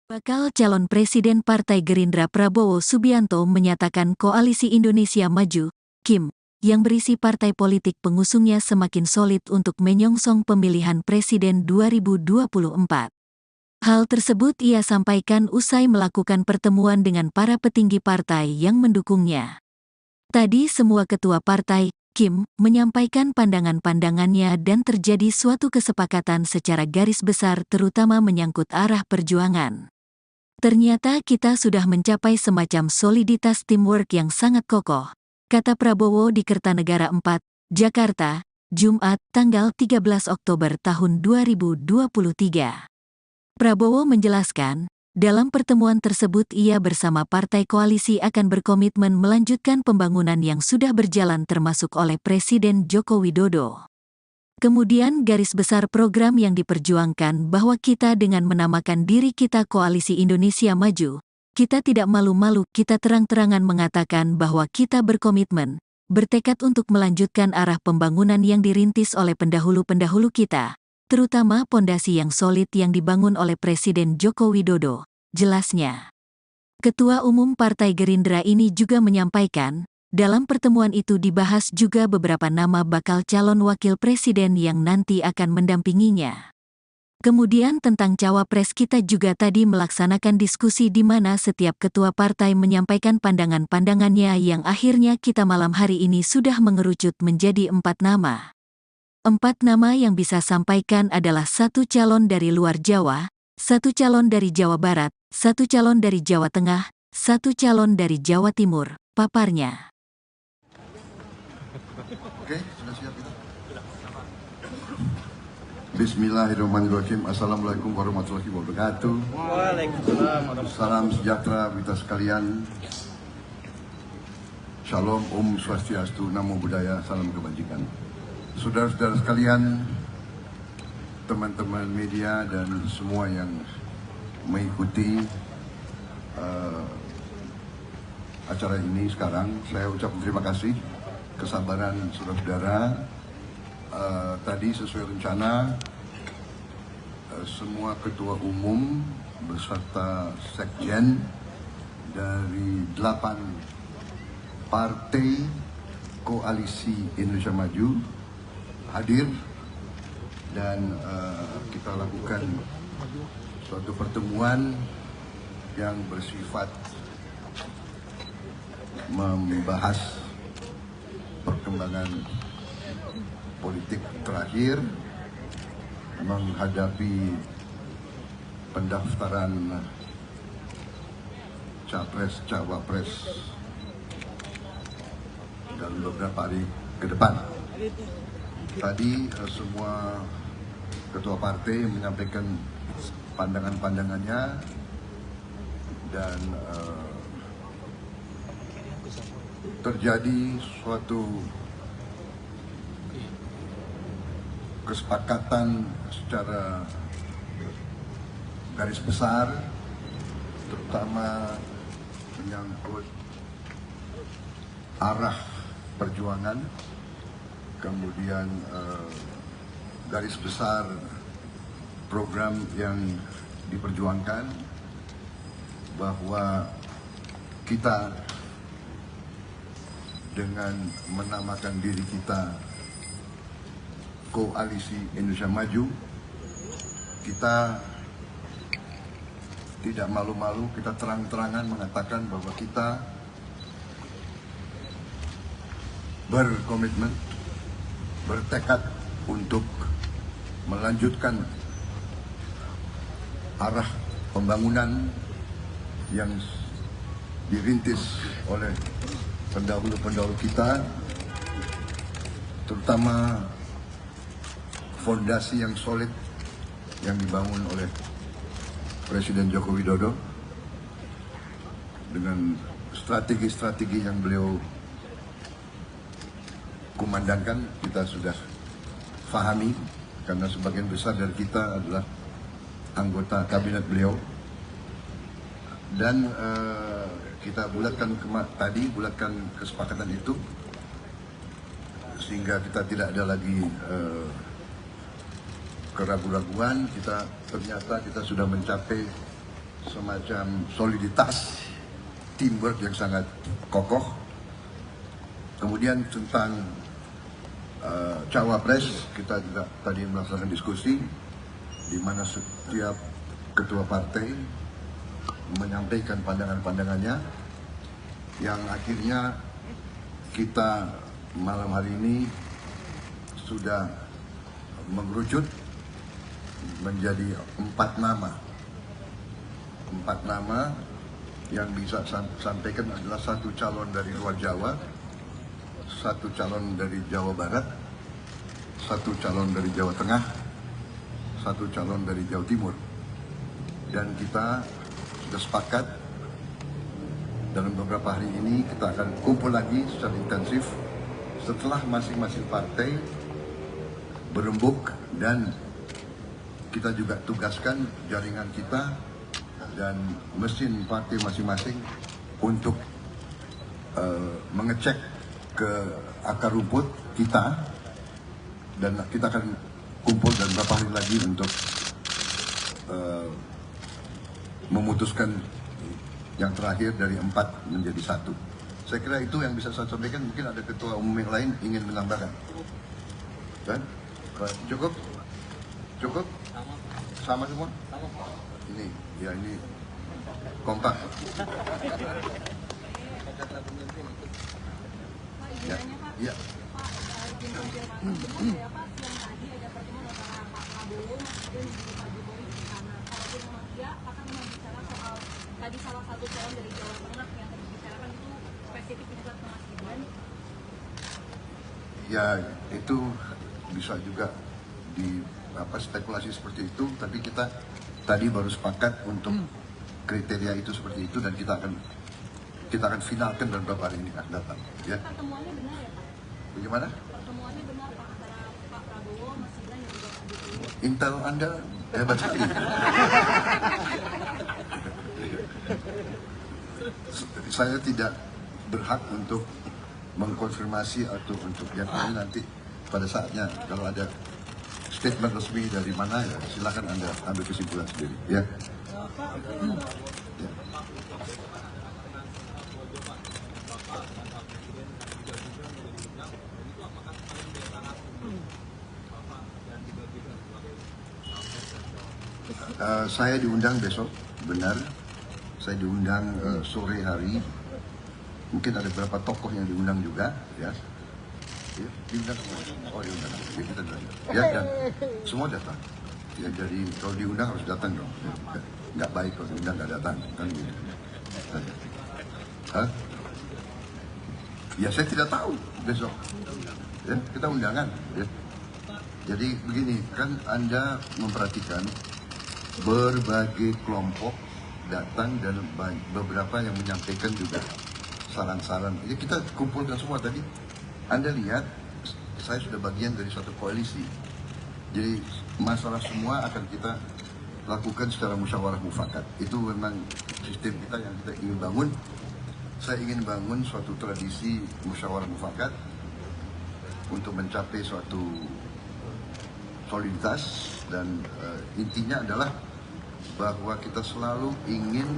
Bakal calon Presiden Partai Gerindra Prabowo Subianto menyatakan Koalisi Indonesia Maju, KIM, yang berisi partai politik pengusungnya semakin solid untuk menyongsong pemilihan Presiden 2024. Hal tersebut ia sampaikan usai melakukan pertemuan dengan para petinggi partai yang mendukungnya. Tadi semua ketua partai, KIM, menyampaikan pandangan-pandangannya dan terjadi suatu kesepakatan secara garis besar terutama menyangkut arah perjuangan. Ternyata kita sudah mencapai semacam soliditas teamwork yang sangat kokoh, kata Prabowo di Kertanegara 4, Jakarta, Jumat, tanggal 13 Oktober tahun 2023. Prabowo menjelaskan, dalam pertemuan tersebut ia bersama partai koalisi akan berkomitmen melanjutkan pembangunan yang sudah berjalan termasuk oleh Presiden Joko Widodo. Kemudian garis besar program yang diperjuangkan bahwa kita dengan menamakan diri kita Koalisi Indonesia Maju, kita tidak malu-malu, kita terang-terangan mengatakan bahwa kita berkomitmen, bertekad untuk melanjutkan arah pembangunan yang dirintis oleh pendahulu-pendahulu kita, terutama pondasi yang solid yang dibangun oleh Presiden Joko Widodo, jelasnya. Ketua Umum Partai Gerindra ini juga menyampaikan, dalam pertemuan itu dibahas juga beberapa nama bakal calon wakil presiden yang nanti akan mendampinginya. Kemudian tentang cawapres kita juga tadi melaksanakan diskusi di mana setiap ketua partai menyampaikan pandangan-pandangannya yang akhirnya kita malam hari ini sudah mengerucut menjadi 4 nama. 4 nama yang bisa sampaikan adalah 1 calon dari luar Jawa, 1 calon dari Jawa Barat, 1 calon dari Jawa Tengah, 1 calon dari Jawa Timur, paparnya. Oke, sudah siap itu? Bismillahirrahmanirrahim. Assalamualaikum warahmatullahi wabarakatuh. Waalaikumsalam. Salam sejahtera kita sekalian. Shalom, Om Swastiastu, Namo Buddhaya, salam kebajikan. Saudara-saudara sekalian, teman-teman media dan semua yang mengikuti acara ini sekarang, saya ucapkan terima kasih. Kesabaran saudara-saudara, tadi sesuai rencana semua ketua umum beserta sekjen dari 8 partai Koalisi Indonesia Maju hadir dan kita lakukan suatu pertemuan yang bersifat membahas perkembangan politik terakhir menghadapi pendaftaran capres cawapres dalam beberapa hari ke depan. Tadi semua ketua partai menyampaikan pandangan-pandangannya dan terjadi suatu kesepakatan secara garis besar, terutama menyangkut arah perjuangan, kemudian garis besar program yang diperjuangkan, bahwa kita dengan menamakan diri kita Koalisi Indonesia Maju, kita tidak malu-malu, kita terang-terangan mengatakan bahwa kita berkomitmen, bertekad untuk melanjutkan arah pembangunan yang dirintis oleh pendahulu-pendahulu kita, terutama fondasi yang solid yang dibangun oleh Presiden Joko Widodo dengan strategi-strategi yang beliau kumandangkan. Kita sudah fahami karena sebagian besar dari kita adalah anggota kabinet beliau, dan kita bulatkan bulatkan kesepakatan itu sehingga kita tidak ada lagi keraguan-raguan. Ternyata kita sudah mencapai semacam soliditas, teamwork yang sangat kokoh. Kemudian tentang cawapres, kita juga tadi melaksanakan diskusi di mana setiap ketua partai menyampaikan pandangan-pandangannya, yang akhirnya kita malam hari ini sudah mengerucut menjadi 4 nama. 4 nama yang bisa sampaikan adalah 1 calon dari luar Jawa, 1 calon dari Jawa Barat, 1 calon dari Jawa Tengah, 1 calon dari Jawa Timur. Dan kita sudah sepakat dalam beberapa hari ini kita akan kumpul lagi secara intensif setelah masing-masing partai berembuk, dan kita juga tugaskan jaringan kita dan mesin partai masing-masing untuk mengecek ke akar rumput kita, dan kita akan kumpul dan beberapa hari lagi untuk memutuskan yang terakhir dari 4 menjadi 1. Saya kira itu yang bisa saya sampaikan. Mungkin ada ketua umum yang lain ingin menambahkan. Dan cukup? Cukup? Sama semua? Ini, ya ini kompak. Ya, ya. Tadi salah satu calon dari Jawa Tengah yang tadi dibicarakan itu spesifik juga ke Mas Gibran. Ya, itu bisa juga di spekulasi seperti itu, tapi kita tadi baru sepakat untuk kriteria itu seperti itu, dan kita akan finalkan dalam beberapa hari ini akan datang. Ya. Pertemuannya benar ya Pak? Bagaimana? Pertemuannya benar Pak antara Pak Prabowo, Mas Gibran dan juga Pak Jokowi. Intel Anda hebat sekali. Saya tidak berhak untuk mengkonfirmasi atau untuk yang lain. Nanti pada saatnya kalau ada statement resmi dari mana, ya silakan Anda ambil kesimpulan sendiri. Ya. Ya. Saya diundang besok, benar. Saya diundang sore hari. Mungkin ada beberapa tokoh yang diundang juga, ya. Ya, diundang semua. Oh, diundang. Ya, kita diundang. Ya, dan semua datang. Ya, jadi kalau diundang harus datang dong. Ya, nggak baik kalau diundang nggak datang, kan gitu. Hah? Ya, saya tidak tahu besok. Ya, kita undangan. Ya. Jadi begini, kan Anda memperhatikan berbagai kelompok datang dan beberapa yang menyampaikan juga saran-saran. Ya, kita kumpulkan semua tadi. Anda lihat, saya sudah bagian dari suatu koalisi. Jadi masalah semua akan kita lakukan secara musyawarah mufakat. Itu memang sistem kita yang kita ingin bangun. Saya ingin bangun suatu tradisi musyawarah mufakat untuk mencapai suatu soliditas, dan intinya adalah bahwa kita selalu ingin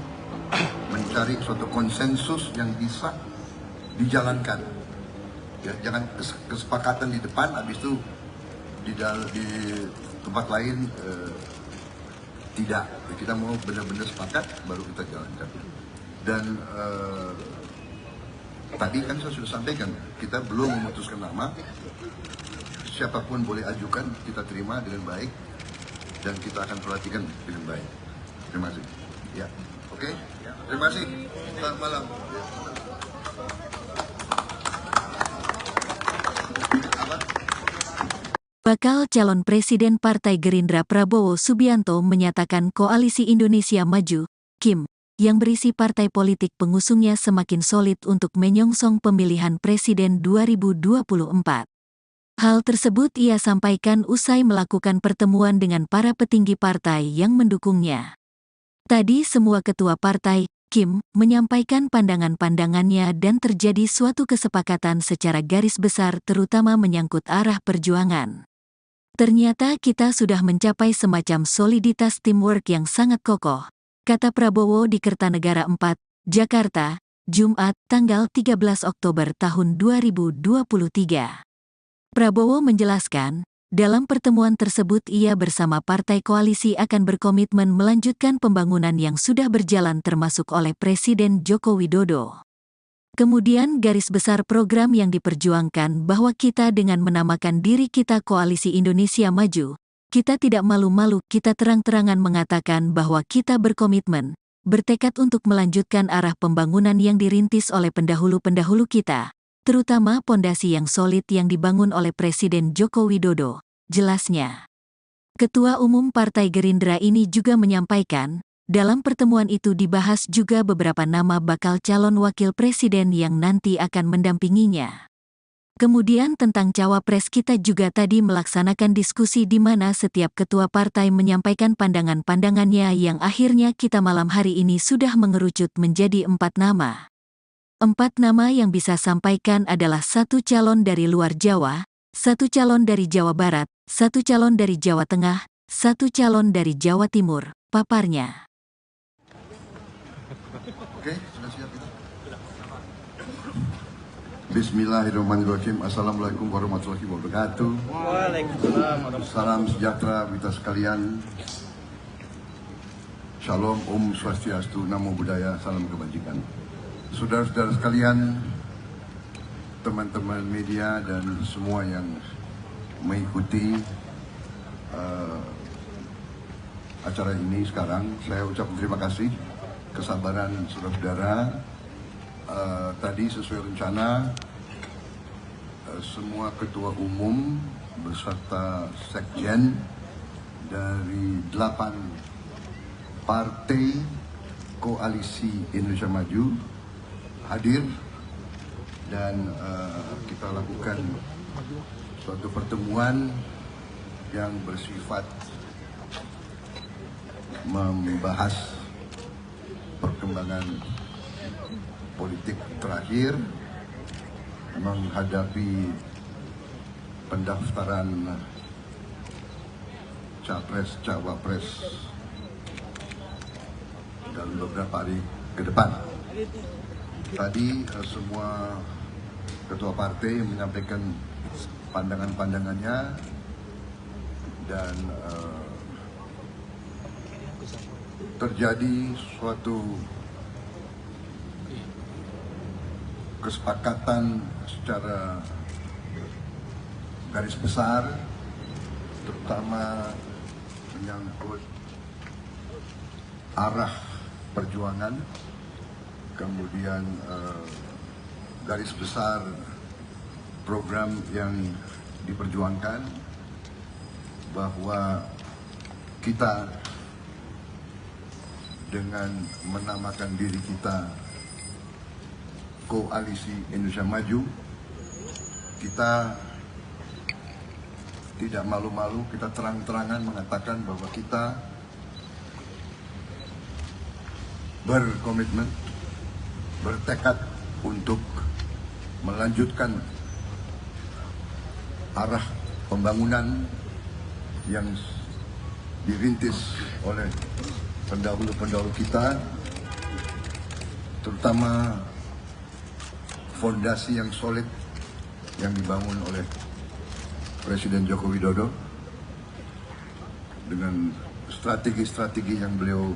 mencari suatu konsensus yang bisa dijalankan. Ya, jangan kesepakatan di depan, habis itu di tempat lain tidak. Kita mau benar-benar sepakat, baru kita jalankan. Dan tadi kan saya sudah sampaikan, kita belum memutuskan nama. Siapapun boleh ajukan, kita terima dengan baik, dan kita akan perhatikan dengan baik. Terima kasih. Ya, oke. Terima kasih. Selamat malam. Bakal calon Presiden Partai Gerindra Prabowo Subianto menyatakan Koalisi Indonesia Maju, KIM, yang berisi partai politik pengusungnya semakin solid untuk menyongsong pemilihan Presiden 2024. Hal tersebut ia sampaikan usai melakukan pertemuan dengan para petinggi partai yang mendukungnya. Tadi semua ketua partai, KIM, menyampaikan pandangan-pandangannya dan terjadi suatu kesepakatan secara garis besar terutama menyangkut arah perjuangan. Ternyata kita sudah mencapai semacam soliditas teamwork yang sangat kokoh, kata Prabowo di Kertanegara 4, Jakarta, Jumat, tanggal 13 Oktober tahun 2023. Prabowo menjelaskan, dalam pertemuan tersebut ia bersama partai koalisi akan berkomitmen melanjutkan pembangunan yang sudah berjalan termasuk oleh Presiden Joko Widodo. Kemudian garis besar program yang diperjuangkan bahwa kita dengan menamakan diri kita Koalisi Indonesia Maju, kita tidak malu-malu, kita terang-terangan mengatakan bahwa kita berkomitmen, bertekad untuk melanjutkan arah pembangunan yang dirintis oleh pendahulu-pendahulu kita, terutama pondasi yang solid yang dibangun oleh Presiden Joko Widodo, jelasnya. Ketua Umum Partai Gerindra ini juga menyampaikan, dalam pertemuan itu dibahas juga beberapa nama bakal calon wakil presiden yang nanti akan mendampinginya. Kemudian tentang cawapres kita juga tadi melaksanakan diskusi di mana setiap ketua partai menyampaikan pandangan-pandangannya yang akhirnya kita malam hari ini sudah mengerucut menjadi 4 nama. 4 nama yang bisa sampaikan adalah 1 calon dari luar Jawa, 1 calon dari Jawa Barat, 1 calon dari Jawa Tengah, 1 calon dari Jawa Timur, paparnya. Oke, sudah siap kita? Bismillahirrahmanirrahim. Assalamualaikum warahmatullahi wabarakatuh. Waalaikumsalam warahmatullahi Salam sejahtera kita sekalian. Shalom, Om Swastiastu, Namo Buddhaya, salam kebajikan. Saudara-saudara sekalian, teman-teman media dan semua yang mengikuti acara ini sekarang, saya ucapkan terima kasih, kesabaran saudara-saudara. Tadi sesuai rencana, semua ketua umum beserta sekjen dari 8 partai Koalisi Indonesia Maju hadir dan kita lakukan suatu pertemuan yang bersifat membahas perkembangan politik terakhir menghadapi pendaftaran capres-cawapres dalam beberapa hari ke depan. Tadi semua ketua partai menyampaikan pandangan-pandangannya dan terjadi suatu kesepakatan secara garis besar, terutama menyangkut arah perjuangan, kemudian garis besar program yang diperjuangkan, bahwa kita dengan menamakan diri kita Koalisi Indonesia Maju, kita tidak malu-malu, kita terang-terangan mengatakan bahwa kita berkomitmen, bertekad untuk melanjutkan arah pembangunan yang dirintis oleh pendahulu-pendahulu kita, terutama fondasi yang solid yang dibangun oleh Presiden Joko Widodo dengan strategi-strategi yang beliau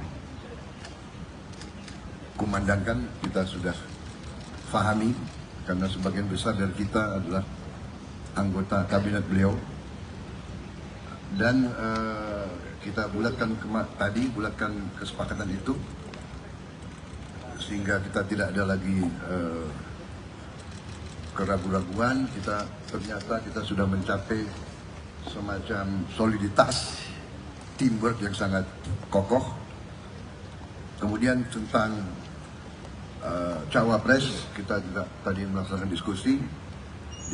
kumandangkan. Kita sudah fahami karena sebagian besar dari kita adalah anggota kabinet beliau, dan kita bulatkan kesepakatan itu sehingga kita tidak ada lagi keraguan-raguan. Ternyata kita sudah mencapai semacam soliditas teamwork yang sangat kokoh. Kemudian tentang cawapres, kita juga tadi melaksanakan diskusi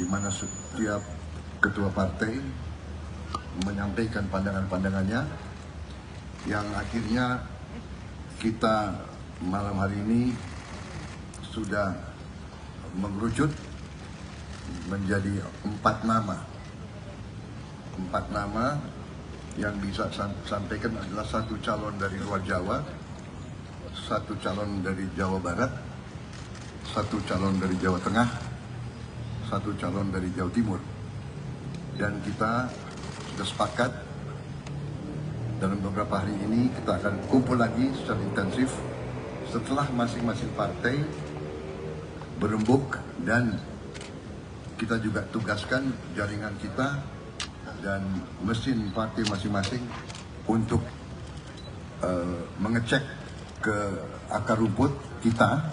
di mana setiap ketua partai menyampaikan pandangan-pandangannya, yang akhirnya kita malam hari ini sudah mengerucut menjadi 4 nama. 4 nama yang bisa sampaikan adalah 1 calon dari luar Jawa, satu calon dari Jawa Barat, satu calon dari Jawa Tengah, satu calon dari Jawa Timur. Dan kita sudah sepakat dalam beberapa hari ini kita akan kumpul lagi secara intensif setelah masing-masing partai berembuk, dan kita juga tugaskan jaringan kita dan mesin partai masing-masing untuk mengecek ke akar rumput kita,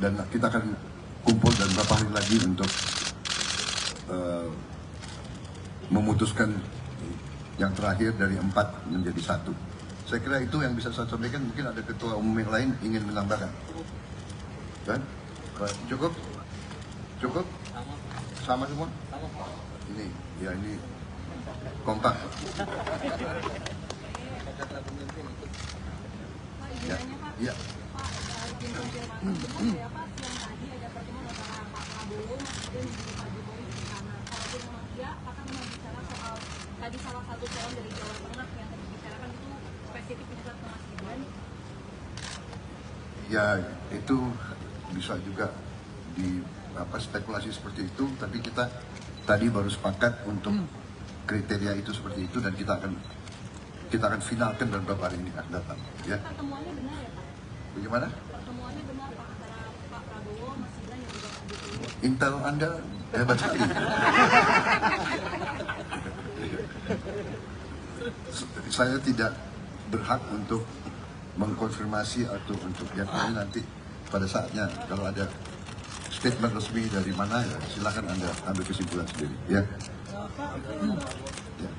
dan kita akan kumpul dalam beberapa hari lagi untuk memutuskan yang terakhir dari 4 menjadi 1. Saya kira itu yang bisa saya sampaikan. Mungkin ada ketua umum yang lain ingin menambahkan. Kan? Cukup? Cukup? Sama semua? Ini, ya ini kompak. Ya, ya. Tadi salah satu calon dari Jawa Tengah yang tadi dibicarakan itu spesifik menyebut ke Mas Gibran. Ya, itu bisa juga di spekulasi seperti itu, tapi kita tadi baru sepakat untuk kriteria itu seperti itu, dan kita akan finalkan dalam beberapa hari ini akan datang. Ya. Pertemuannya benar ya Pak? Bagaimana? Pertemuannya benar Pak antara Pak Prabowo, Mas Gibran dan juga Pak Jokowi. Intel Anda hebat sekali. Saya tidak berhak untuk mengkonfirmasi atau untuk yang lain. Nanti pada saatnya kalau ada statement resmi dari mana, ya silakan Anda ambil kesimpulan sendiri. Ya. Ya.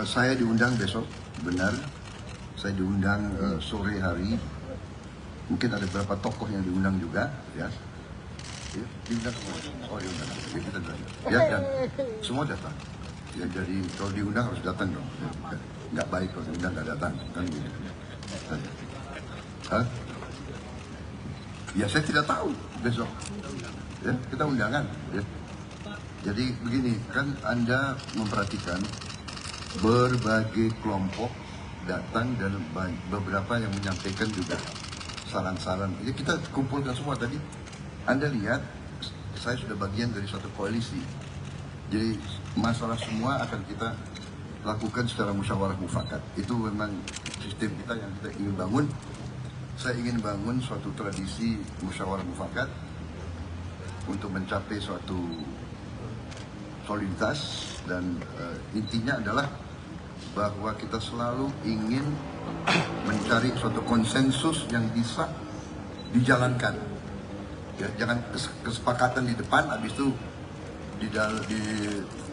Saya diundang besok, benar. Saya diundang sore hari. Mungkin ada beberapa tokoh yang diundang juga, ya. Ya, diundang semua. Oh, diundang. Ya, kita datang. Ya, dan semua datang. Ya, jadi kalau diundang harus datang dong. Ya, nggak baik kalau diundang nggak datang, kan gitu. Hah? Ya, saya tidak tahu besok. Ya, kita undangan. Ya. Jadi begini, kan Anda memperhatikan berbagai kelompok datang dan beberapa yang menyampaikan juga saran-saran. Ya, kita kumpulkan semua tadi. Anda lihat, saya sudah bagian dari suatu koalisi. Jadi masalah semua akan kita lakukan secara musyawarah mufakat. Itu memang sistem kita yang kita ingin bangun. Saya ingin bangun suatu tradisi musyawarah mufakat untuk mencapai suatu soliditas, dan intinya adalah bahwa kita selalu ingin mencari suatu konsensus yang bisa dijalankan. Ya, jangan kesepakatan di depan, habis itu di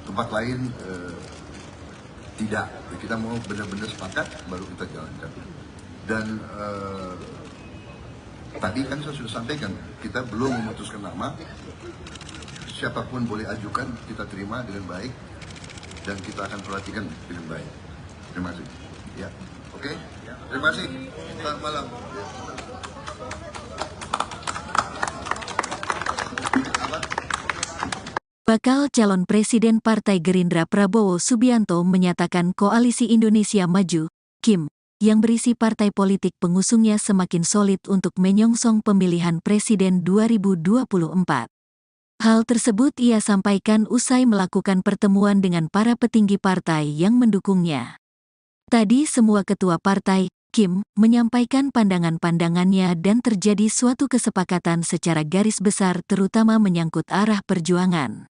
tempat lain tidak. Ya, kita mau benar-benar sepakat, baru kita jalankan. Dan tadi kan saya sudah sampaikan, kita belum memutuskan nama. Siapapun boleh ajukan, kita terima dengan baik, dan kita akan perhatikan dengan baik. Terima kasih. Ya, oke. Terima kasih. Selamat malam. Bakal calon Presiden Partai Gerindra Prabowo Subianto menyatakan Koalisi Indonesia Maju, KIM, yang berisi partai politik pengusungnya semakin solid untuk menyongsong pemilihan Presiden 2024. Hal tersebut ia sampaikan usai melakukan pertemuan dengan para petinggi partai yang mendukungnya. Tadi semua ketua partai, KIM, menyampaikan pandangan-pandangannya dan terjadi suatu kesepakatan secara garis besar terutama menyangkut arah perjuangan.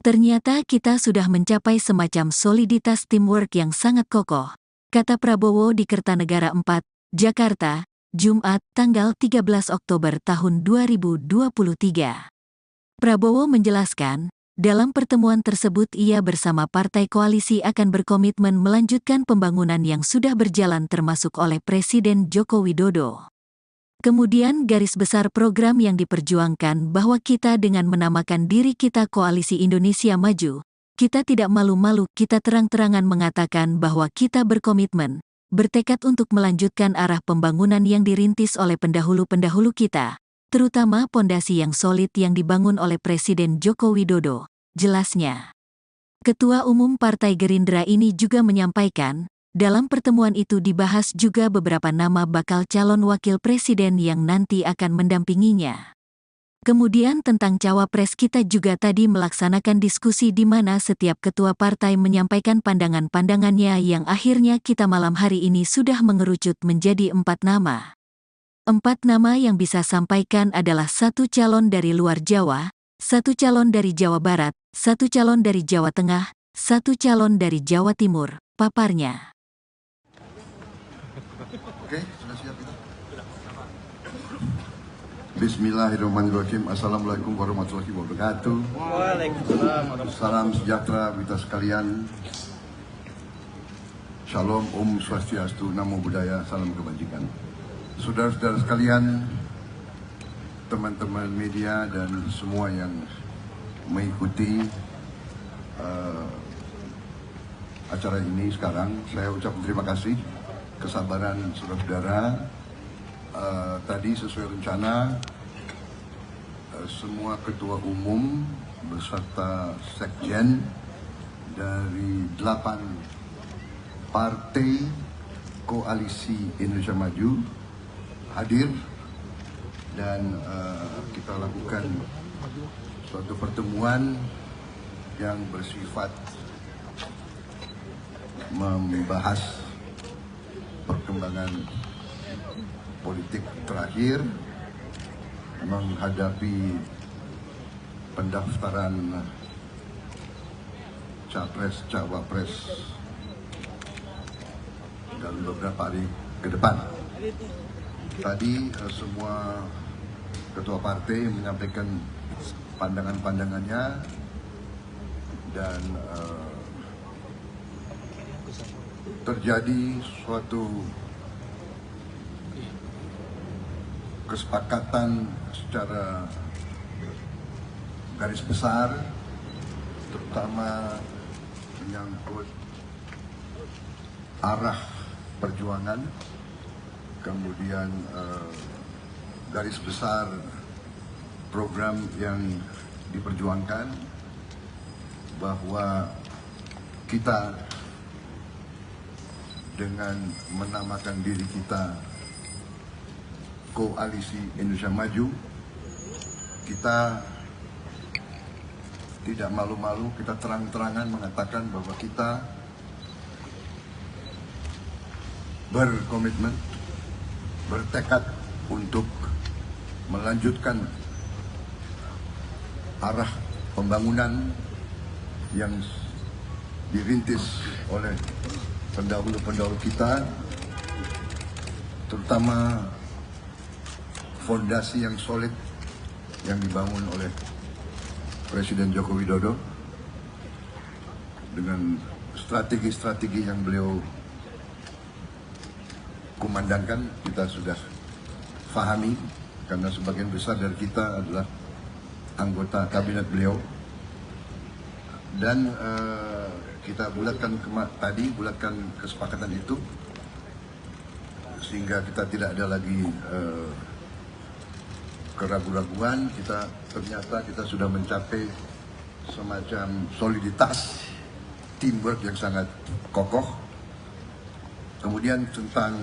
Ternyata kita sudah mencapai semacam soliditas teamwork yang sangat kokoh, kata Prabowo di Kertanegara 4, Jakarta, Jumat, tanggal 13 Oktober tahun 2023. Prabowo menjelaskan, dalam pertemuan tersebut ia bersama partai koalisi akan berkomitmen melanjutkan pembangunan yang sudah berjalan termasuk oleh Presiden Joko Widodo. Kemudian garis besar program yang diperjuangkan bahwa kita dengan menamakan diri kita Koalisi Indonesia Maju, kita tidak malu-malu, kita terang-terangan mengatakan bahwa kita berkomitmen, bertekad untuk melanjutkan arah pembangunan yang dirintis oleh pendahulu-pendahulu kita. terutama pondasi yang solid yang dibangun oleh Presiden Joko Widodo, jelasnya. Ketua Umum Partai Gerindra ini juga menyampaikan, dalam pertemuan itu dibahas juga beberapa nama bakal calon wakil presiden yang nanti akan mendampinginya. Kemudian tentang cawapres kita juga tadi melaksanakan diskusi di mana setiap ketua partai menyampaikan pandangan-pandangannya yang akhirnya kita malam hari ini sudah mengerucut menjadi 4 nama. 4 nama yang bisa sampaikan adalah 1 calon dari luar Jawa, 1 calon dari Jawa Barat, 1 calon dari Jawa Tengah, 1 calon dari Jawa Timur, paparnya. Oke, sudah siap kita? Bismillahirrahmanirrahim. Assalamualaikum warahmatullahi wabarakatuh. Waalaikumsalam warahmatullahi Salam sejahtera kita sekalian. Shalom, Om Swastiastu, Namo Buddhaya, salam kebajikan. Saudara-saudara sekalian, teman-teman media dan semua yang mengikuti acara ini sekarang, saya ucapkan terima kasih kesabaran saudara-saudara. Tadi sesuai rencana semua ketua umum beserta sekjen dari 8 partai koalisi Indonesia Maju hadir dan kita lakukan suatu pertemuan yang bersifat membahas perkembangan politik terakhir menghadapi pendaftaran capres cawapres dalam beberapa hari ke depan. Tadi semua ketua partai menyampaikan pandangan-pandangannya dan terjadi suatu kesepakatan secara garis besar, terutama menyangkut arah perjuangan, kemudian garis besar program yang diperjuangkan, bahwa kita dengan menamakan diri kita Koalisi Indonesia Maju, kita tidak malu-malu, kita terang-terangan mengatakan bahwa kita berkomitmen, bertekad untuk melanjutkan arah pembangunan yang dirintis oleh pendahulu-pendahulu kita, terutama fondasi yang solid yang dibangun oleh Presiden Joko Widodo dengan strategi-strategi yang beliau kumandangkan, kita sudah fahami karena sebagian besar dari kita adalah anggota kabinet beliau, dan kita bulatkan bulatkan kesepakatan itu sehingga kita tidak ada lagi keraguan-raguan. Ternyata kita sudah mencapai semacam soliditas teamwork yang sangat kokoh. Kemudian tentang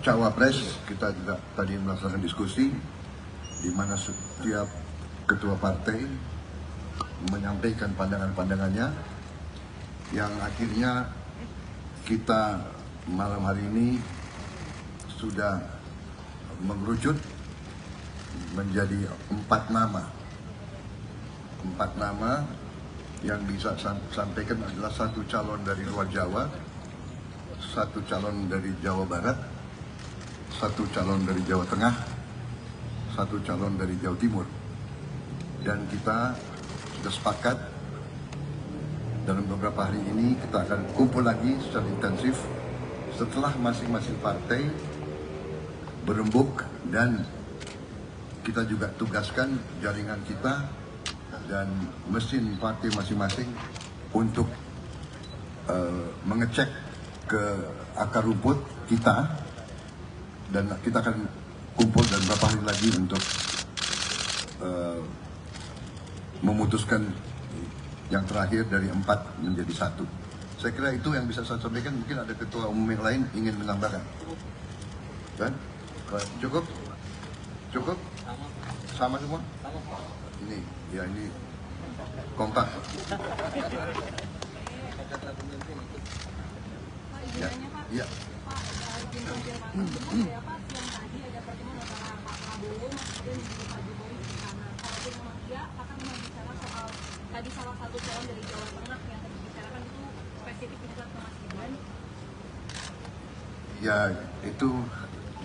cawapres, kita juga tadi melaksanakan diskusi di mana setiap ketua partai menyampaikan pandangan-pandangannya yang akhirnya kita malam hari ini sudah mengerucut menjadi 4 nama. 4 nama yang bisa sampaikan adalah 1 calon dari luar Jawa, 1 calon dari Jawa Barat, 1 calon dari Jawa Tengah, 1 calon dari Jawa Timur. Dan kita sudah sepakat dalam beberapa hari ini kita akan kumpul lagi secara intensif setelah masing-masing partai berembuk, dan kita juga tugaskan jaringan kita dan mesin partai masing-masing untuk mengecek ke akar rumput kita, dan kita akan kumpul dan beberapa hari lagi untuk memutuskan yang terakhir dari 4 menjadi 1. Saya kira itu yang bisa saya sampaikan. Mungkin ada ketua umum yang lain ingin menambahkan. Kan? Cukup? Cukup? Sama semua? Ini, ya ini kompak. Ya, ya. Tadi salah satu calon dari Jawa Tengah yang tadi dibicarakan itu spesifik minta ke Mas Gibran. Ya itu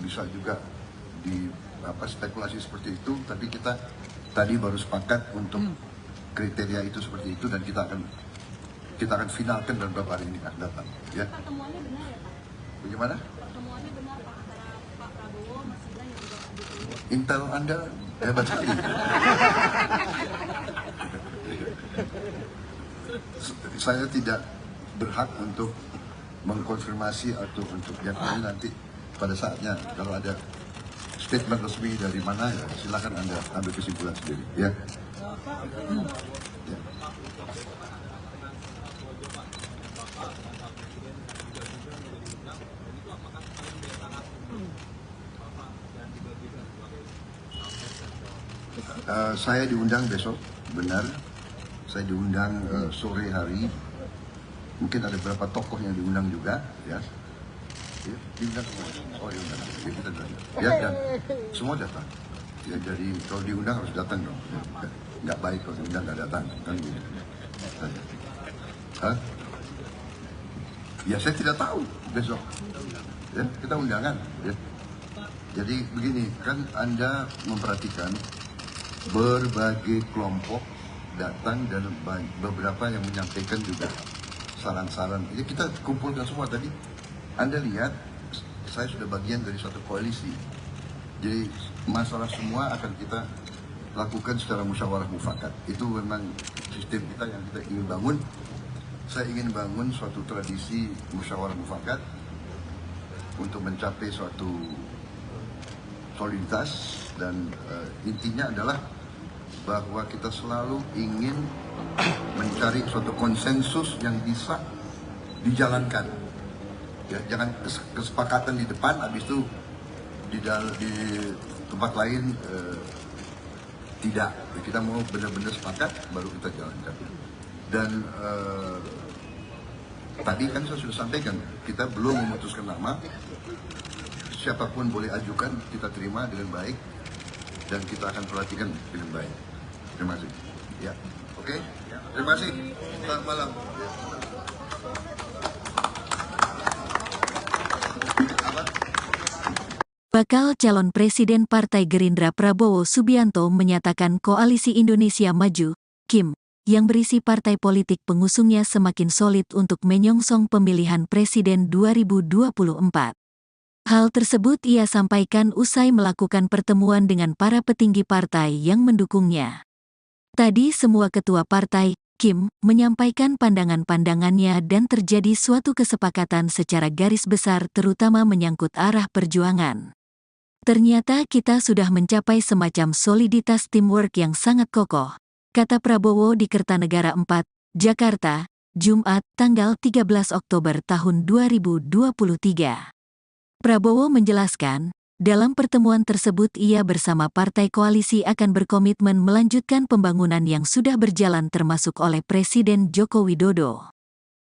bisa juga di spekulasi seperti itu, tapi kita tadi baru sepakat untuk kriteria itu seperti itu dan kita akan finalkan dalam beberapa hari ini akan datang. Ya. Pertemuannya benar ya Pak? Bagaimana? Pertemuannya benar Pak antara Pak Prabowo, Mas Gibran dan juga Pak Jokowi. Intel Anda hebat sekali. Saya tidak berhak untuk mengkonfirmasi atau untuk nanti pada saatnya kalau ada statement resmi dari mana ya silakan Anda ambil kesimpulan sendiri ya. Ya. Saya diundang besok, benar. Saya diundang sore hari. Mungkin ada beberapa tokoh yang diundang juga, ya. Ya, diundang semua. Oh, diundang. Ya, kita datang. Ya, dan semua datang. Ya, jadi kalau diundang harus datang dong. Ya, nggak baik kalau diundang nggak datang, kan gitu. Hah? Ya, saya tidak tahu besok. Ya, kita undangan. Ya. Jadi begini, kan Anda memperhatikan berbagai kelompok datang dan beberapa yang menyampaikan juga saran-saran. Jadi kita kumpulkan semua tadi. Anda lihat, saya sudah bagian dari suatu koalisi. Jadi masalah semua akan kita lakukan secara musyawarah mufakat. Itu memang sistem kita yang kita ingin bangun. Saya ingin bangun suatu tradisi musyawarah mufakat untuk mencapai suatu soliditas dan intinya adalah bahwa kita selalu ingin mencari suatu konsensus yang bisa dijalankan. Ya, jangan kesepakatan di depan, habis itu di tempat lain tidak. Kita mau benar-benar sepakat, baru kita jalankan. Dan tadi kan saya sudah sampaikan, kita belum memutuskan nama. Siapapun boleh ajukan, kita terima dengan baik dan kita akan perhatikan dengan baik. Terima kasih. Ya, oke. Terima kasih. Selamat malam. Bakal calon Presiden Partai Gerindra Prabowo Subianto menyatakan Koalisi Indonesia Maju, KIM, yang berisi partai politik pengusungnya semakin solid untuk menyongsong pemilihan Presiden 2024. Hal tersebut ia sampaikan usai melakukan pertemuan dengan para petinggi partai yang mendukungnya. Tadi semua ketua partai, KIM, menyampaikan pandangan-pandangannya dan terjadi suatu kesepakatan secara garis besar terutama menyangkut arah perjuangan. Ternyata kita sudah mencapai semacam soliditas teamwork yang sangat kokoh, kata Prabowo di Kertanegara 4, Jakarta, Jumat, tanggal 13 Oktober tahun 2023. Prabowo menjelaskan, dalam pertemuan tersebut ia bersama partai koalisi akan berkomitmen melanjutkan pembangunan yang sudah berjalan termasuk oleh Presiden Joko Widodo.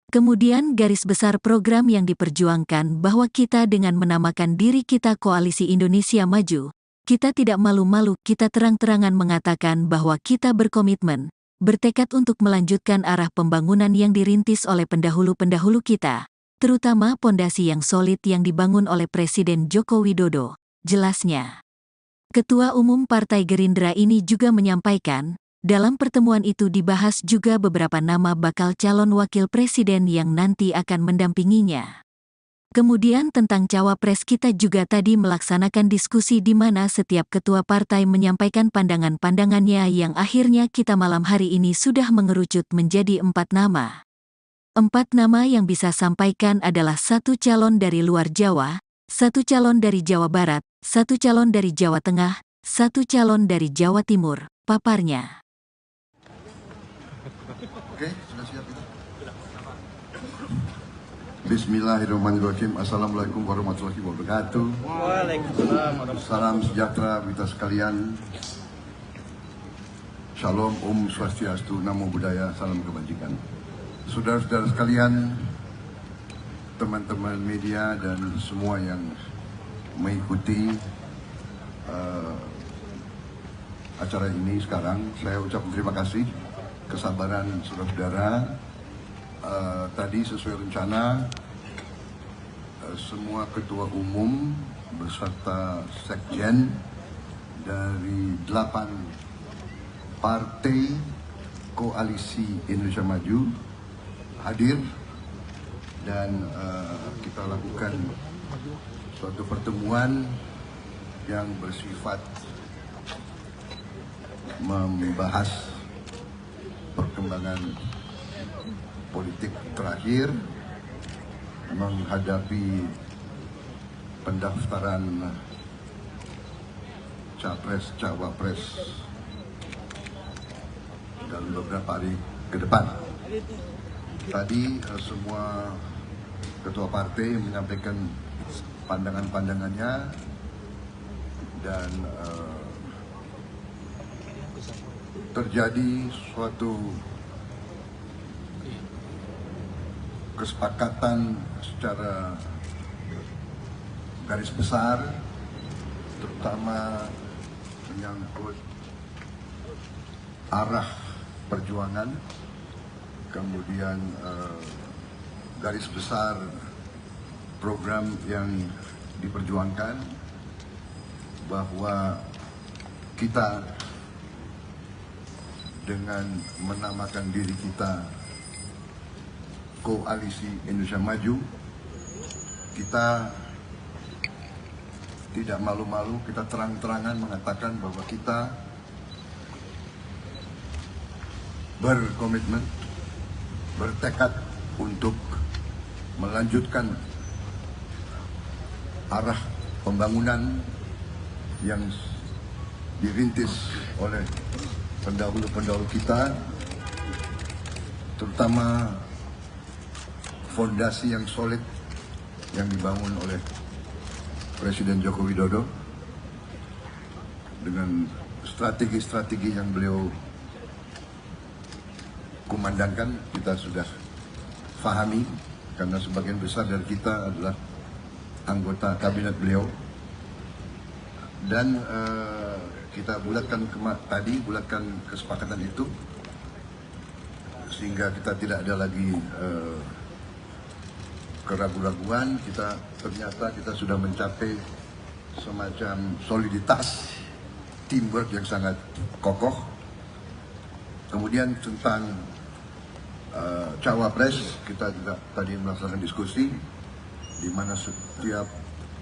Kemudian garis besar program yang diperjuangkan bahwa kita dengan menamakan diri kita Koalisi Indonesia Maju, kita tidak malu-malu, kita terang-terangan mengatakan bahwa kita berkomitmen, bertekad untuk melanjutkan arah pembangunan yang dirintis oleh pendahulu-pendahulu kita, terutama pondasi yang solid yang dibangun oleh Presiden Joko Widodo, jelasnya. Ketua Umum Partai Gerindra ini juga menyampaikan, dalam pertemuan itu dibahas juga beberapa nama bakal calon wakil presiden yang nanti akan mendampinginya. Kemudian tentang cawapres kita juga tadi melaksanakan diskusi di mana setiap ketua partai menyampaikan pandangan-pandangannya yang akhirnya kita malam hari ini sudah mengerucut menjadi 4 nama. 4 nama yang bisa sampaikan adalah 1 calon dari luar Jawa, 1 calon dari Jawa Barat, 1 calon dari Jawa Tengah, 1 calon dari Jawa Timur, paparnya. Oke, sudah siap kita? Bismillahirrahmanirrahim. Assalamualaikum warahmatullahi wabarakatuh. Waalaikumsalam warahmatullahi Salam sejahtera kita sekalian. Shalom, Om Swastiastu, Namo Buddhaya, salam kebajikan. Saudara-saudara sekalian, teman-teman media dan semua yang mengikuti acara ini sekarang, saya ucapkan terima kasih kesabaran saudara-saudara. Tadi sesuai rencana semua ketua umum beserta sekjen dari 8 partai koalisi Indonesia Maju hadir dan kita lakukan suatu pertemuan yang bersifat membahas perkembangan politik terakhir menghadapi pendaftaran capres cawapres dalam beberapa hari ke depan. Tadi semua ketua partai menyampaikan pandangan-pandangannya dan terjadi suatu kesepakatan secara garis besar, terutama menyangkut arah perjuangan, kemudian garis besar program yang diperjuangkan, bahwa kita dengan menamakan diri kita Koalisi Indonesia Maju, kita tidak malu-malu, kita terang-terangan mengatakan bahwa kita berkomitmen, bertekad untuk melanjutkan arah pembangunan yang dirintis oleh pendahulu-pendahulu kita, terutama fondasi yang solid yang dibangun oleh Presiden Joko Widodo dengan strategi-strategi yang beliau kumandangkan. Kita sudah fahami karena sebagian besar dari kita adalah anggota kabinet beliau, dan kita bulatkan bulatkan kesepakatan itu sehingga kita tidak ada lagi keraguan-raguan. Ternyata kita sudah mencapai semacam soliditas teamwork yang sangat kokoh. Kemudian tentang cawapres, kita juga tadi melaksanakan diskusi di mana setiap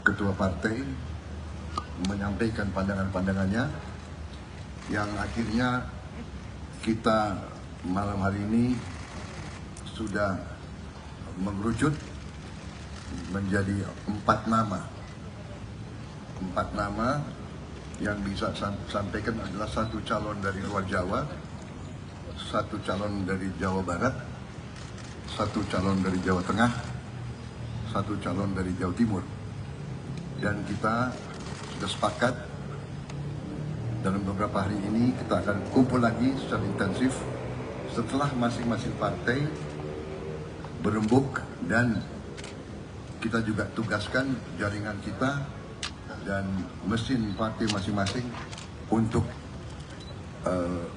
ketua partai menyampaikan pandangan-pandangannya, yang akhirnya kita malam hari ini sudah mengerucut menjadi 4 nama. 4 nama yang bisa sampaikan adalah 1 calon dari luar Jawa, 1 calon dari Jawa Barat, 1 calon dari Jawa Tengah, 1 calon dari Jawa Timur. Dan kita sudah sepakat dalam beberapa hari ini kita akan kumpul lagi secara intensif setelah masing-masing partai berembuk, dan kita juga tugaskan jaringan kita dan mesin partai masing-masing untuk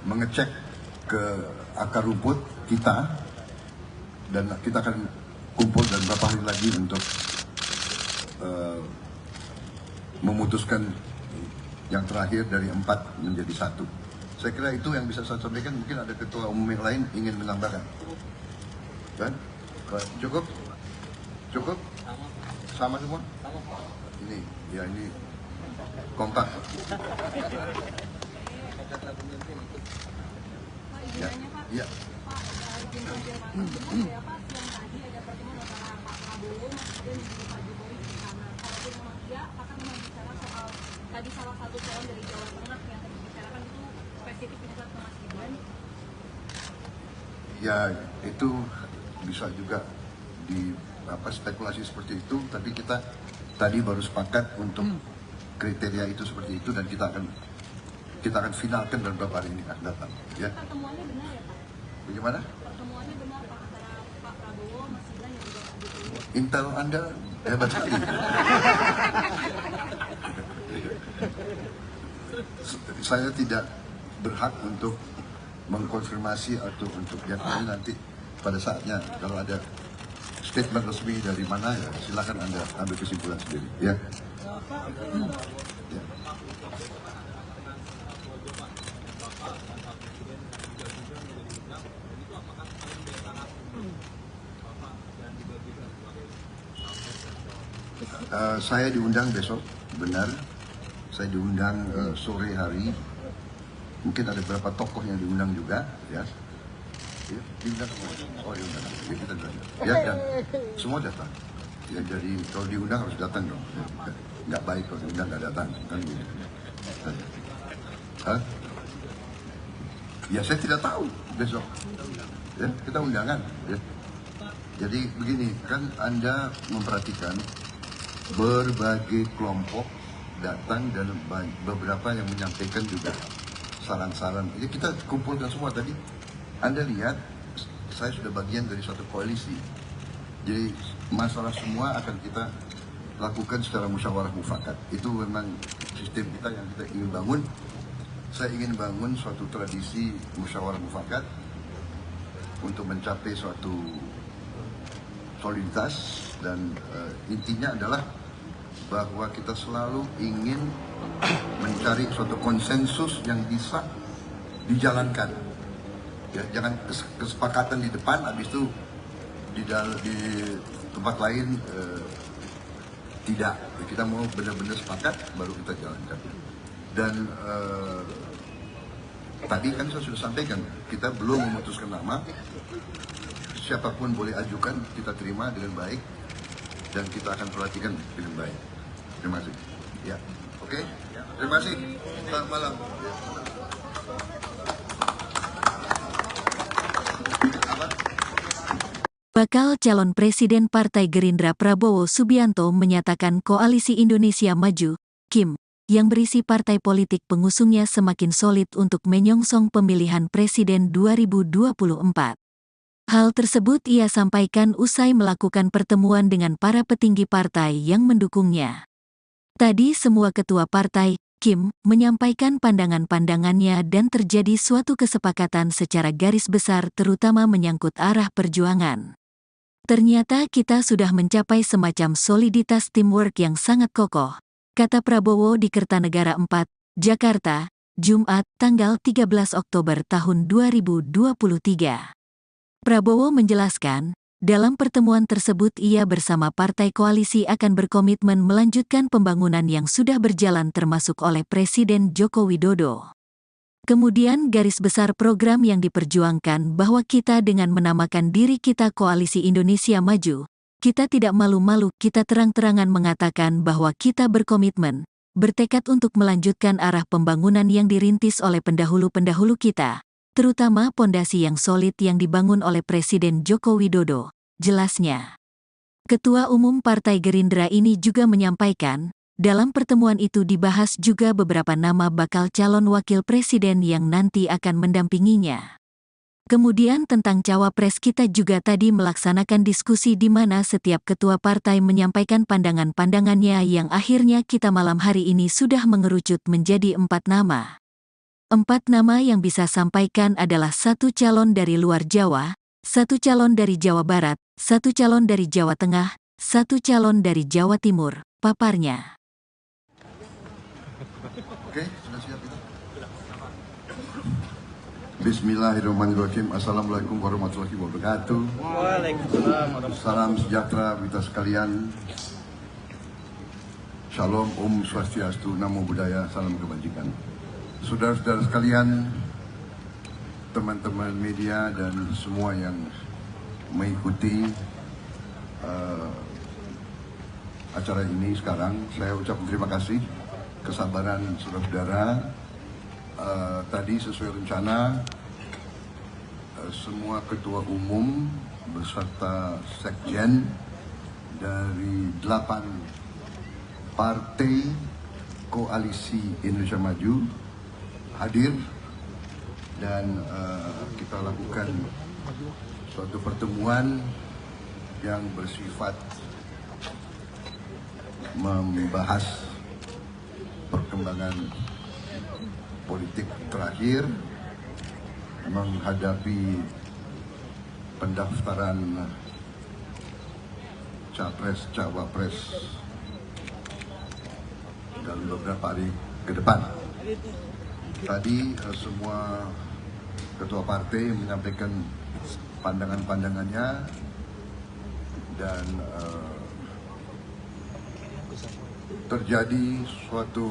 mengecek ke akar rumput kita, dan kita akan kumpul dalam beberapa hari lagi untuk memutuskan yang terakhir dari 4 menjadi 1. Saya kira itu yang bisa saya sampaikan. Mungkin ada ketua umum yang lain ingin menambahkan. Kan? Cukup? Cukup? Sama semua? Ini, ya ini kompak. Ya, ya. tadi salah satu calon dari Jawa Tengah yang tadi dibicarakan itu spesifik menyebut ke Mas Gibran. Ya itu bisa juga di spekulasi seperti itu, tapi kita tadi baru sepakat untuk kriteria itu seperti itu, dan kita akan finalkan dalam beberapa hari ini akan datang. Ya. Pertemuannya benar ya Pak? Bagaimana? Pertemuannya benar Pak antara Pak Prabowo, Mas Gibran dan juga Pak Jokowi. Intel Anda hebat sekali. Saya tidak berhak untuk mengkonfirmasi atau untuk yang lain. Nanti pada saatnya kalau ada statement resmi dari mana, ya silakan Anda ambil kesimpulan sendiri. Ya. Ya. Saya diundang besok, benar. Saya diundang sore hari. Mungkin ada beberapa tokoh yang diundang juga, ya. Ya, diundang semua. Oh, diundang. Ya, kita diundang. Ya, dan semua datang. Ya, jadi kalau diundang harus datang dong. Ya, nggak baik kalau diundang nggak datang, kan gitu. Hah? Ya, saya tidak tahu besok. Ya, kita undangan. Ya. Jadi begini, kan Anda memperhatikan berbagai kelompok datang dan beberapa yang menyampaikan juga saran-saran. Jadi kita kumpulkan semua tadi. Anda lihat, saya sudah bagian dari suatu koalisi. Jadi masalah semua akan kita lakukan secara musyawarah mufakat. Itu memang sistem kita yang kita ingin bangun. Saya ingin bangun suatu tradisi musyawarah mufakat untuk mencapai suatu soliditas, dan intinya adalah bahwa kita selalu ingin mencari suatu konsensus yang bisa dijalankan. Ya, jangan kesepakatan di depan, habis itu di tempat lain tidak. Kita mau benar-benar sepakat, baru kita jalankan. Dan tadi kan saya sudah sampaikan, kita belum memutuskan nama. Siapapun boleh ajukan, kita terima dengan baik, dan kita akan perhatikan dengan baik. Terima kasih. Ya, oke. Terima kasih. Selamat malam. Bakal calon Presiden Partai Gerindra Prabowo Subianto menyatakan Koalisi Indonesia Maju, KIM, yang berisi partai politik pengusungnya semakin solid untuk menyongsong pemilihan Presiden 2024. Hal tersebut ia sampaikan usai melakukan pertemuan dengan para petinggi partai yang mendukungnya. Tadi semua ketua partai, KIM, menyampaikan pandangan-pandangannya dan terjadi suatu kesepakatan secara garis besar terutama menyangkut arah perjuangan. Ternyata kita sudah mencapai semacam soliditas teamwork yang sangat kokoh, kata Prabowo di Kertanegara 4, Jakarta, Jumat, tanggal 13 Oktober tahun 2023. Prabowo menjelaskan, dalam pertemuan tersebut ia bersama partai koalisi akan berkomitmen melanjutkan pembangunan yang sudah berjalan termasuk oleh Presiden Joko Widodo. Kemudian garis besar program yang diperjuangkan bahwa kita dengan menamakan diri kita Koalisi Indonesia Maju, kita tidak malu-malu, kita terang-terangan mengatakan bahwa kita berkomitmen, bertekad untuk melanjutkan arah pembangunan yang dirintis oleh pendahulu-pendahulu kita, terutama pondasi yang solid yang dibangun oleh Presiden Joko Widodo, jelasnya. Ketua Umum Partai Gerindra ini juga menyampaikan, dalam pertemuan itu dibahas juga beberapa nama bakal calon wakil presiden yang nanti akan mendampinginya. Kemudian tentang cawapres kita juga tadi melaksanakan diskusi di mana setiap ketua partai menyampaikan pandangan-pandangannya yang akhirnya kita malam hari ini sudah mengerucut menjadi 4 nama. 4 nama yang bisa sampaikan adalah 1 calon dari luar Jawa, 1 calon dari Jawa Barat, 1 calon dari Jawa Tengah, 1 calon dari Jawa Timur, paparnya. Oke, sudah siap itu? Bismillahirrahmanirrahim. Assalamualaikum warahmatullahi wabarakatuh. Waalaikumsalam warahmatullahi Salam sejahtera kita sekalian. Shalom, Om Swastiastu, Namo Buddhaya, salam kebajikan. Saudara-saudara sekalian, teman-teman media dan semua yang mengikuti acara ini sekarang, saya ucapkan terima kasih kesabaran saudara-saudara. Tadi sesuai rencana semua ketua umum beserta sekjen dari 8 partai koalisi Indonesia Maju hadir dan kita lakukan suatu pertemuan yang bersifat membahas perkembangan politik terakhir menghadapi pendaftaran capres cawapres dalam beberapa hari ke depan. Tadi semua ketua partai menyampaikan pandangan-pandangannya dan terjadi suatu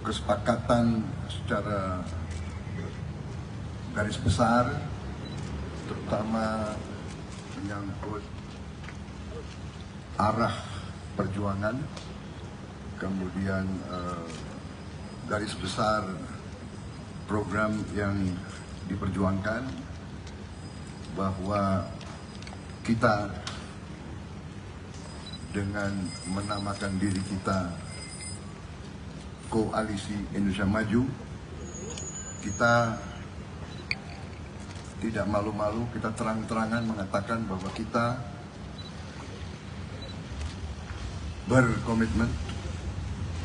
kesepakatan secara garis besar, terutama menyangkut arah perjuangan, kemudian garis besar program yang diperjuangkan, bahwa kita dengan menamakan diri kita Koalisi Indonesia Maju, kita tidak malu-malu, kita terang-terangan mengatakan bahwa kita berkomitmen,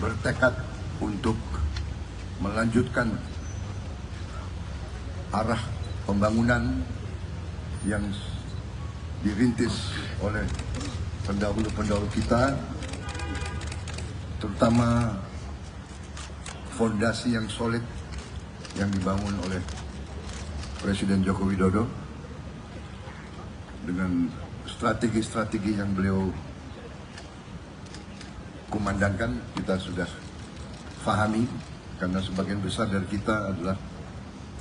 bertekad untuk melanjutkan arah pembangunan yang dirintis oleh pendahulu-pendahulu kita, terutama fondasi yang solid yang dibangun oleh Presiden Joko Widodo dengan strategi-strategi yang beliau kumandangkan. Kita sudah fahami karena sebagian besar dari kita adalah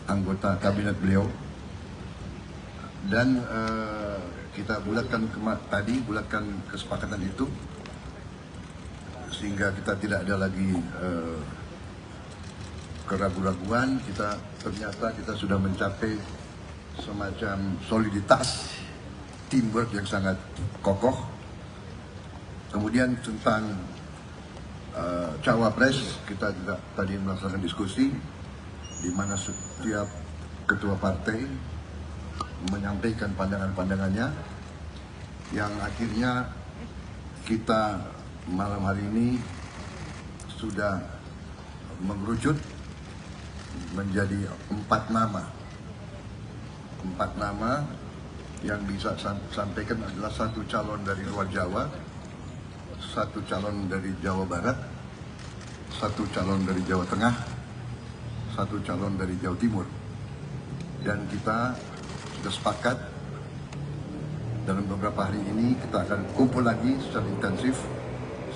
anggota kabinet beliau, dan kita bulatkan kesepakatan itu sehingga kita tidak ada lagi keraguan-raguan. Ternyata kita sudah mencapai semacam soliditas, teamwork yang sangat kokoh. Kemudian tentang cawapres, kita juga tadi melaksanakan diskusi di mana setiap ketua partai menyampaikan pandangan-pandangannya, yang akhirnya kita malam hari ini sudah mengerucut menjadi 4 nama. 4 nama yang bisa sampaikan adalah 1 calon dari luar Jawa, 1 calon dari Jawa Barat, 1 calon dari Jawa Tengah, 1 calon dari Jawa Timur. Dan kita sudah sepakat dalam beberapa hari ini kita akan kumpul lagi secara intensif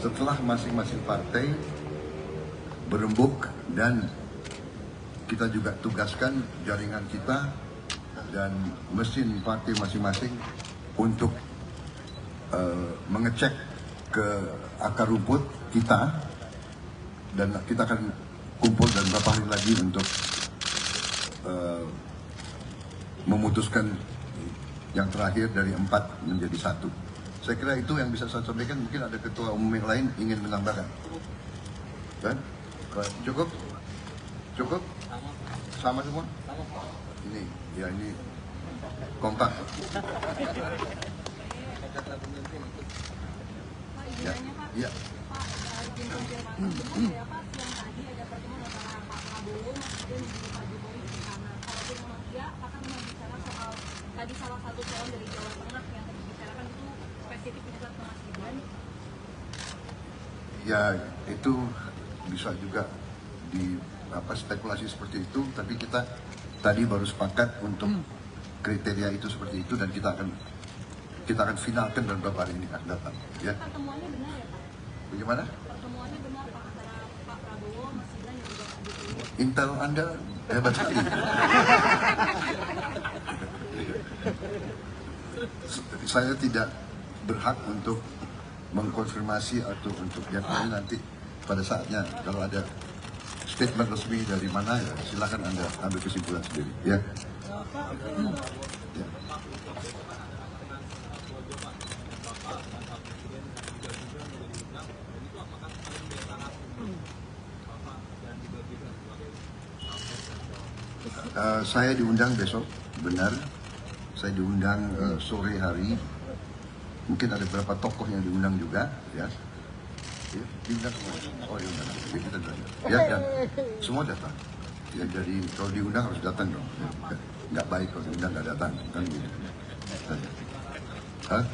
setelah masing-masing partai berembuk, dan kita juga tugaskan jaringan kita dan mesin partai masing-masing untuk mengecek ke akar rumput kita, dan kita akan kumpul dan beberapa hari lagi untuk memutuskan yang terakhir dari 4 menjadi 1. Saya kira itu yang bisa saya sampaikan. Mungkin ada ketua umum yang lain ingin menambahkan. Dan cukup? Cukup? Sama semua? Ini, ya ini kompak. Ya, iya. Tadi salah satu calon dari Jawa Tengah yang tadi dibicarakan itu spesifik menyebut ke Mas Gibran. Ya, itu bisa juga di spekulasi seperti itu, tapi kita tadi baru sepakat untuk kriteria itu seperti itu, dan kita akan finalkan dalam beberapa hari ini akan datang. Ya. Pertemuannya benar ya Pak? Bagaimana? Pertemuannya benar Pak antara Pak Prabowo, Mas Gibran dan juga Pak Jokowi. Intel Anda hebat sekali. Saya tidak berhak untuk mengkonfirmasi atau untuk yang lain nanti pada saatnya kalau ada statement resmi dari mana ya silakan Anda ambil kesimpulan sendiri ya. Ya. Saya diundang besok, benar. Saya diundang sore hari. Mungkin ada beberapa tokoh yang diundang juga, ya. Ya, diundang semua. Oh, diundang. Ya, kita datang. Ya, dan semua datang. Ya, jadi kalau diundang harus datang dong. Ya, nggak baik kalau diundang nggak datang, kan gitu. Hah?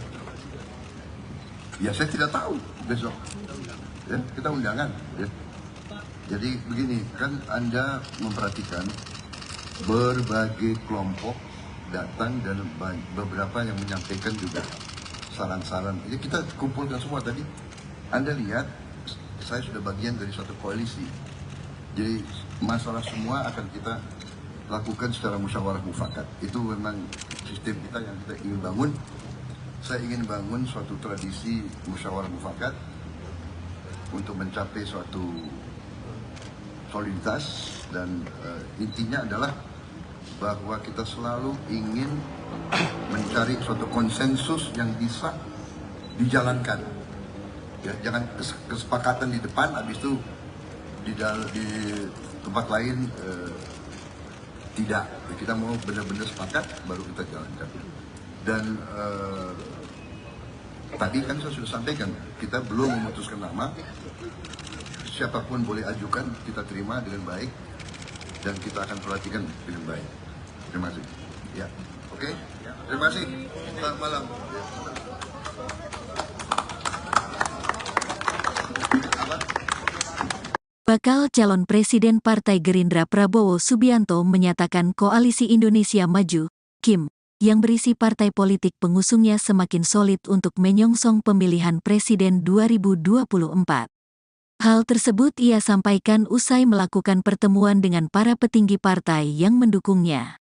Ya, saya tidak tahu besok. Ya, kita undangan. Ya. Jadi begini, kan Anda memperhatikan berbagai kelompok datang dan beberapa yang menyampaikan juga saran-saran. Jadi kita kumpulkan semua tadi. Anda lihat, saya sudah bagian dari suatu koalisi. Jadi masalah semua akan kita lakukan secara musyawarah mufakat. Itu memang sistem kita yang kita ingin bangun. Saya ingin bangun suatu tradisi musyawarah mufakat untuk mencapai suatu soliditas dan intinya adalah bahwa kita selalu ingin mencari suatu konsensus yang bisa dijalankan. Ya, jangan kesepakatan di depan, habis itu di tempat lain tidak. Kita mau benar-benar sepakat, baru kita jalankan. Dan tadi kan saya sudah sampaikan, kita belum memutuskan nama. Siapapun boleh ajukan, kita terima dengan baik dan kita akan perhatikan dengan baik. Terima kasih. Ya, oke. Terima kasih. Selamat malam. Bakal calon Presiden Partai Gerindra Prabowo Subianto menyatakan Koalisi Indonesia Maju, KIM, yang berisi partai politik pengusungnya semakin solid untuk menyongsong pemilihan Presiden 2024. Hal tersebut ia sampaikan usai melakukan pertemuan dengan para petinggi partai yang mendukungnya.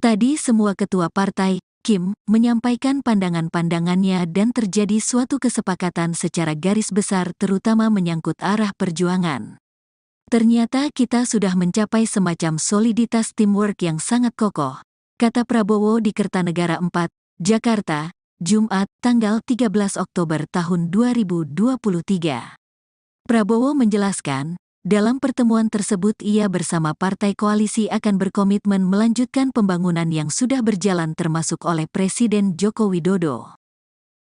Tadi semua ketua partai, KIM, menyampaikan pandangan-pandangannya dan terjadi suatu kesepakatan secara garis besar terutama menyangkut arah perjuangan. Ternyata kita sudah mencapai semacam soliditas teamwork yang sangat kokoh, kata Prabowo di Kertanegara 4, Jakarta, Jumat, tanggal 13 Oktober tahun 2023. Prabowo menjelaskan, dalam pertemuan tersebut ia bersama partai koalisi akan berkomitmen melanjutkan pembangunan yang sudah berjalan termasuk oleh Presiden Joko Widodo.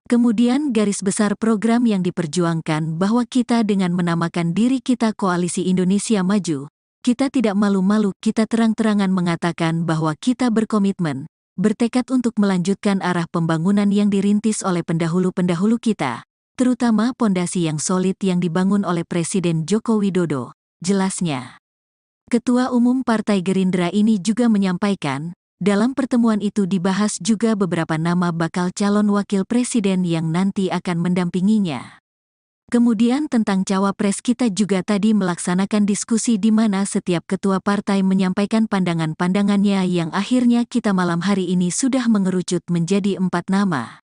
Kemudian garis besar program yang diperjuangkan bahwa kita dengan menamakan diri kita Koalisi Indonesia Maju, kita tidak malu-malu, kita terang-terangan mengatakan bahwa kita berkomitmen, bertekad untuk melanjutkan arah pembangunan yang dirintis oleh pendahulu-pendahulu kita, terutama pondasi yang solid yang dibangun oleh Presiden Joko Widodo, jelasnya. Ketua Umum Partai Gerindra ini juga menyampaikan, dalam pertemuan itu dibahas juga beberapa nama bakal calon wakil presiden yang nanti akan mendampinginya. Kemudian tentang cawapres kita juga tadi melaksanakan diskusi di mana setiap ketua partai menyampaikan pandangan-pandangannya yang akhirnya kita malam hari ini sudah mengerucut menjadi 4 nama.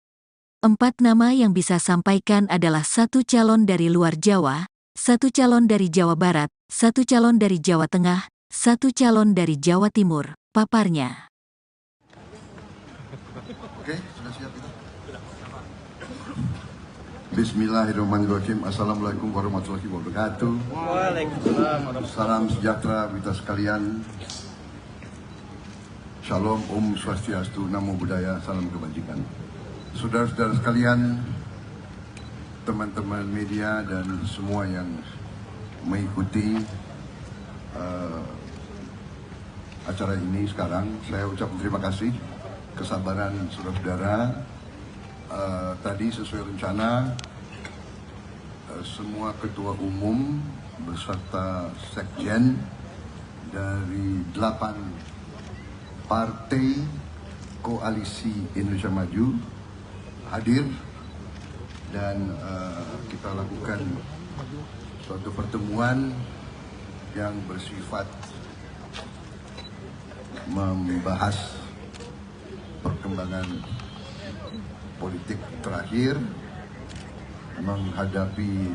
4 nama yang bisa sampaikan adalah 1 calon dari luar Jawa, 1 calon dari Jawa Barat, 1 calon dari Jawa Tengah, 1 calon dari Jawa Timur, paparnya. Oke, sudah siap kita? Bismillahirrahmanirrahim. Assalamualaikum warahmatullahi wabarakatuh. Waalaikumsalam warahmatullahi Salam sejahtera kita sekalian. Shalom, Om Swastiastu, Namo Buddhaya, salam kebajikan. Saudara-saudara sekalian, teman-teman media dan semua yang mengikuti acara ini sekarang, saya ucapkan terima kasih. Kesabaran saudara-saudara, tadi sesuai rencana semua ketua umum beserta sekjen dari 8 partai Koalisi Indonesia Maju hadir dan kita lakukan suatu pertemuan yang bersifat membahas perkembangan politik terakhir menghadapi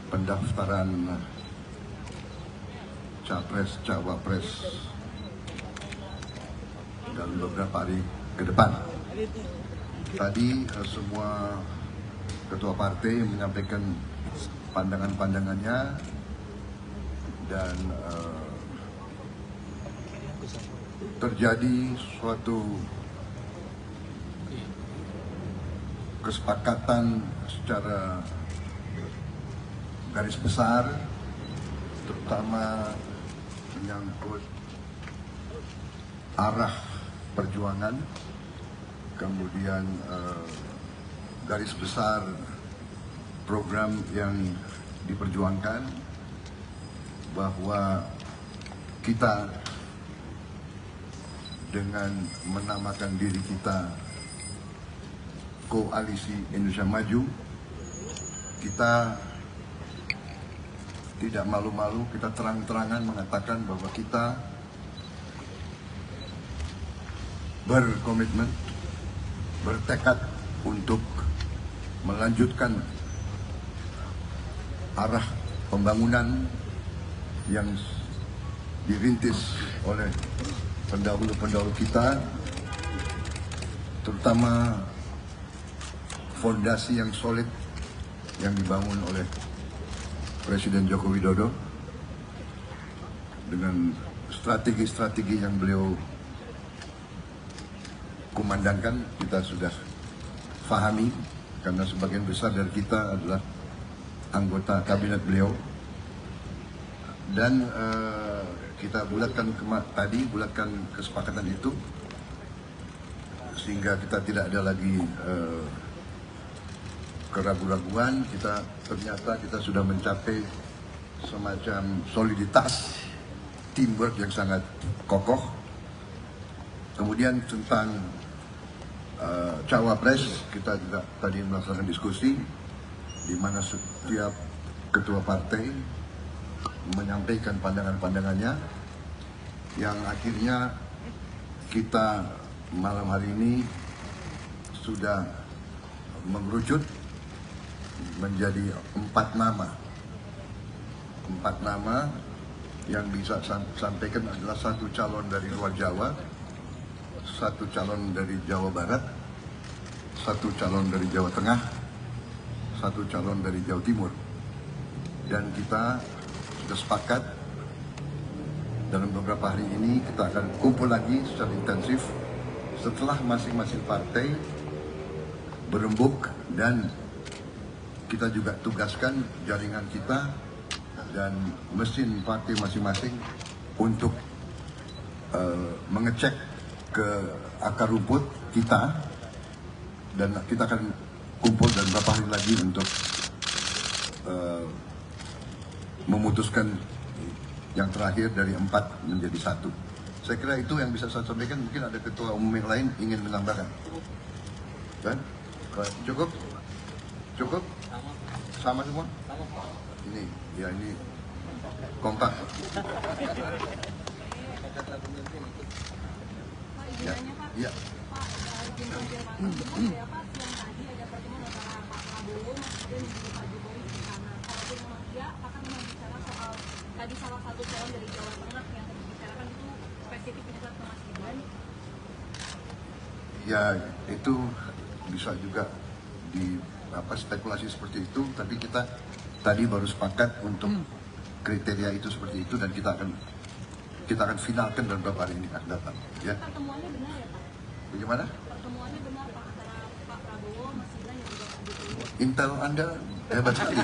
pendaftaran capres cawapres dalam beberapa hari ke depan. Tadi semua ketua partai menyampaikan pandangan-pandangannya dan terjadi suatu kesepakatan secara garis besar, terutama menyangkut arah perjuangan, kemudian garis besar program yang diperjuangkan, bahwa kita dengan menamakan diri kita Koalisi Indonesia Maju, kita tidak malu-malu, kita terang-terangan mengatakan bahwa kita berkomitmen, bertekad untuk melanjutkan arah pembangunan yang dirintis oleh pendahulu-pendahulu kita, terutama fondasi yang solid yang dibangun oleh Presiden Joko Widodo dengan strategi-strategi yang beliau kumandangkan. Kita sudah fahami karena sebagian besar dari kita adalah anggota kabinet beliau, dan kita bulatkan kesepakatan itu sehingga kita tidak ada lagi keraguan-raguan. Ternyata kita sudah mencapai semacam soliditas teamwork yang sangat kokoh. Kemudian tentang cawapres, kita juga tadi melaksanakan diskusi di mana setiap ketua partai menyampaikan pandangan-pandangannya, yang akhirnya kita malam hari ini sudah mengerucut menjadi 4 nama. 4 nama yang bisa sampaikan adalah 1 calon dari luar Jawa, 1 calon dari Jawa Barat, 1 calon dari Jawa Tengah, 1 calon dari Jawa Timur. Dan kita sudah sepakat dalam beberapa hari ini kita akan kumpul lagi secara intensif setelah masing-masing partai berembuk, dan kita juga tugaskan jaringan kita dan mesin partai masing-masing untuk mengecek ke akar rumput kita, dan kita akan kumpul dalam beberapa hari lagi untuk memutuskan yang terakhir dari 4 menjadi 1. Saya kira itu yang bisa saya sampaikan. Mungkin ada ketua umum yang lain ingin menambahkan. Dan cukup? Cukup? Sama semua? Ini, ya ini kompak. Ya, ya. Tadi salah satu calon dari Jawa Tengah yang dibicarakan itu spesifik menyebut ke Mas Gibran. Ya, itu bisa juga di spekulasi seperti itu, tapi kita tadi baru sepakat untuk kriteria itu seperti itu, dan kita akan finalkan dalam beberapa hari ini akan datang. Ya. Pertemuannya benar ya Pak? Bagaimana? Pertemuannya benar Pak antara Pak Prabowo, Mas Gibran dan juga Pak Jokowi. Intel Anda hebat sekali.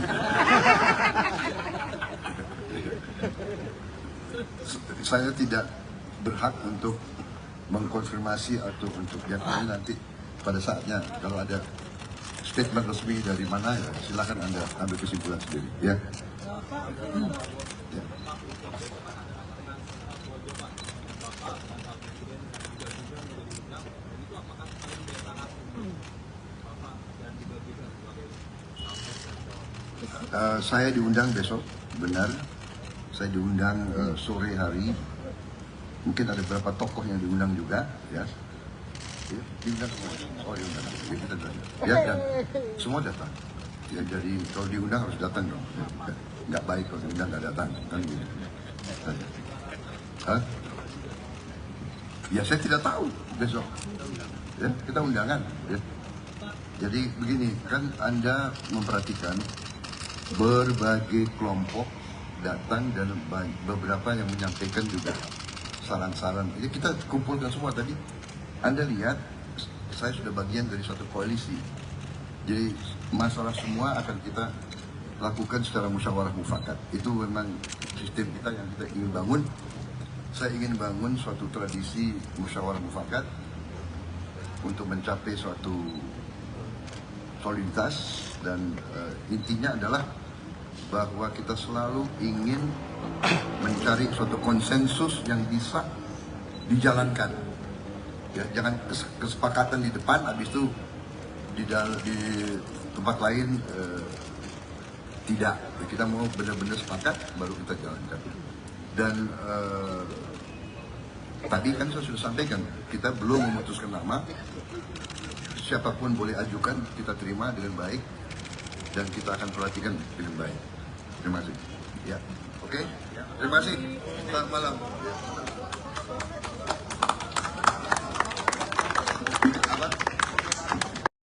Saya tidak berhak untuk mengkonfirmasi atau untuk yang lain. Nanti pada saatnya kalau ada statement resmi dari mana, ya silakan Anda ambil kesimpulan sendiri. Ya. Ya. Saya diundang besok, benar. Saya diundang sore hari. Mungkin ada beberapa tokoh yang diundang juga, ya. Ya, diundang semua. Oh, diundang. Ya, kita datang. Ya, dan semua datang. Ya, jadi kalau diundang harus datang dong. Nggak baik kalau diundang nggak datang, kan gitu. Hah? Ya saya tidak tahu besok. Ya, kita undangan. Ya. Jadi begini, kan Anda memperhatikan berbagai kelompok datang dan beberapa yang menyampaikan juga saran-saran. Jadi kita kumpulkan semua tadi. Anda lihat, saya sudah bagian dari suatu koalisi. Jadi masalah semua akan kita lakukan secara musyawarah mufakat. Itu memang sistem kita yang kita ingin bangun. Saya ingin bangun suatu tradisi musyawarah mufakat untuk mencapai suatu soliditas dan intinya adalah bahwa kita selalu ingin mencari suatu konsensus yang bisa dijalankan. Ya, jangan kesepakatan di depan, habis itu di tempat lain tidak. Kita mau benar-benar sepakat baru kita jalankan. Dan tadi kan saya sudah sampaikan, kita belum memutuskan nama. Siapapun boleh ajukan, kita terima dengan baik dan kita akan perhatikan dengan baik. Terima kasih. Ya, oke. Terima kasih. Selamat malam.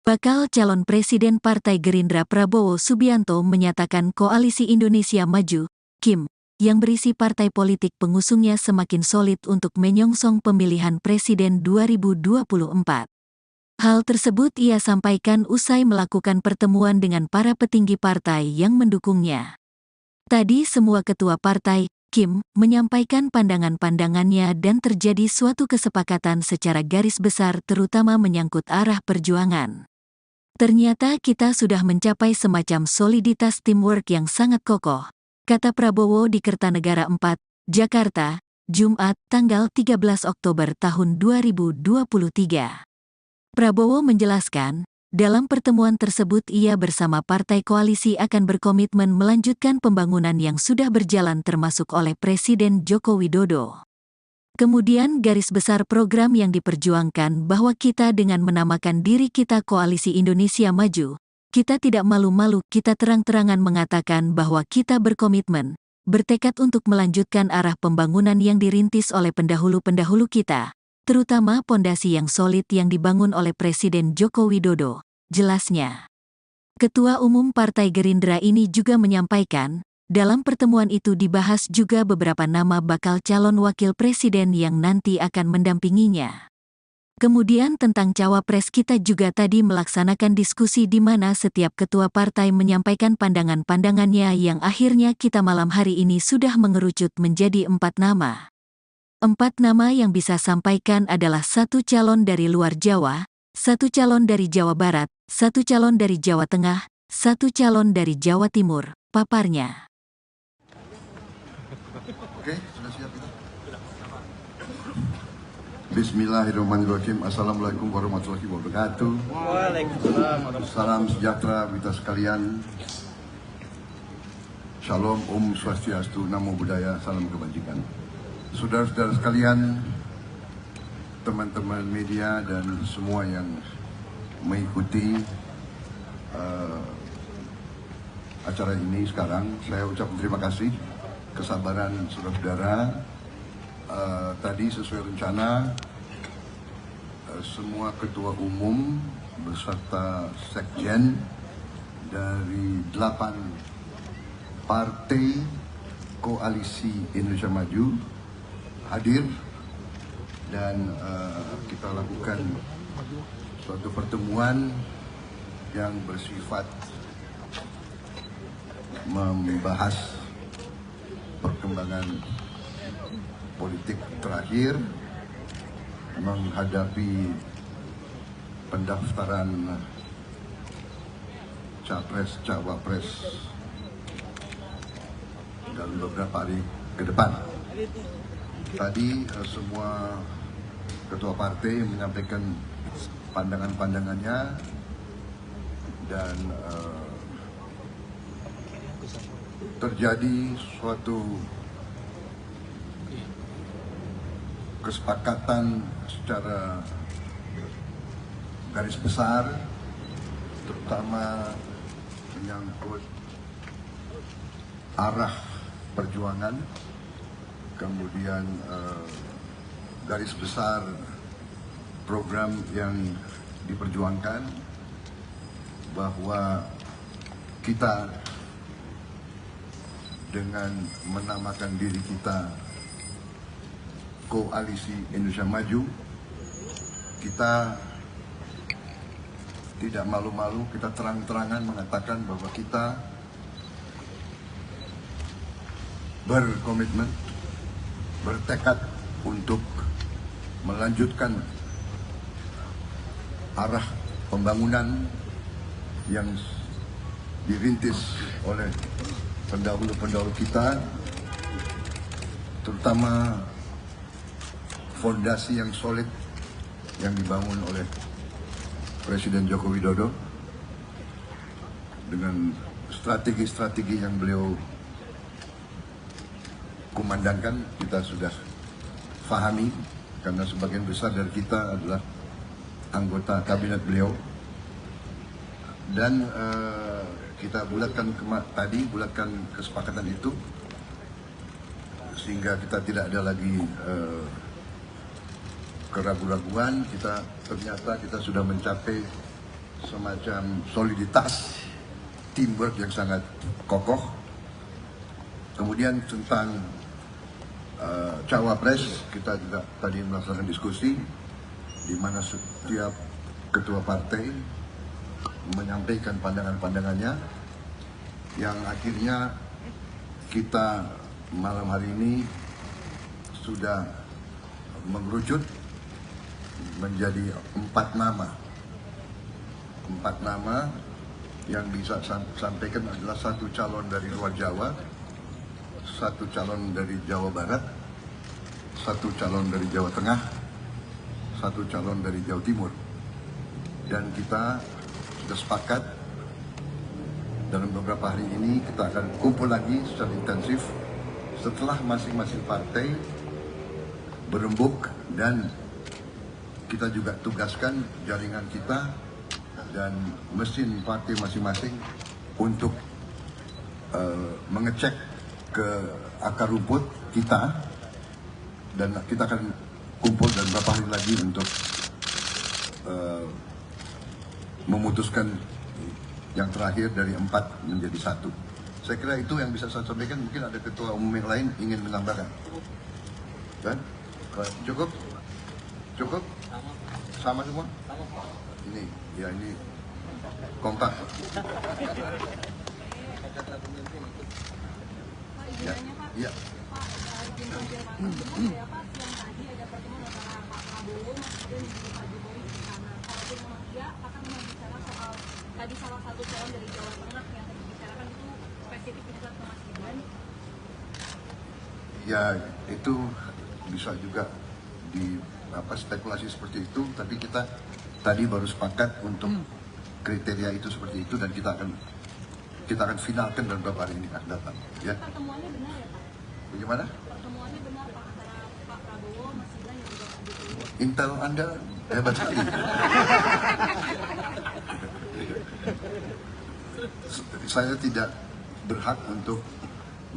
Bakal calon Presiden Partai Gerindra Prabowo Subianto menyatakan Koalisi Indonesia Maju, KIM, yang berisi partai politik pengusungnya semakin solid untuk menyongsong pemilihan Presiden 2024. Hal tersebut ia sampaikan usai melakukan pertemuan dengan para petinggi partai yang mendukungnya. Tadi semua ketua partai, KIM, menyampaikan pandangan-pandangannya dan terjadi suatu kesepakatan secara garis besar terutama menyangkut arah perjuangan. Ternyata kita sudah mencapai semacam soliditas teamwork yang sangat kokoh, kata Prabowo di Kertanegara 4, Jakarta, Jumat, tanggal 13 Oktober tahun 2023. Prabowo menjelaskan, dalam pertemuan tersebut ia bersama partai koalisi akan berkomitmen melanjutkan pembangunan yang sudah berjalan termasuk oleh Presiden Joko Widodo. Kemudian garis besar program yang diperjuangkan bahwa kita dengan menamakan diri kita Koalisi Indonesia Maju, kita tidak malu-malu, kita terang-terangan mengatakan bahwa kita berkomitmen, bertekad untuk melanjutkan arah pembangunan yang dirintis oleh pendahulu-pendahulu kita, terutama pondasi yang solid yang dibangun oleh Presiden Joko Widodo, jelasnya. Ketua Umum Partai Gerindra ini juga menyampaikan, dalam pertemuan itu dibahas juga beberapa nama bakal calon wakil presiden yang nanti akan mendampinginya. Kemudian tentang cawapres kita juga tadi melaksanakan diskusi di mana setiap ketua partai menyampaikan pandangan-pandangannya yang akhirnya kita malam hari ini sudah mengerucut menjadi 4 nama. 4 nama yang bisa sampaikan adalah 1 calon dari luar Jawa, 1 calon dari Jawa Barat, 1 calon dari Jawa Tengah, 1 calon dari Jawa Timur, paparnya. Oke, sudah siap kita? Bismillahirrahmanirrahim. Assalamualaikum warahmatullahi wabarakatuh. Waalaikumsalam warahmatullahi Salam sejahtera kita sekalian. Shalom, Om Swastiastu, Namo Buddhaya, salam kebajikan. Saudara-saudara sekalian, teman-teman media dan semua yang mengikuti acara ini sekarang, saya ucapkan terima kasih, kesabaran saudara-saudara. Tadi sesuai rencana, semua ketua umum beserta sekjen dari 8 partai Koalisi Indonesia Maju hadir dan kita lakukan suatu pertemuan yang bersifat membahas perkembangan politik terakhir menghadapi pendaftaran capres cawapres dalam beberapa hari ke depan. Tadi semua ketua partai menyampaikan pandangan-pandangannya dan terjadi suatu kesepakatan secara garis besar, terutama menyangkut arah perjuangan, kemudian garis besar program yang diperjuangkan, bahwa kita dengan menamakan diri kita Koalisi Indonesia Maju, kita tidak malu-malu, kita terang-terangan mengatakan bahwa kita berkomitmen, bertekad untuk melanjutkan arah pembangunan yang dirintis oleh pendahulu-pendahulu kita, terutama fondasi yang solid yang dibangun oleh Presiden Joko Widodo dengan strategi-strategi yang beliau kumandangkan. Kita sudah fahami karena sebagian besar dari kita adalah anggota kabinet beliau, dan kita bulatkan kesepakatan itu sehingga kita tidak ada lagi keraguan-raguan. Ternyata kita sudah mencapai semacam soliditas, teamwork yang sangat kokoh. Kemudian tentang cawapres, kita juga tadi melaksanakan diskusi di mana setiap ketua partai menyampaikan pandangan-pandangannya, yang akhirnya kita malam hari ini sudah mengerucut menjadi 4 nama. 4 nama yang bisa sampaikan adalah 1 calon dari luar Jawa, 1 calon dari Jawa Barat, 1 calon dari Jawa Tengah, 1 calon dari Jawa Timur. Dan kita sudah sepakat dalam beberapa hari ini kita akan kumpul lagi secara intensif setelah masing-masing partai berembuk, dan kita juga tugaskan jaringan kita dan mesin partai masing-masing untuk mengecek ke akar rumput kita, dan kita akan kumpul dalam beberapa hari lagi untuk memutuskan yang terakhir dari 4 menjadi 1. Saya kira itu yang bisa saya sampaikan. Mungkin ada ketua umum yang lain ingin menambahkan. Dan cukup? Cukup? Sama semua? Ini, ya ini kompak. Ya, ya. Tadi salah satu calon dari Jawa Tengah yang tadi dibicarakan itu spesifik menyebut ke Mas Gibran. Ya, itu bisa juga di spekulasi seperti itu, tapi kita tadi baru sepakat untuk kriteria itu seperti itu, dan kita akan finalkan dalam beberapa hari ini akan datang. Ya. Pertemuannya benar ya Pak? Bagaimana? Pertemuannya benar Pak antara Pak Prabowo, Mas Gibran dan juga Pak Jokowi. Intel Anda hebat sekali. Saya tidak berhak untuk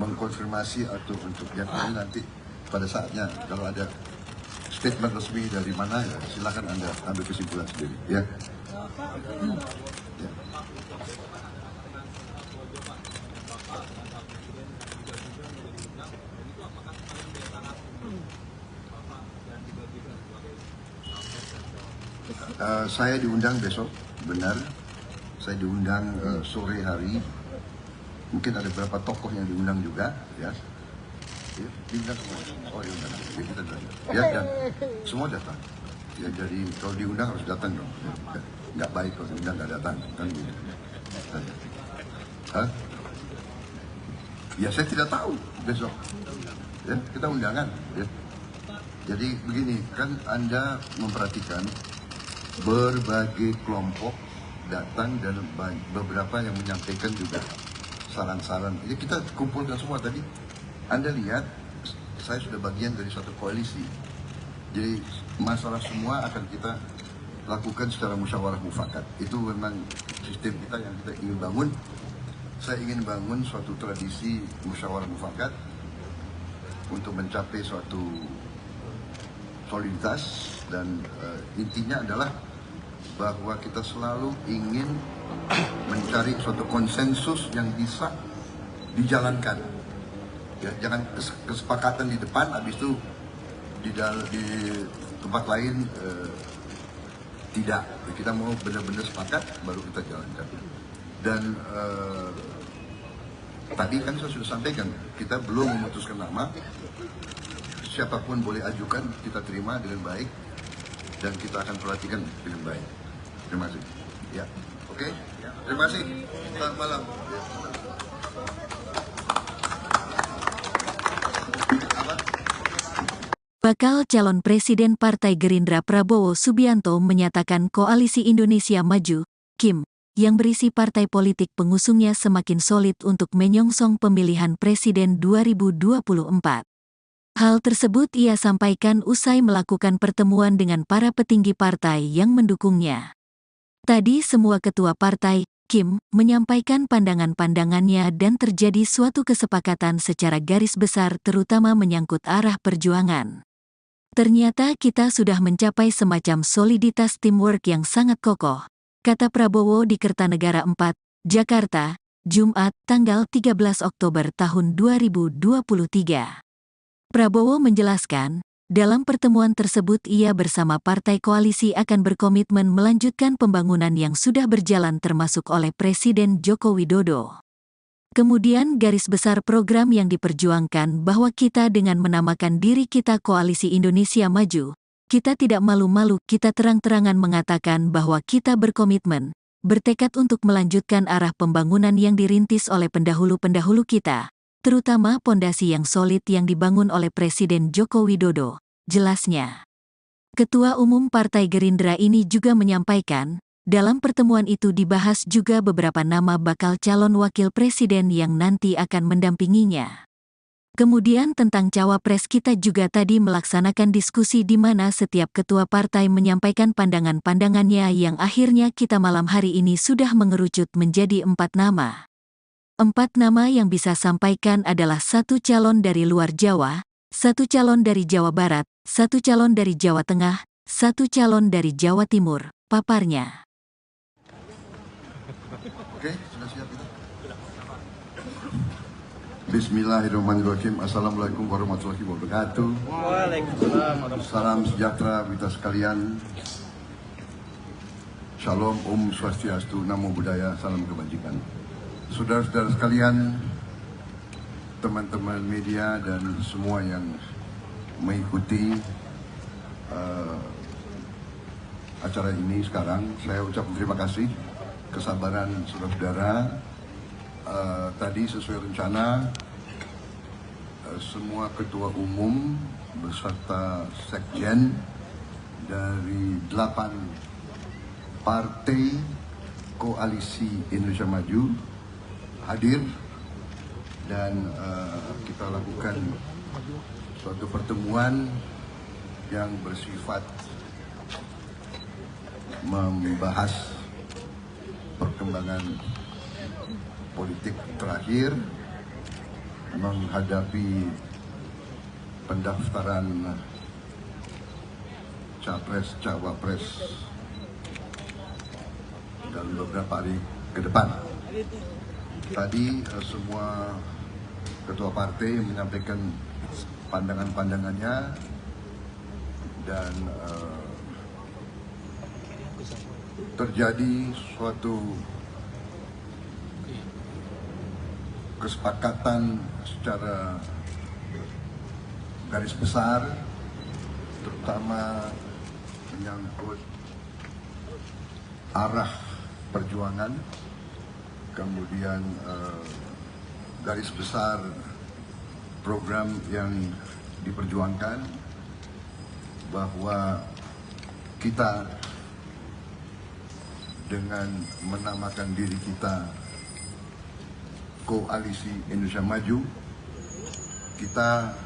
mengkonfirmasi atau untuk yang lain. Nanti pada saatnya kalau ada statement resmi dari mana, ya silakan Anda ambil kesimpulan sendiri. Ya. Ya. Saya diundang besok, benar. Saya diundang sore hari. Mungkin ada beberapa tokoh yang diundang juga, ya. Ya, diundang semua. Oh, diundang. Ya, kita datang. Ya, dan semua datang. Ya, jadi kalau diundang harus datang dong. Ya, nggak baik kalau diundang nggak datang, kan gitu. Hah? Ya, saya tidak tahu besok. Ya, kita undangan. Ya. Jadi begini, kan Anda memperhatikan berbagai kelompok datang dan beberapa yang menyampaikan juga saran-saran. Ya, kita kumpulkan semua tadi. Anda lihat, saya sudah bagian dari suatu koalisi. Jadi masalah semua akan kita lakukan secara musyawarah mufakat. Itu memang sistem kita yang kita ingin bangun, saya ingin bangun suatu tradisi musyawarah mufakat untuk mencapai suatu soliditas dan intinya adalah bahwa kita selalu ingin mencari suatu konsensus yang bisa dijalankan. Ya, jangan kesepakatan di depan, habis itu di tempat lain tidak. Kita mau benar-benar sepakat, baru kita jalankan. Dan tadi kan saya sudah sampaikan, kita belum memutuskan nama. Siapapun boleh ajukan, kita terima dengan baik dan kita akan perhatikan dengan baik. Terima kasih. Ya, oke. Terima kasih. Selamat malam. Bakal calon Presiden Partai Gerindra Prabowo Subianto menyatakan Koalisi Indonesia Maju, KIM, yang berisi partai politik pengusungnya semakin solid untuk menyongsong pemilihan Presiden 2024. Hal tersebut ia sampaikan usai melakukan pertemuan dengan para petinggi partai yang mendukungnya. Tadi semua ketua partai, KIM, menyampaikan pandangan-pandangannya dan terjadi suatu kesepakatan secara garis besar terutama menyangkut arah perjuangan. Ternyata kita sudah mencapai semacam soliditas teamwork yang sangat kokoh, kata Prabowo di Kertanegara 4, Jakarta, Jumat, tanggal 13 Oktober tahun 2023. Prabowo menjelaskan, dalam pertemuan tersebut ia bersama partai koalisi akan berkomitmen melanjutkan pembangunan yang sudah berjalan termasuk oleh Presiden Joko Widodo. Kemudian garis besar program yang diperjuangkan bahwa kita dengan menamakan diri kita Koalisi Indonesia Maju, kita tidak malu-malu, kita terang-terangan mengatakan bahwa kita berkomitmen, bertekad untuk melanjutkan arah pembangunan yang dirintis oleh pendahulu-pendahulu kita, terutama pondasi yang solid yang dibangun oleh Presiden Joko Widodo, jelasnya. Ketua Umum Partai Gerindra ini juga menyampaikan, dalam pertemuan itu dibahas juga beberapa nama bakal calon wakil presiden yang nanti akan mendampinginya. Kemudian tentang cawapres kita juga tadi melaksanakan diskusi di mana setiap ketua partai menyampaikan pandangan-pandangannya yang akhirnya kita malam hari ini sudah mengerucut menjadi 4 nama. 4 nama yang bisa sampaikan adalah 1 calon dari luar Jawa, 1 calon dari Jawa Barat, 1 calon dari Jawa Tengah, 1 calon dari Jawa Timur, paparnya. Oke, sudah siap kita? Bismillahirrahmanirrahim. Assalamualaikum warahmatullahi wabarakatuh. Waalaikumsalam warahmatullahi Salam sejahtera kita sekalian. Shalom, Om Swastiastu, Namo Buddhaya, salam kebajikan. Saudara-saudara sekalian, teman-teman media dan semua yang mengikuti acara ini sekarang, saya ucapkan terima kasih, kesabaran saudara-saudara. Tadi sesuai rencana, semua ketua umum beserta sekjen dari 8 partai Koalisi Indonesia Maju hadir dan kita lakukan suatu pertemuan yang bersifat membahas perkembangan politik terakhir menghadapi pendaftaran capres cawapres dalam beberapa hari ke depan. Tadi semua ketua partai menyampaikan pandangan-pandangannya dan terjadi suatu kesepakatan secara garis besar, terutama menyangkut arah perjuangan, kemudian garis besar program yang diperjuangkan, bahwa kita dengan menamakan diri kita Koalisi Indonesia Maju, kita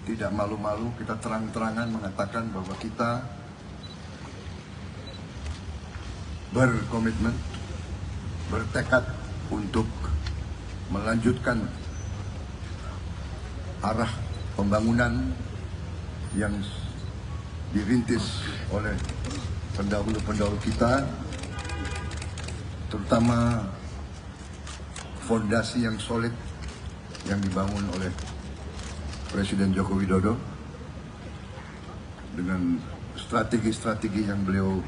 tidak malu-malu, kita terang-terangan mengatakan bahwa kita berkomitmen bertekad untuk melanjutkan arah pembangunan yang dirintis oleh pendahulu-pendahulu kita, terutama fondasi yang solid yang dibangun oleh Presiden Joko Widodo dengan strategi-strategi yang beliau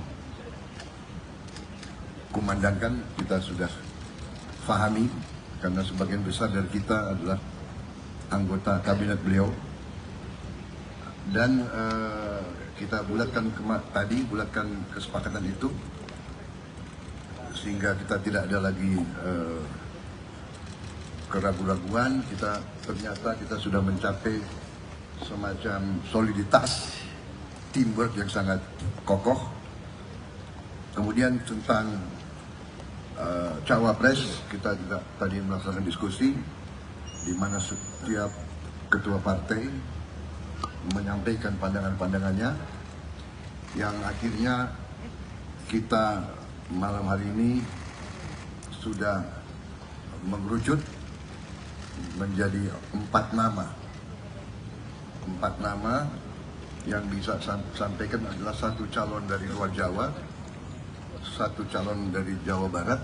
kumandangkan. Kita sudah fahami karena sebagian besar dari kita adalah anggota kabinet beliau, dan kita bulatkan kesepakatan itu sehingga kita tidak ada lagi keraguan-raguan. Ternyata kita sudah mencapai semacam soliditas teamwork yang sangat kokoh. Kemudian tentang cawapres, kita juga tadi melaksanakan diskusi di mana setiap ketua partai menyampaikan pandangan-pandangannya, yang akhirnya kita malam hari ini sudah mengerucut menjadi 4 nama. 4 nama yang bisa sampaikan adalah 1 calon dari luar Jawa, 1 calon dari Jawa Barat,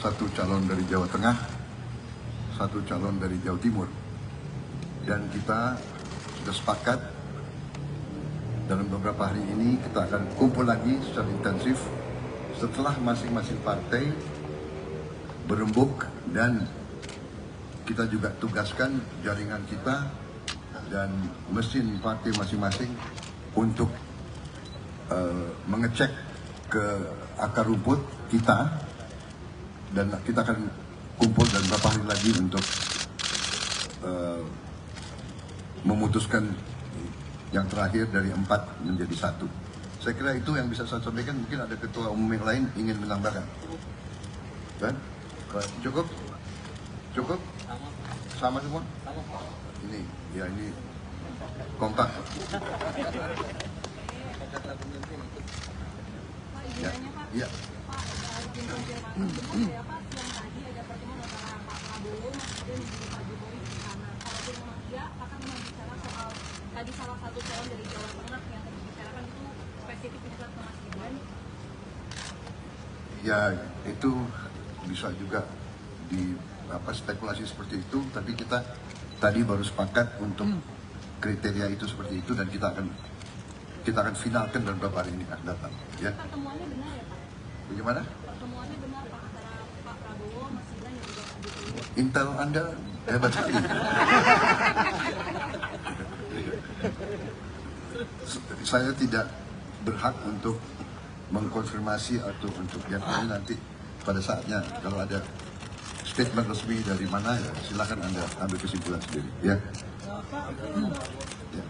1 calon dari Jawa Tengah, 1 calon dari Jawa Timur. Dan kita sudah sepakat dalam beberapa hari ini kita akan kumpul lagi secara intensif setelah masing-masing partai berembuk, dan kita juga tugaskan jaringan kita dan mesin partai masing-masing untuk mengecek ke akar rumput kita, dan kita akan kumpul dalam beberapa hari lagi untuk memutuskan yang terakhir dari 4 menjadi 1. Saya kira itu yang bisa saya sampaikan. Mungkin ada ketua umum yang lain ingin menambahkan. Kan? Cukup? Cukup? Sama semua? Ini, ya ini kompak. Ya, ya. Pak, izin konfirmasi, benar ya Pak, siang tadi ada pertemuan antara Pak Prabowo, Mas Gibran, dan juga Pak Jokowi di sana. Kalaupun memang iya, apakah memang bicara soal tadi salah satu calon dari Jawa Tengah yang tadi dibicarakan itu spesifik menyebut ke Mas Gibran? Ya, itu bisa juga di spekulasi seperti itu, tapi kita tadi baru sepakat untuk kriteria itu seperti itu, dan kita akan finalkan dalam beberapa hari ini akan datang. Ya. Pertemuannya benar ya Pak? Bagaimana? Pertemuannya benar Pak antara Pak Prabowo, Mas Gibran, dan juga Pak Jokowi? Intel Anda hebat sekali. Saya tidak berhak untuk mengkonfirmasi atau untuk yang lain. Nanti pada saatnya kalau ada statement resmi dari mana, ya silakan Anda ambil kesimpulan sendiri. Ya. Ya.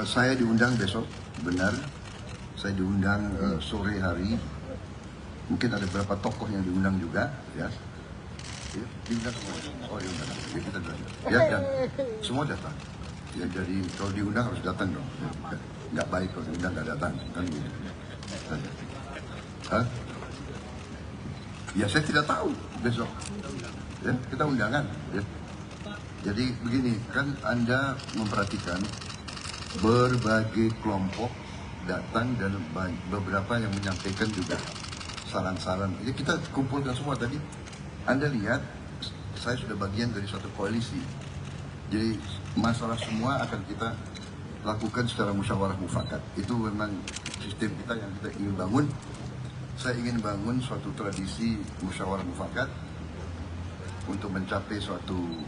Saya diundang besok, benar. Saya diundang sore hari. Mungkin ada beberapa tokoh yang diundang juga, ya. Ya, diundang semua. Oh, diundang. Ya, kita datang. Ya, dan semua datang. Ya, jadi kalau diundang harus datang dong. Ya, nggak baik kalau diundang nggak datang, kan gitu. Hah? Ya, saya tidak tahu besok. Ya, kita undangan. Ya. Jadi begini, kan Anda memperhatikan berbagai kelompok datang dan beberapa yang menyampaikan juga saran-saran. Jadi kita kumpulkan semua tadi. Anda lihat, saya sudah bagian dari suatu koalisi. Jadi masalah semua akan kita lakukan secara musyawarah mufakat. Itu memang sistem kita yang kita ingin bangun. Saya ingin bangun suatu tradisi musyawarah mufakat untuk mencapai suatu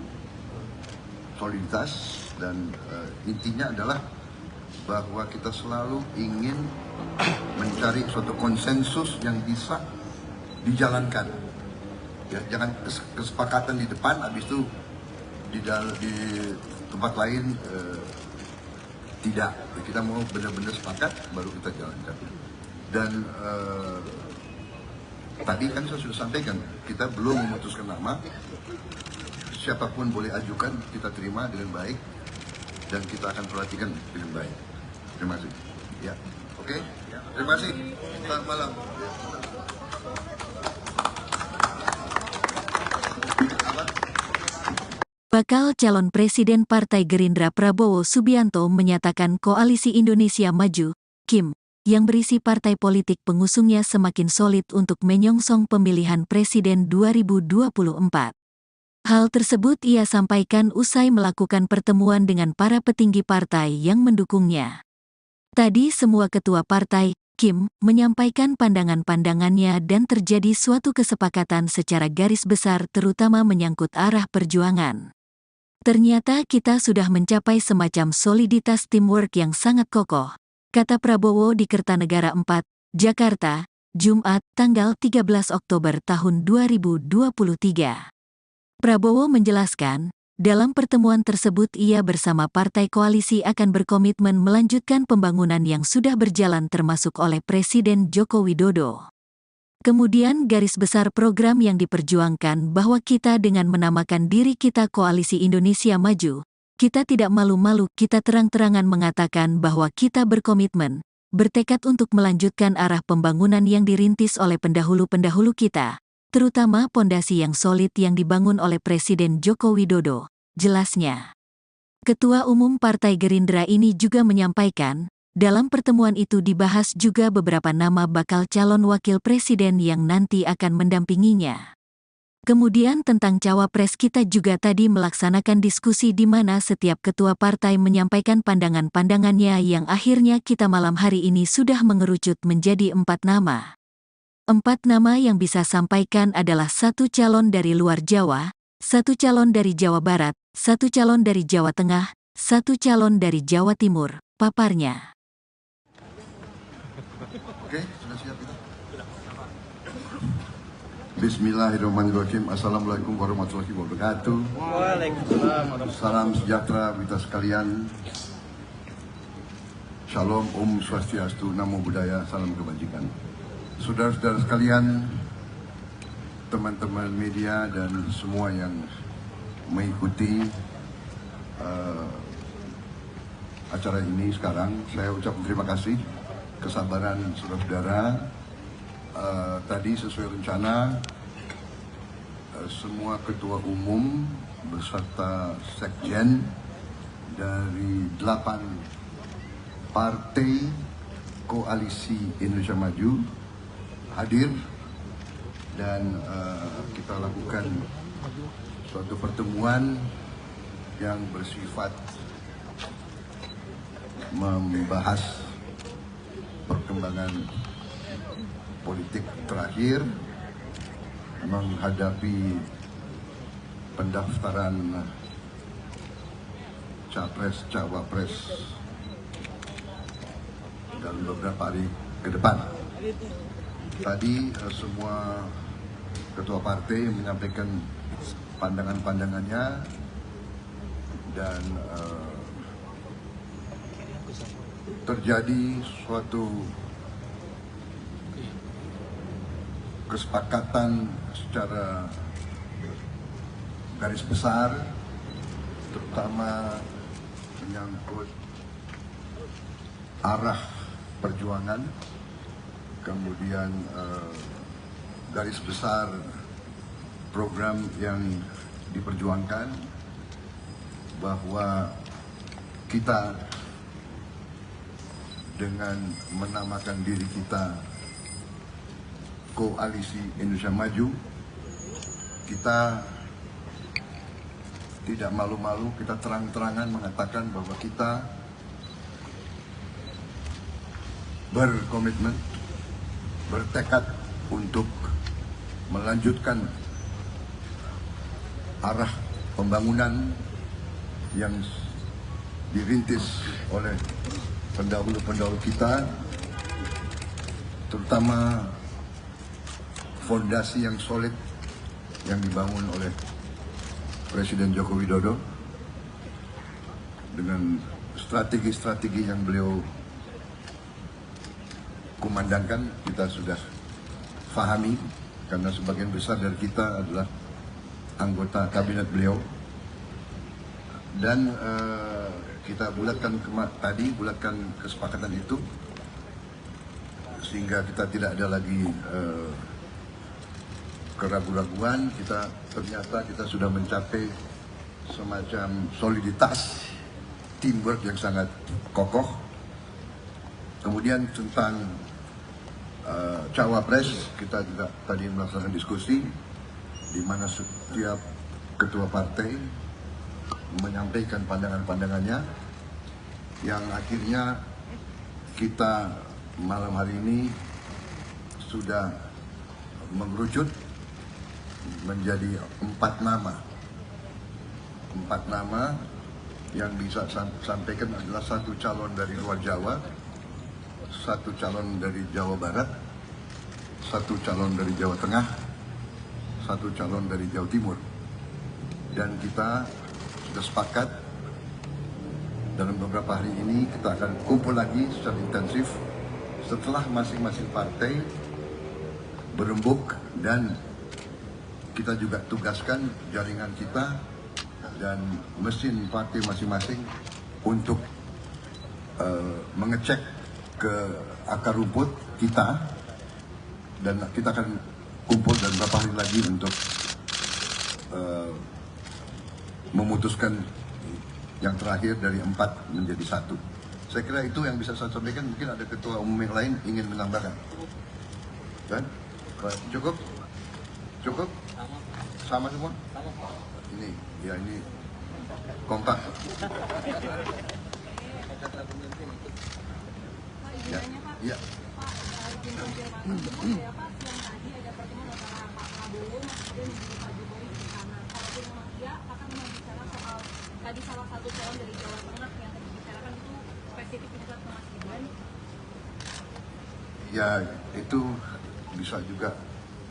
soliditas, dan intinya adalah bahwa kita selalu ingin mencari suatu konsensus yang bisa dijalankan. Ya, jangan kesepakatan di depan, habis itu di tempat lain tidak. Kita mau benar-benar sepakat, baru kita jalankan. Dan tadi kan saya sudah sampaikan, kita belum memutuskan nama. siapapun boleh ajukan, kita terima dengan baik dan kita akan perhatikan dengan baik. Terima kasih. Ya, oke. Terima kasih. Selamat malam. Bakal calon Presiden Partai Gerindra Prabowo Subianto menyatakan Koalisi Indonesia Maju, KIM, yang berisi partai politik pengusungnya semakin solid untuk menyongsong pemilihan Presiden 2024. Hal tersebut ia sampaikan usai melakukan pertemuan dengan para petinggi partai yang mendukungnya. Tadi semua ketua partai, KIM, menyampaikan pandangan-pandangannya dan terjadi suatu kesepakatan secara garis besar terutama menyangkut arah perjuangan. Ternyata kita sudah mencapai semacam soliditas teamwork yang sangat kokoh, kata Prabowo di Kertanegara 4, Jakarta, Jumat, tanggal 13 Oktober tahun 2023. Prabowo menjelaskan, dalam pertemuan tersebut ia bersama partai koalisi akan berkomitmen melanjutkan pembangunan yang sudah berjalan termasuk oleh Presiden Joko Widodo. Kemudian garis besar program yang diperjuangkan bahwa kita dengan menamakan diri kita Koalisi Indonesia Maju, kita tidak malu-malu, kita terang-terangan mengatakan bahwa kita berkomitmen, bertekad untuk melanjutkan arah pembangunan yang dirintis oleh pendahulu-pendahulu kita, terutama pondasi yang solid yang dibangun oleh Presiden Joko Widodo, jelasnya. Ketua Umum Partai Gerindra ini juga menyampaikan, dalam pertemuan itu dibahas juga beberapa nama bakal calon wakil presiden yang nanti akan mendampinginya. Kemudian tentang cawapres kita juga tadi melaksanakan diskusi di mana setiap ketua partai menyampaikan pandangan-pandangannya yang akhirnya kita malam hari ini sudah mengerucut menjadi 4 nama. 4 nama yang bisa sampaikan adalah 1 calon dari luar Jawa, 1 calon dari Jawa Barat, 1 calon dari Jawa Tengah, 1 calon dari Jawa Timur, paparnya. Oke, sudah siap kita? Bismillahirrahmanirrahim. Assalamualaikum warahmatullahi wabarakatuh. Waalaikumsalam warahmatullahi Salam sejahtera kita sekalian. Shalom, Om Swastiastu, Namo Buddhaya, salam kebajikan. Saudara-saudara sekalian, teman-teman media dan semua yang mengikuti acara ini sekarang, saya ucapkan terima kasih. Kesabaran saudara-saudara, tadi sesuai rencana semua ketua umum beserta sekjen dari 8 partai Koalisi Indonesia Maju hadir dan kita lakukan suatu pertemuan yang bersifat membahas perkembangan politik terakhir menghadapi pendaftaran capres cawapres dalam beberapa hari ke depan. Tadi semua ketua partai menyampaikan pandangan-pandangannya dan terjadi suatu kesepakatan secara garis besar, terutama menyangkut arah perjuangan, kemudian garis besar program yang diperjuangkan, bahwa kita dengan menamakan diri kita Koalisi Indonesia Maju, kita tidak malu-malu, kita terang-terangan mengatakan bahwa kita berkomitmen, bertekad untuk melanjutkan arah pembangunan yang dirintis oleh pendahulu-pendahulu kita, terutama fondasi yang solid yang dibangun oleh Presiden Joko Widodo dengan strategi-strategi yang beliau kumandangkan. Kita sudah fahami karena sebagian besar dari kita adalah anggota kabinet beliau. Dan kita bulatkan bulatkan kesepakatan itu sehingga kita tidak ada lagi keraguan-raguan. Ternyata kita sudah mencapai semacam soliditas teamwork yang sangat kokoh. Kemudian tentang cawapres, kita juga tadi melaksanakan diskusi di mana setiap ketua partai menyampaikan pandangan-pandangannya, yang akhirnya kita malam hari ini sudah mengerucut menjadi 4 nama. 4 nama yang bisa sampaikan adalah 1 calon dari luar Jawa, 1 calon dari Jawa Barat, 1 calon dari Jawa Tengah, 1 calon dari Jawa Timur. Dan kita sudah sepakat dalam beberapa hari ini kita akan kumpul lagi secara intensif setelah masing-masing partai berembuk, dan kita juga tugaskan jaringan kita dan mesin partai masing-masing untuk mengecek ke akar rumput kita, dan kita akan kumpul dan beberapa hari lagi untuk memutuskan yang terakhir dari 4 menjadi 1. Saya kira itu yang bisa saya sampaikan. Mungkin ada ketua umum yang lain ingin menambahkan. Dan cukup? Cukup? Sama semua? Ini, ya ini kompak. Ya, ya. Pak, izin konfirmasi ya Pak, yang tadi ada pertemuan antara Pak Prabowo kemudian juga Pak Jokowi di sana. Kalaupun memang iya, apakah memang bicara soal tadi salah satu calon dari Jawa Tengah yang tadi dibicarakan itu spesifik juga ke Mas Gibran? Ya, itu bisa juga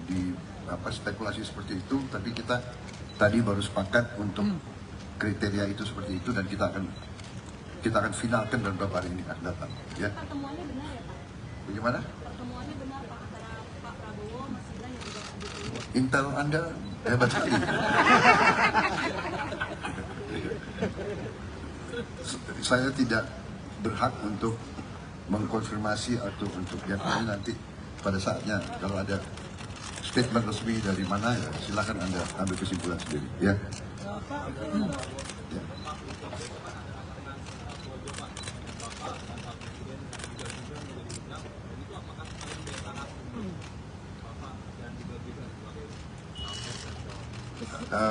di spekulasi seperti itu, tapi kita tadi baru sepakat untuk kriteria itu seperti itu, dan kita akan finalkan dalam beberapa hari ini akan datang. Ya. Pertemuannya benar ya Pak? Bagaimana? Pertemuannya benar Pak antara Pak Prabowo, Mas Gibran dan juga Pak Jokowi? Intel Anda hebat sekali. Saya tidak berhak untuk mengkonfirmasi atau untuk yang lain. Nanti pada saatnya kalau ada statement resmi dari mana, ya silakan Anda ambil kesimpulan sendiri. Ya. Ya.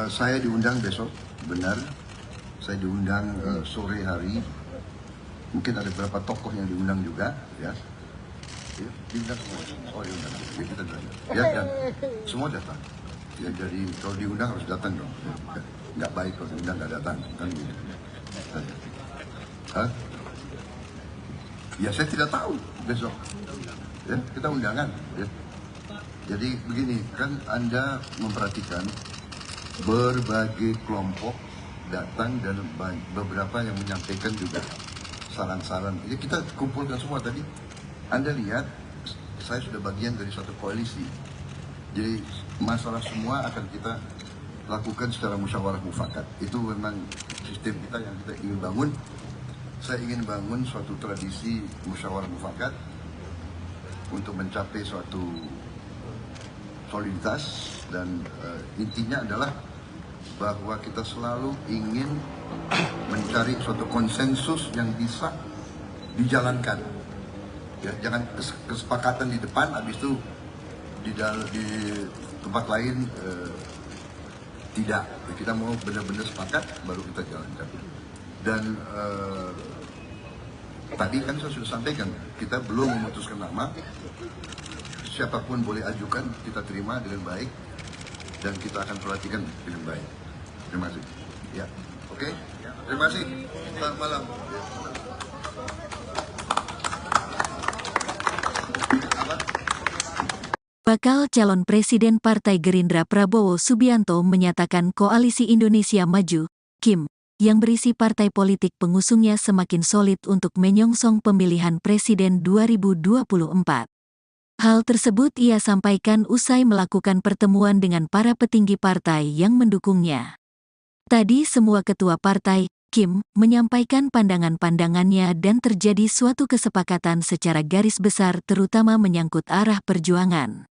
Saya diundang besok, benar. Saya diundang sore hari. Mungkin ada beberapa tokoh yang diundang juga, ya. Ya, diundang semua. Oh, diundang. Ya, kita diundang. Ya, dan semua datang. Ya, jadi kalau diundang harus datang dong. Ya, nggak baik kalau diundang nggak datang, kan gitu. Hah? Ya, saya tidak tahu besok. Ya, kita undangan. Ya. Jadi begini, kan Anda memperhatikan berbagai kelompok datang dan beberapa yang menyampaikan juga saran-saran. Ya, kita kumpulkan semua tadi. Anda lihat, saya sudah bagian dari suatu koalisi. Jadi masalah semua akan kita lakukan secara musyawarah mufakat. Itu memang sistem kita yang kita ingin bangun. Saya ingin bangun suatu tradisi musyawarah mufakat untuk mencapai suatu soliditas, dan intinya adalah bahwa kita selalu ingin mencari suatu konsensus yang bisa dijalankan. Ya, jangan kesepakatan di depan, habis itu di tempat lain tidak. Kita mau benar-benar sepakat, baru kita jalankan. Dan tadi kan saya sudah sampaikan, kita belum memutuskan nama. Siapapun boleh ajukan, kita terima dengan baik, dan kita akan perhatikan dengan baik. Terima kasih. Ya, oke. Terima kasih. Selamat malam. Bakal calon Presiden Partai Gerindra Prabowo Subianto menyatakan Koalisi Indonesia Maju, KIM, yang berisi partai politik pengusungnya semakin solid untuk menyongsong pemilihan presiden 2024. Hal tersebut ia sampaikan usai melakukan pertemuan dengan para petinggi partai yang mendukungnya. Tadi semua ketua partai, Kim, menyampaikan pandangan-pandangannya dan terjadi suatu kesepakatan secara garis besar terutama menyangkut arah perjuangan.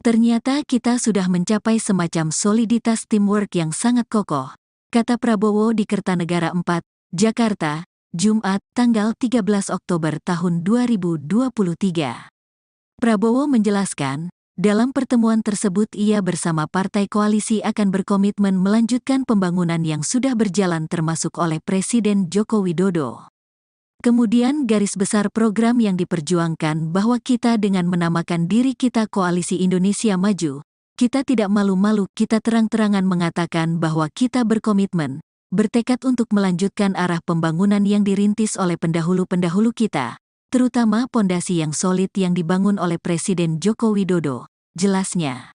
Ternyata kita sudah mencapai semacam soliditas teamwork yang sangat kokoh, kata Prabowo di Kertanegara 4, Jakarta, Jumat, tanggal 13 Oktober tahun 2023. Prabowo menjelaskan, dalam pertemuan tersebut ia bersama partai koalisi akan berkomitmen melanjutkan pembangunan yang sudah berjalan termasuk oleh Presiden Joko Widodo. Kemudian garis besar program yang diperjuangkan bahwa kita dengan menamakan diri kita Koalisi Indonesia Maju, kita tidak malu-malu, kita terang-terangan mengatakan bahwa kita berkomitmen, bertekad untuk melanjutkan arah pembangunan yang dirintis oleh pendahulu-pendahulu kita, terutama pondasi yang solid yang dibangun oleh Presiden Joko Widodo, jelasnya.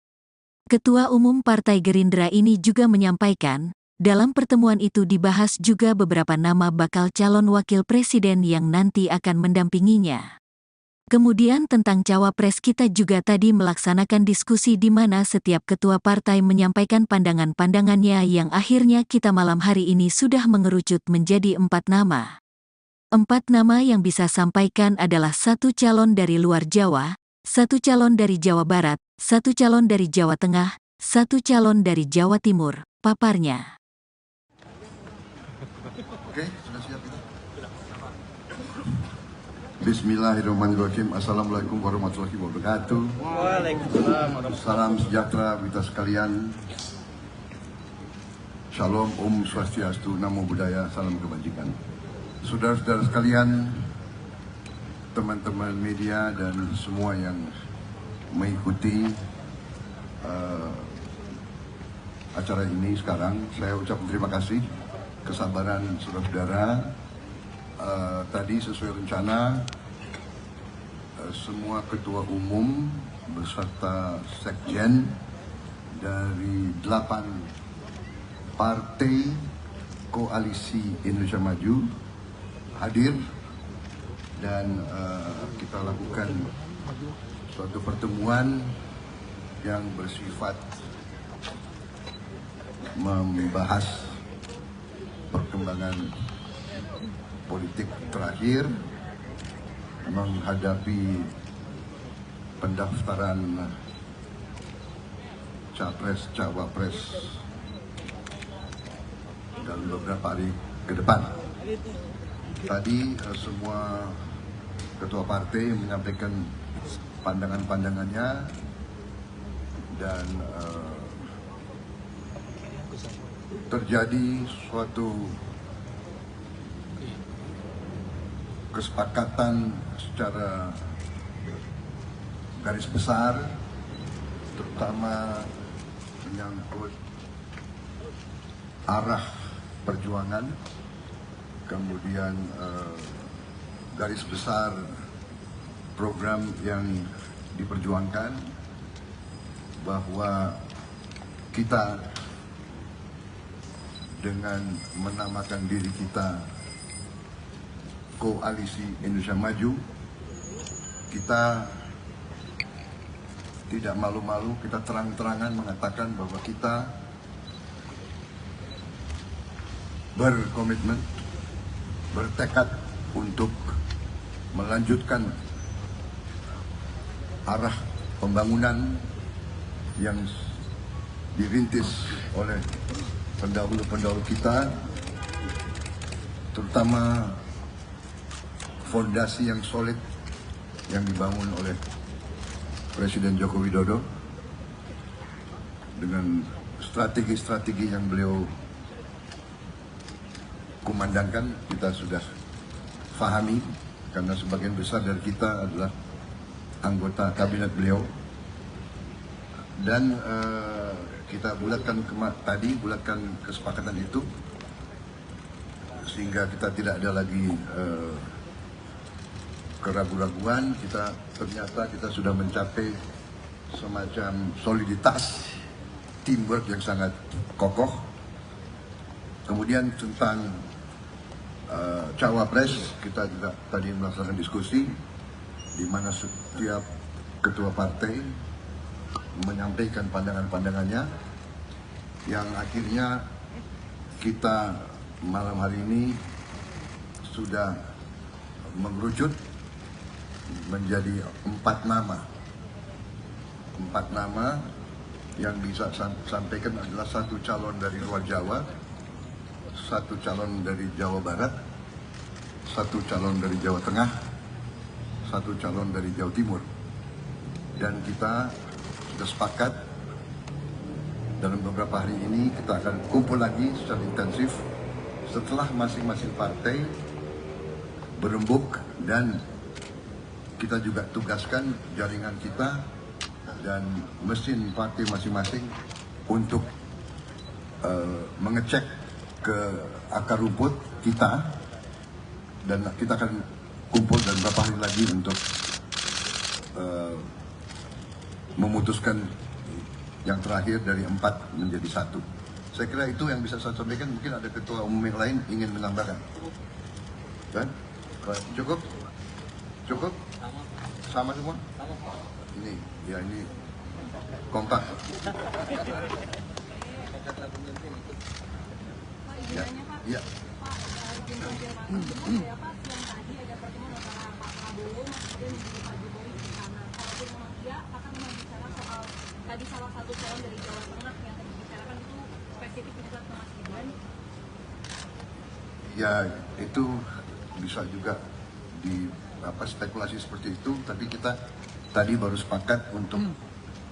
Ketua Umum Partai Gerindra ini juga menyampaikan, dalam pertemuan itu dibahas juga beberapa nama bakal calon wakil presiden yang nanti akan mendampinginya. Kemudian tentang cawapres kita juga tadi melaksanakan diskusi di mana setiap ketua partai menyampaikan pandangan-pandangannya yang akhirnya kita malam hari ini sudah mengerucut menjadi 4 nama. 4 nama yang bisa sampaikan adalah 1 calon dari luar Jawa, 1 calon dari Jawa Barat, 1 calon dari Jawa Tengah, 1 calon dari Jawa Timur, paparnya. Oke, sudah siap kita? Bismillahirrahmanirrahim. Assalamualaikum warahmatullahi wabarakatuh. Waalaikumsalam warahmatullahi Salam sejahtera kita sekalian. Shalom, Om Swastiastu, Namo Buddhaya, salam kebajikan. Saudara-saudara sekalian, teman-teman media dan semua yang mengikuti acara ini sekarang, saya ucapkan terima kasih, kesabaran saudara-saudara. Tadi sesuai rencana, semua ketua umum beserta sekjen dari 8 partai Koalisi Indonesia Maju hadir dan kita lakukan suatu pertemuan yang bersifat membahas perkembangan politik terakhir menghadapi pendaftaran capres cawapres dalam beberapa hari ke depan. Tadi semua ketua partai menyampaikan pandangan-pandangannya dan terjadi suatu kesepakatan secara garis besar, terutama menyangkut arah perjuangan, kemudian garis besar program yang diperjuangkan, bahwa kita dengan menamakan diri kita Koalisi Indonesia Maju, kita tidak malu-malu, kita terang-terangan mengatakan bahwa kita berkomitmen, bertekad untuk melanjutkan arah pembangunan yang dirintis oleh pendahulu-pendahulu kita, terutama fondasi yang solid yang dibangun oleh Presiden Joko Widodo dengan strategi-strategi yang beliau kumandangkan. Kita sudah fahami karena sebagian besar dari kita adalah anggota kabinet beliau, dan kita bulatkan bulatkan kesepakatan itu sehingga kita tidak ada lagi keraguan-raguan. Ternyata kita sudah mencapai semacam soliditas teamwork yang sangat kokoh. Kemudian tentang cawapres, kita juga tadi melaksanakan diskusi di mana setiap ketua partai menyampaikan pandangan-pandangannya yang akhirnya kita malam hari ini sudah mengerucut menjadi 4 nama. 4 nama yang bisa sampaikan adalah 1 calon dari luar Jawa, 1 calon dari Jawa Barat, 1 calon dari Jawa Tengah, 1 calon dari Jawa Timur. Dan kita sudah sepakat dalam beberapa hari ini kita akan kumpul lagi secara intensif setelah masing-masing partai berembuk, dan kita juga tugaskan jaringan kita dan mesin partai masing-masing untuk mengecek ke akar rumput kita, dan kita akan kumpul dalam beberapa hari lagi untuk memutuskan yang terakhir dari 4 menjadi 1. Saya kira itu yang bisa saya sampaikan. Mungkin ada ketua umum yang lain ingin menambahkan. Kan? Cukup? Cukup? Sama semua? Ini, ya ini kompak. Pak, Ya, izin Pak. ya. Pak, izin konfirmasi, benar ya Pak, yang tadi ada pertemuan antara Pak Prabowo, kemudian juga Pak Jokowi di sana. Kalaupun memang iya, apakah memang bicara soal tadi salah satu calon dari Jawa Tengah yang tadi dibicarakan itu spesifik juga ke Mas Gibran? Ya, itu bisa juga di spekulasi seperti itu, tapi kita tadi baru sepakat untuk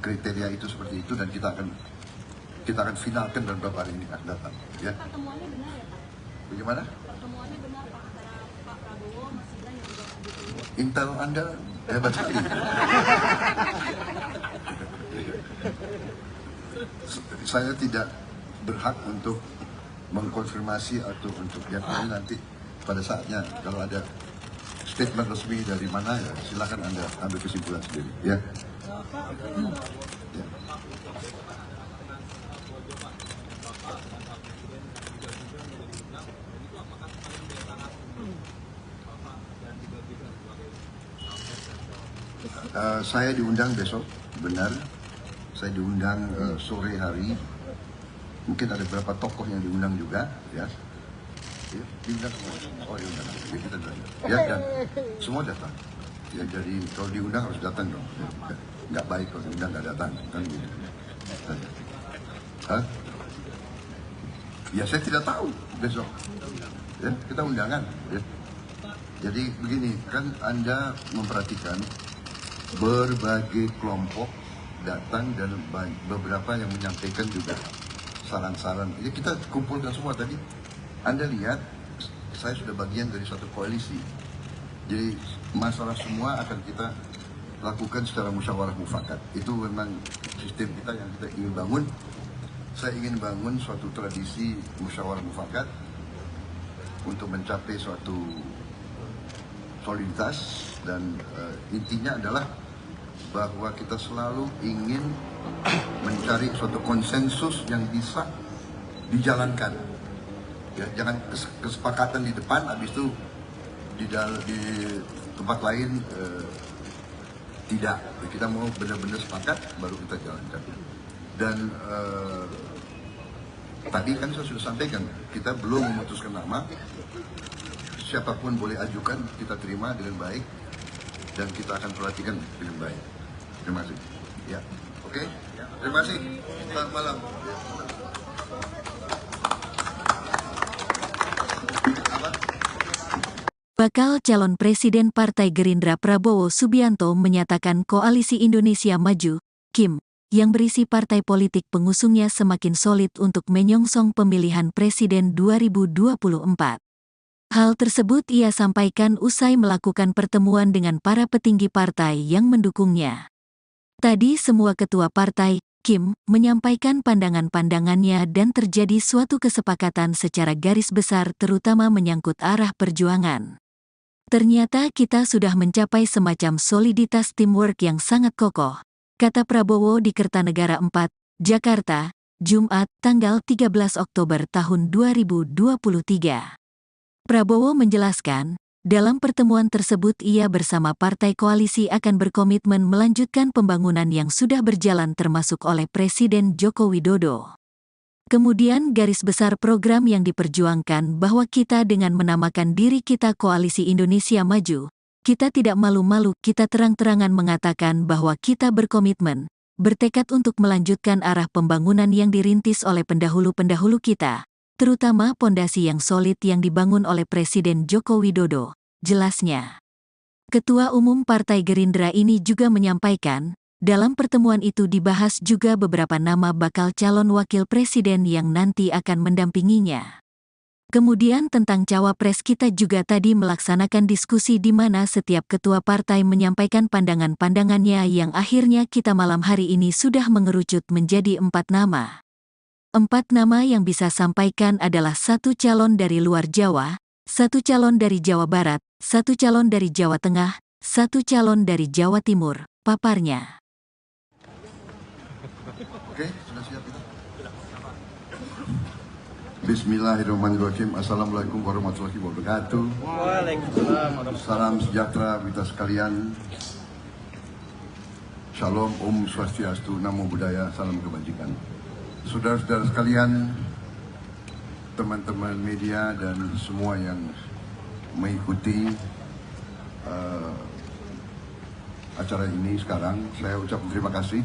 kriteria itu seperti itu, dan kita akan finalkan dalam beberapa hari ini akan datang. Ya. Pertemuannya benar ya Pak? Bagaimana? Pertemuannya benar Pak antara Pak Prabowo, Mas Gibran dan juga Pak Jokowi? Intel Anda hebat sekali. Saya tidak berhak untuk mengkonfirmasi atau untuk yang lain. Nanti pada saatnya kalau ada statement resmi dari mana, ya silakan Anda ambil kesimpulan sendiri. Ya. Ya. Saya diundang besok, benar. Saya diundang sore hari. Mungkin ada beberapa tokoh yang diundang juga, ya. Ya, diundang semua. Oh, diundang. Ya, kita datang. Ya, dan semua datang. Ya, jadi kalau diundang harus datang dong. Ya, nggak baik kalau diundang nggak datang, kan gitu. Hah? Ya, saya tidak tahu besok. Ya, kita undangan. Ya. Jadi begini, kan Anda memperhatikan berbagai kelompok datang dan beberapa yang menyampaikan juga saran-saran. Jadi kita kumpulkan semua tadi. Anda lihat, saya sudah bagian dari suatu koalisi. Jadi masalah semua akan kita lakukan secara musyawarah mufakat. Itu memang sistem kita yang kita ingin bangun. Saya ingin bangun suatu tradisi musyawarah mufakat untuk mencapai suatu soliditas, dan intinya adalah bahwa kita selalu ingin mencari suatu konsensus yang bisa dijalankan. Ya, jangan kesepakatan di depan, habis itu di tempat lain tidak. Kita mau benar-benar sepakat, baru kita jalankan. Dan tadi kan saya sudah sampaikan, kita belum memutuskan nama. Siapapun boleh ajukan, kita terima dengan baik, dan kita akan perhatikan dengan baik. Terima kasih. Ya, oke. Terima kasih. Selamat malam. Bakal calon Presiden Partai Gerindra Prabowo Subianto menyatakan Koalisi Indonesia Maju, KIM, yang berisi partai politik pengusungnya semakin solid untuk menyongsong pemilihan Presiden 2024. Hal tersebut ia sampaikan usai melakukan pertemuan dengan para petinggi partai yang mendukungnya. Tadi semua ketua partai, KIM, menyampaikan pandangan-pandangannya dan terjadi suatu kesepakatan secara garis besar terutama menyangkut arah perjuangan. Ternyata kita sudah mencapai semacam soliditas teamwork yang sangat kokoh, kata Prabowo di Kertanegara 4, Jakarta, Jumat, tanggal 13 Oktober tahun 2023. Prabowo menjelaskan, Dalam pertemuan tersebut ia bersama partai koalisi akan berkomitmen melanjutkan pembangunan yang sudah berjalan termasuk oleh Presiden Joko Widodo. Kemudian garis besar program yang diperjuangkan bahwa kita dengan menamakan diri kita Koalisi Indonesia Maju, kita tidak malu-malu, kita terang-terangan mengatakan bahwa kita berkomitmen, bertekad untuk melanjutkan arah pembangunan yang dirintis oleh pendahulu-pendahulu kita, terutama pondasi yang solid yang dibangun oleh Presiden Joko Widodo, jelasnya. Ketua Umum Partai Gerindra ini juga menyampaikan, dalam pertemuan itu dibahas juga beberapa nama bakal calon wakil presiden yang nanti akan mendampinginya. Kemudian tentang cawapres kita juga tadi melaksanakan diskusi di mana setiap ketua partai menyampaikan pandangan-pandangannya yang akhirnya kita malam hari ini sudah mengerucut menjadi 4 nama. 4 nama yang bisa sampaikan adalah 1 calon dari luar Jawa, 1 calon dari Jawa Barat, 1 calon dari Jawa Tengah, 1 calon dari Jawa Timur, paparnya. Oke, sudah siap kita? Bismillahirrahmanirrahim. Assalamualaikum warahmatullahi wabarakatuh. Waalaikumsalam warahmatullahi Salam sejahtera kita sekalian. Shalom, Om Swastiastu, Namo Buddhaya, salam kebajikan. Saudara-saudara sekalian, teman-teman media dan semua yang mengikuti acara ini sekarang, saya ucapkan terima kasih,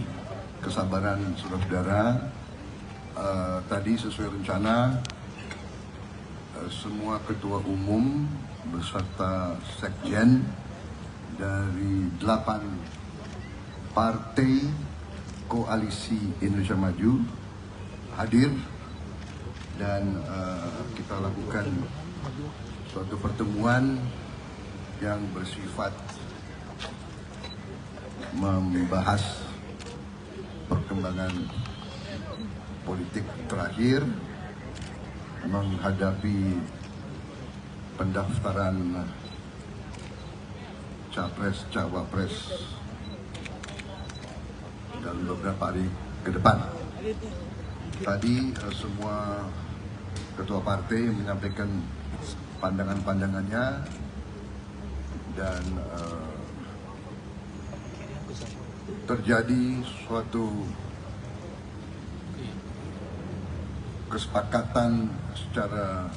kesabaran saudara-saudara. Tadi sesuai rencana, semua ketua umum beserta sekjen dari 8 partai Koalisi Indonesia Maju hadir dan kita lakukan suatu pertemuan yang bersifat membahas perkembangan politik terakhir menghadapi pendaftaran capres cawapres dalam beberapa hari ke depan. Tadi semua ketua partai menyampaikan pandangan-pandangannya dan terjadi suatu kesepakatan secara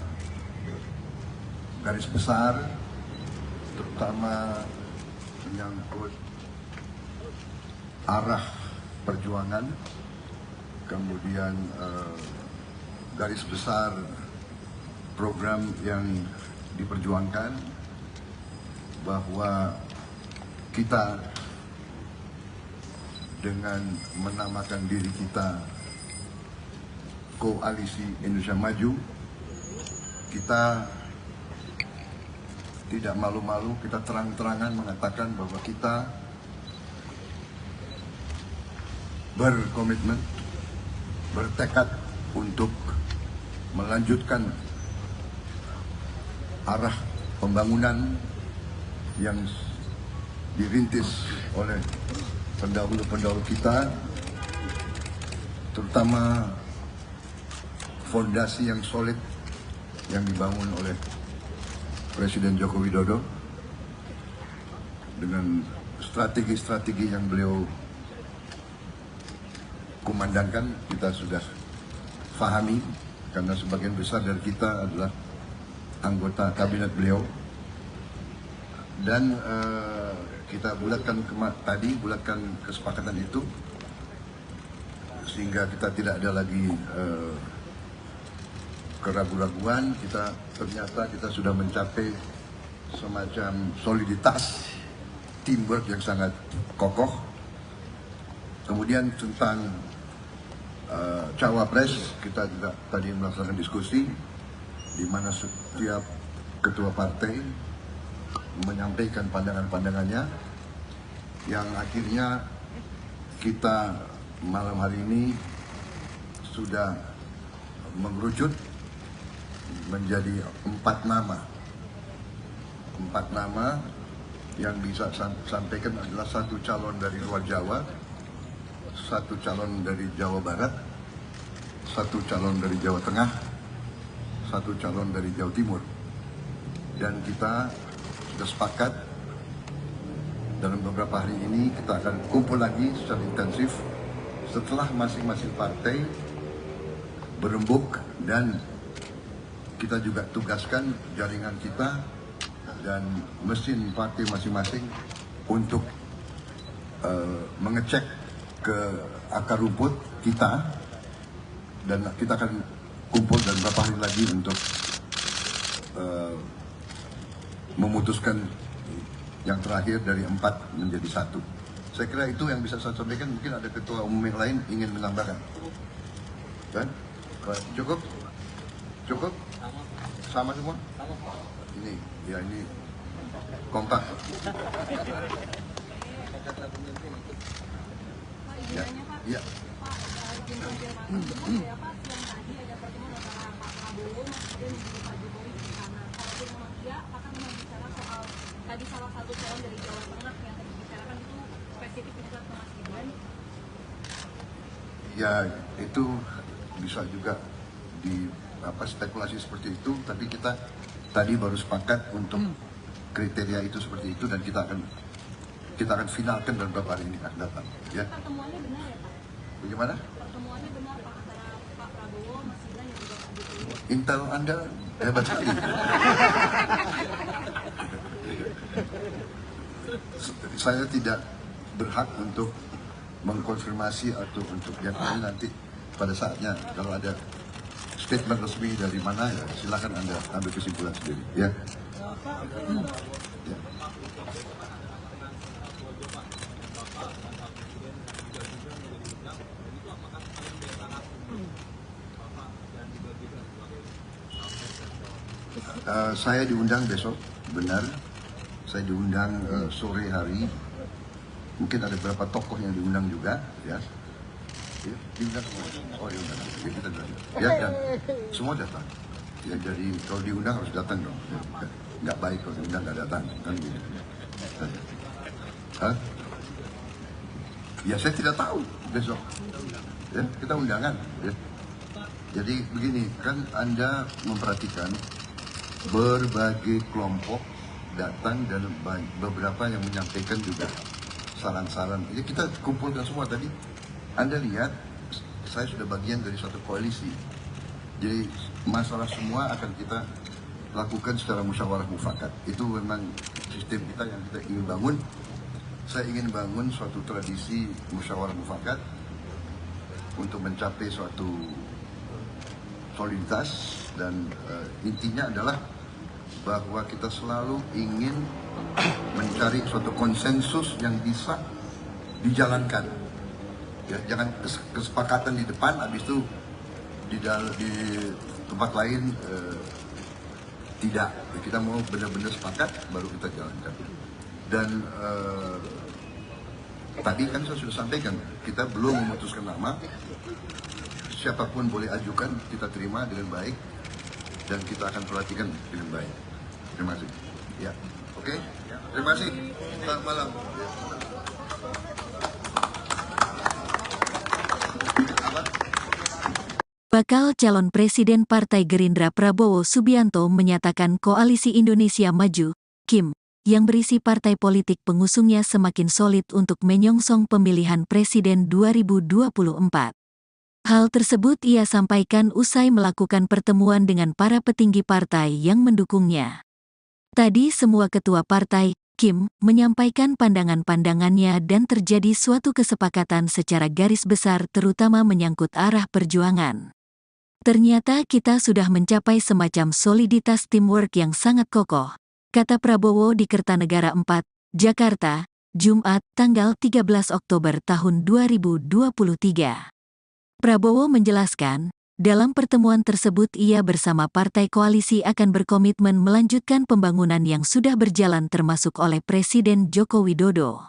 garis besar, terutama menyangkut arah perjuangan, kemudian garis besar program yang diperjuangkan, bahwa kita dengan menamakan diri kita Koalisi Indonesia Maju, kita tidak malu-malu, kita terang-terangan mengatakan bahwa kita berkomitmen, bertekad untuk melanjutkan arah pembangunan yang dirintis oleh pendahulu-pendahulu kita, terutama fondasi yang solid yang dibangun oleh Presiden Joko Widodo dengan strategi-strategi yang beliau kumandangkan. Kita sudah fahami karena sebagian besar dari kita adalah anggota kabinet beliau, dan kita bulatkan bulatkan kesepakatan itu sehingga kita tidak ada lagi keraguan-raguan. Ternyata kita sudah mencapai semacam soliditas, teamwork yang sangat kokoh. Kemudian tentang cawapres, kita juga tadi melaksanakan diskusi di mana setiap ketua partai menyampaikan pandangan-pandangannya, yang akhirnya kita malam hari ini sudah mengerucut menjadi 4 nama. 4 nama yang bisa sampaikan adalah 1 calon dari luar Jawa, 1 calon dari Jawa Barat, 1 calon dari Jawa Tengah, 1 calon dari Jawa Timur. Dan kita sudah sepakat dalam beberapa hari ini kita akan kumpul lagi secara intensif setelah masing-masing partai berembuk, dan kita juga tugaskan jaringan kita dan mesin partai masing-masing untuk mengecek ke akar rumput kita, dan kita akan kumpul dalam beberapa hari lagi untuk memutuskan yang terakhir dari 4 menjadi 1. Saya kira itu yang bisa saya sampaikan. Mungkin ada ketua umum yang lain ingin menambahkan. Kan? Cukup? Cukup? Sama semua? Ini, ya ini kompak. Ya, ya. Pak, izin konfirmasi, ya Pak, siang tadi ada pertemuan antara Pak Prabowo, kemudian juga Pak Jokowi di sana. Kalaupun memang iya, apakah memang bicara soal tadi salah satu calon dari Jawa Tengah yang tadi dibicarakan itu spesifik menyebut ke Mas Gibran? Ya, itu bisa juga di spekulasi seperti itu, tapi kita tadi baru sepakat untuk kriteria itu seperti itu, dan kita akan finalkan dalam beberapa hari ini akan datang. Ya. Pertemuannya benar ya Pak? Bagaimana? Pertemuannya benar Pak antara Pak Prabowo, Mas Gibran dan juga Pak Jokowi. Intel Anda hebat sekali. Saya tidak berhak untuk mengkonfirmasi atau untuk yang lain. Nanti pada saatnya kalau ada statement resmi dari mana, ya silakan Anda ambil kesimpulan sendiri. Ya. Ya. Saya diundang besok, benar. Saya diundang sore hari. Mungkin ada beberapa tokoh yang diundang juga, ya. Ya, diundang semua. Oh, diundang. Ya, kita datang. Ya, dan semua datang. Ya, jadi kalau diundang harus datang dong. Ya, nggak baik kalau diundang nggak datang, kan gitu. Hah? Ya, saya tidak tahu besok. Ya, kita undangan. Ya. Jadi begini, kan Anda memperhatikan berbagai kelompok datang dan beberapa yang menyampaikan juga saran-saran. Jadi kita kumpulkan semua tadi. Anda lihat, saya sudah bagian dari suatu koalisi. Jadi masalah semua akan kita lakukan secara musyawarah mufakat. Itu memang sistem kita yang kita ingin bangun. Saya ingin bangun suatu tradisi musyawarah mufakat untuk mencapai suatu soliditas, dan intinya adalah bahwa kita selalu ingin mencari suatu konsensus yang bisa dijalankan. Ya, jangan kesepakatan di depan, habis itu di tempat lain tidak. Kita mau benar-benar sepakat, baru kita jalankan. Dan tadi kan saya sudah sampaikan, kita belum memutuskan nama. Siapapun boleh ajukan, kita terima dengan baik, dan kita akan perhatikan dengan baik. Terima kasih. Ya, oke. Terima kasih. Selamat malam. Bakal calon Presiden Partai Gerindra Prabowo Subianto menyatakan Koalisi Indonesia Maju, KIM, yang berisi partai politik pengusungnya semakin solid untuk menyongsong pemilihan Presiden 2024. Hal tersebut ia sampaikan usai melakukan pertemuan dengan para petinggi partai yang mendukungnya. Tadi semua ketua partai, KIM, menyampaikan pandangan-pandangannya dan terjadi suatu kesepakatan secara garis besar terutama menyangkut arah perjuangan. Ternyata kita sudah mencapai semacam soliditas teamwork yang sangat kokoh, kata Prabowo di Kertanegara 4, Jakarta, Jumat, tanggal 13 Oktober tahun 2023. Prabowo menjelaskan, dalam pertemuan tersebut ia bersama partai koalisi akan berkomitmen melanjutkan pembangunan yang sudah berjalan termasuk oleh Presiden Joko Widodo.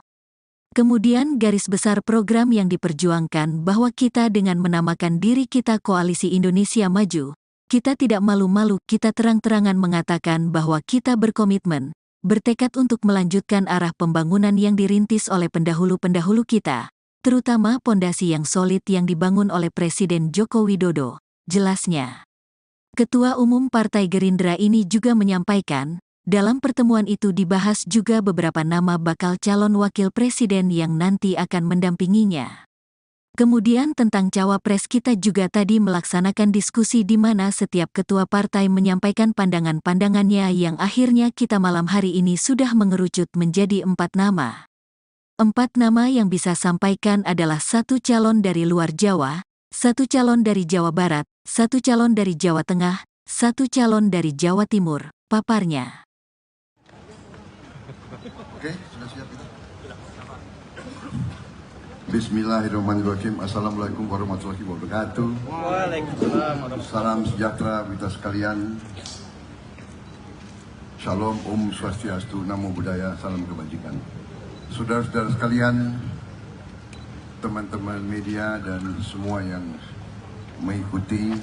Kemudian garis besar program yang diperjuangkan bahwa kita dengan menamakan diri kita Koalisi Indonesia Maju, kita tidak malu-malu, kita terang-terangan mengatakan bahwa kita berkomitmen, bertekad untuk melanjutkan arah pembangunan yang dirintis oleh pendahulu-pendahulu kita, terutama pondasi yang solid yang dibangun oleh Presiden Joko Widodo, jelasnya. Ketua Umum Partai Gerindra ini juga menyampaikan, Dalam pertemuan itu dibahas juga beberapa nama bakal calon wakil presiden yang nanti akan mendampinginya. Kemudian tentang cawapres kita juga tadi melaksanakan diskusi di mana setiap ketua partai menyampaikan pandangan-pandangannya yang akhirnya kita malam hari ini sudah mengerucut menjadi 4 nama. 4 nama yang bisa sampaikan adalah 1 calon dari luar Jawa, 1 calon dari Jawa Barat, 1 calon dari Jawa Tengah, 1 calon dari Jawa Timur, paparnya. Oke, sudah siap kita? Bismillahirrahmanirrahim. Assalamualaikum warahmatullahi wabarakatuh. Waalaikumsalam warahmatullahi Salam sejahtera kita sekalian. Shalom, Om Swastiastu, Namo Buddhaya, salam kebajikan. Saudara-saudara sekalian, teman-teman media dan semua yang mengikuti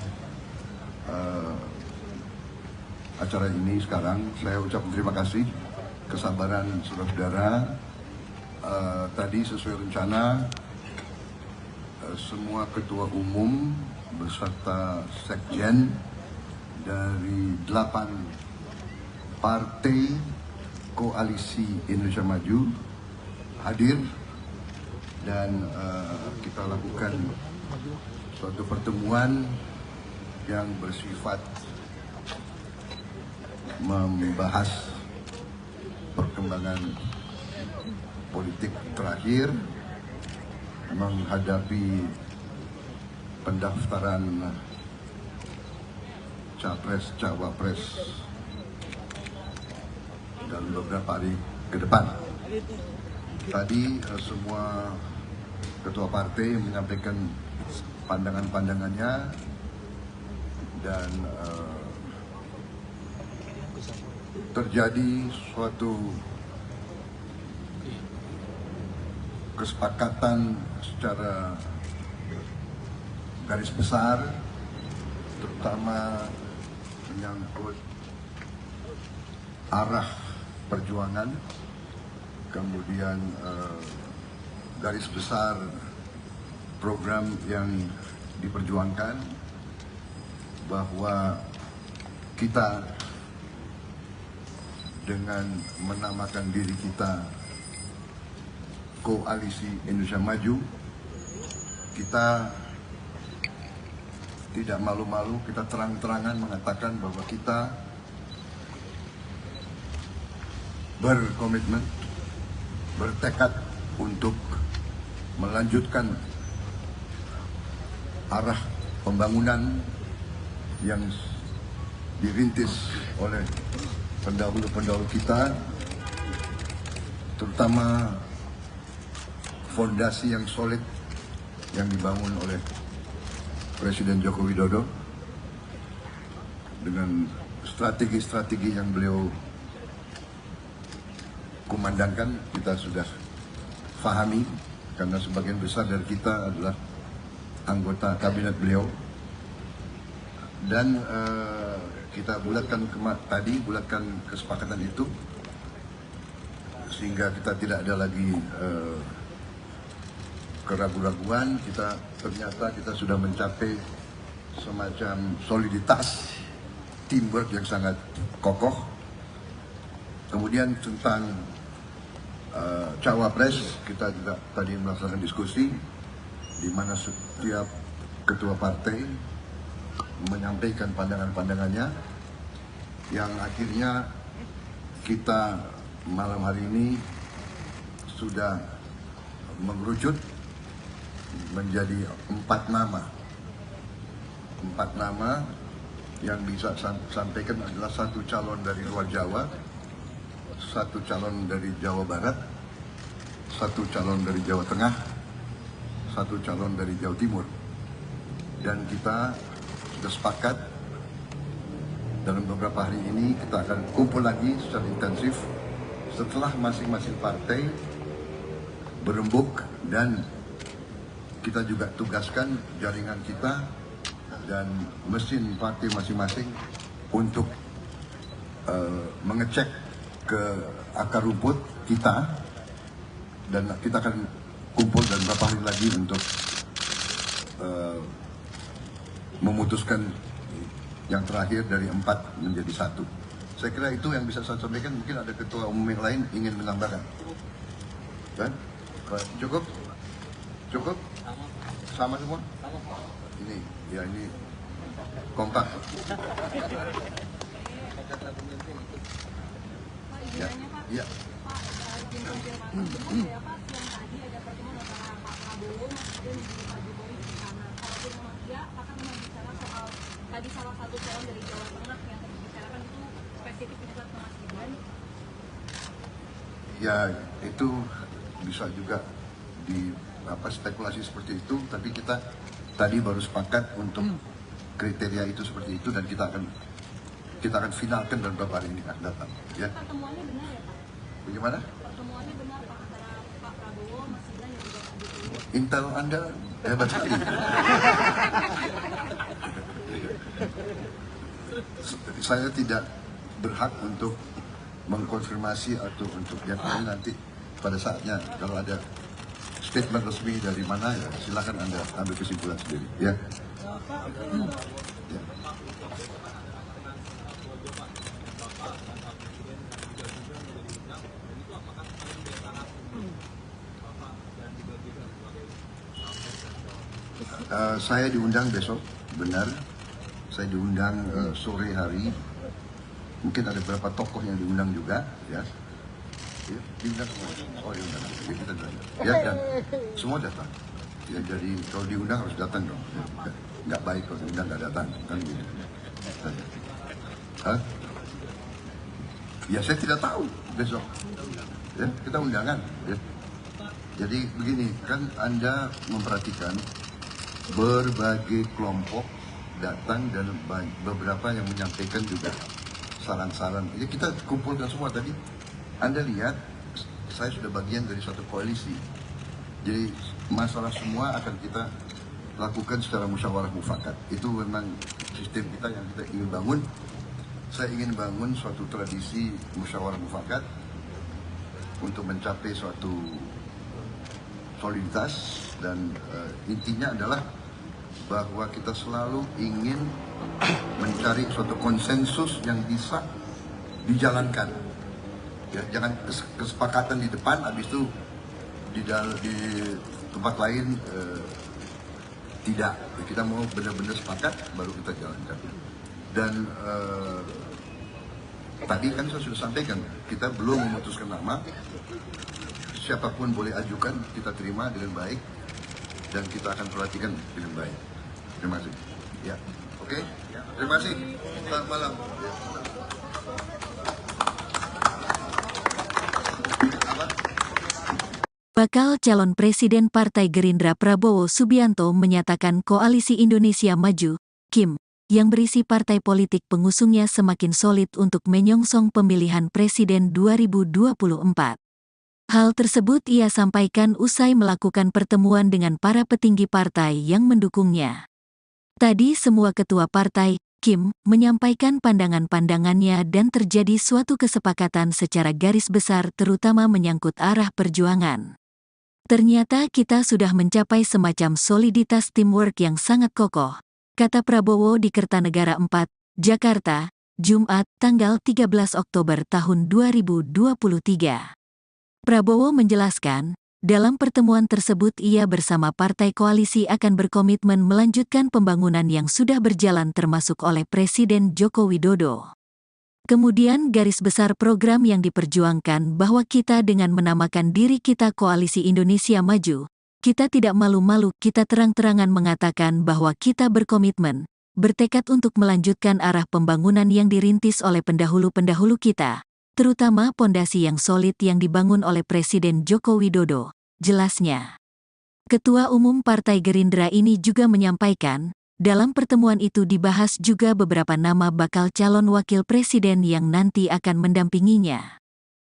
acara ini sekarang, saya ucapkan terima kasih kesabaran saudara-saudara. Tadi sesuai rencana semua ketua umum beserta sekjen dari 8 partai koalisi Indonesia Maju hadir dan kita lakukan suatu pertemuan yang bersifat membahas perkembangan politik terakhir menghadapi pendaftaran capres cawapres dalam beberapa hari ke depan. Tadi semua ketua partai menyampaikan pandangan-pandangannya dan terjadi suatu kesepakatan secara garis besar, terutama menyangkut arah perjuangan, kemudian garis besar program yang diperjuangkan, bahwa kita dengan menamakan diri kita Koalisi Indonesia Maju, kita tidak malu-malu, kita terang-terangan mengatakan bahwa kita berkomitmen, bertekad untuk melanjutkan arah pembangunan yang dirintis oleh pendahulu-pendahulu kita, terutama fondasi yang solid yang dibangun oleh Presiden Joko Widodo dengan strategi-strategi yang beliau kumandangkan. Kita sudah fahami karena sebagian besar dari kita adalah anggota kabinet beliau, dan kita bulatkan kesepakatan itu sehingga kita tidak ada lagi keraguan-raguan. Ternyata kita sudah mencapai semacam soliditas teamwork yang sangat kokoh. Kemudian tentang cawapres, kita juga tadi melaksanakan diskusi di mana setiap ketua partai menyampaikan pandangan-pandangannya, yang akhirnya kita malam hari ini sudah mengerucut menjadi 4 nama. 4 nama yang bisa sampaikan adalah 1 calon dari luar Jawa, 1 calon dari Jawa Barat, 1 calon dari Jawa Tengah, 1 calon dari Jawa Timur. Dan kita sudah sepakat dalam beberapa hari ini kita akan kumpul lagi secara intensif setelah masing-masing partai berembuk, dan kita juga tugaskan jaringan kita dan mesin partai masing-masing untuk mengecek ke akar rumput kita, dan kita akan kumpul dan beberapa hari lagi untuk memutuskan yang terakhir dari 4 menjadi 1. Saya kira itu yang bisa saya sampaikan. Mungkin ada ketua umum yang lain ingin menambahkan. Kan? Cukup? Cukup? Sama semua? Ini, ya ini kompak. Pak, Ya, izin Pak. iya. Pak, izin konfirmasi, benar ya Pak, yang tadi ada pertemuan antara Pak Prabowo, Mas Gibran, dan juga Pak Jokowi di sana. Kalaupun memang iya, apakah memang bicara soal tadi salah satu calon dari Jawa Tengah yang dibicarakan itu spesifik menyebut ke Mas Gibran? Ya, itu bisa juga di spekulasi seperti itu, tapi kita tadi baru sepakat untuk kriteria itu seperti itu, dan kita akan finalkan dalam beberapa hari ini akan datang. Ya. Pertemuannya benar ya Pak? Bagaimana? Pertemuannya benar Pak antara Pak Prabowo, Mas Gibran, dan juga Pak Jokowi? Intel Anda hebat sekali. Saya tidak berhak untuk mengkonfirmasi atau untuk yang lain. Nanti pada saatnya kalau ada statement resmi dari mana, ya silakan Anda ambil kesimpulan sendiri. Ya. Ya. Saya diundang besok, benar. Saya diundang sore hari. Mungkin ada beberapa tokoh yang diundang juga, ya. Ya, diundang semua. Oh, diundang. Ya, kita datang. Ya, dan semua datang. Ya, jadi kalau diundang harus datang dong. Ya, nggak baik kalau diundang nggak datang, kan gitu. Hah? Ya, saya tidak tahu besok. Ya, kita undangan. Ya. Jadi begini, kan Anda memperhatikan berbagai kelompok datang dan beberapa yang menyampaikan juga saran-saran. Jadi kita kumpulkan semua tadi. Anda lihat, saya sudah bagian dari suatu koalisi. Jadi masalah semua akan kita lakukan secara musyawarah mufakat. Itu memang sistem kita yang kita ingin bangun. Saya ingin bangun suatu tradisi musyawarah mufakat untuk mencapai suatu soliditas, dan intinya adalah bahwa kita selalu ingin mencari suatu konsensus yang bisa dijalankan. Ya, jangan kesepakatan di depan, habis itu di tempat lain tidak. Kita mau benar-benar sepakat, baru kita jalankan. Dan tadi kan saya sudah sampaikan, kita belum memutuskan nama. Siapapun boleh ajukan, kita terima dengan baik, dan kita akan perhatikan dengan baik. Terima kasih. Ya, oke. Terima kasih. Selamat malam. Bakal calon Presiden Partai Gerindra Prabowo Subianto menyatakan Koalisi Indonesia Maju, KIM, yang berisi partai politik pengusungnya semakin solid untuk menyongsong pemilihan Presiden 2024. Hal tersebut ia sampaikan usai melakukan pertemuan dengan para petinggi partai yang mendukungnya. Tadi semua ketua partai, KIM, menyampaikan pandangan-pandangannya dan terjadi suatu kesepakatan secara garis besar terutama menyangkut arah perjuangan. Ternyata kita sudah mencapai semacam soliditas teamwork yang sangat kokoh, kata Prabowo di Kertanegara 4, Jakarta, Jumat, tanggal 13 Oktober tahun 2023. Prabowo menjelaskan, dalam pertemuan tersebut ia bersama partai koalisi akan berkomitmen melanjutkan pembangunan yang sudah berjalan termasuk oleh Presiden Joko Widodo. Kemudian garis besar program yang diperjuangkan bahwa kita dengan menamakan diri kita Koalisi Indonesia Maju, kita tidak malu-malu, kita terang-terangan mengatakan bahwa kita berkomitmen, bertekad untuk melanjutkan arah pembangunan yang dirintis oleh pendahulu-pendahulu kita, terutama pondasi yang solid yang dibangun oleh Presiden Joko Widodo, jelasnya. Ketua Umum Partai Gerindra ini juga menyampaikan, dalam pertemuan itu dibahas juga beberapa nama bakal calon wakil presiden yang nanti akan mendampinginya.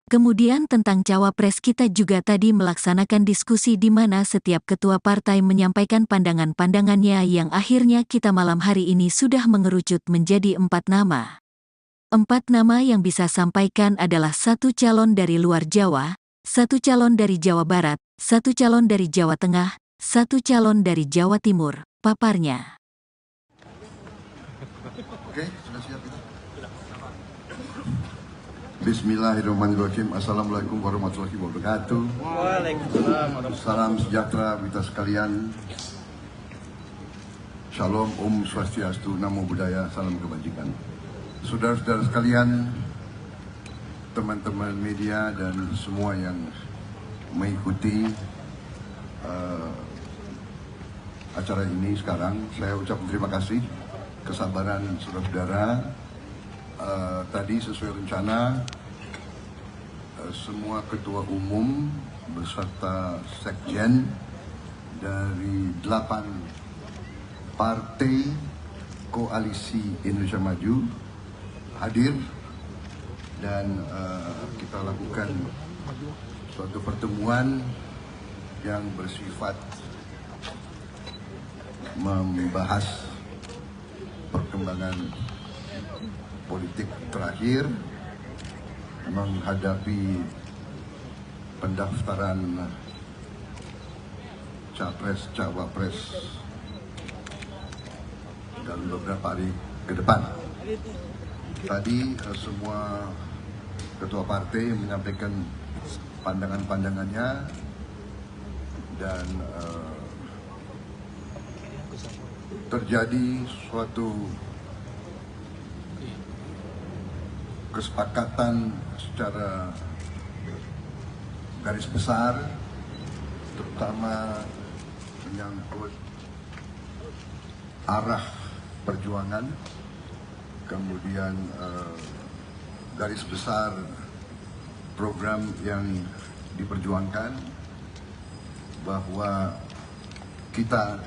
Kemudian tentang cawapres kita juga tadi melaksanakan diskusi di mana setiap ketua partai menyampaikan pandangan-pandangannya yang akhirnya kita malam hari ini sudah mengerucut menjadi 4 nama. 4 nama yang bisa sampaikan adalah 1 calon dari luar Jawa, 1 calon dari Jawa Barat, 1 calon dari Jawa Tengah, 1 calon dari Jawa Timur, paparnya. Oke, sudah siap kita? Bismillahirrahmanirrahim. Assalamualaikum warahmatullahi wabarakatuh. Waalaikumsalam warahmatullahi Salam sejahtera kita sekalian. Shalom, Om Swastiastu, Namo Buddhaya, salam kebajikan. Saudara-saudara sekalian, teman-teman media dan semua yang mengikuti acara ini sekarang, saya ucapkan terima kasih kesabaran saudara-saudara. Tadi sesuai rencana semua ketua umum beserta sekjen dari 8 partai koalisi Indonesia Maju hadir dan kita lakukan suatu pertemuan yang bersifat membahas perkembangan politik terakhir menghadapi pendaftaran capres cawapres dalam beberapa hari ke depan. Tadi semua ketua partai menyampaikan pandangan-pandangannya dan terjadi suatu kesepakatan secara garis besar, terutama menyangkut arah perjuangan, kemudian garis besar program yang diperjuangkan, bahwa kita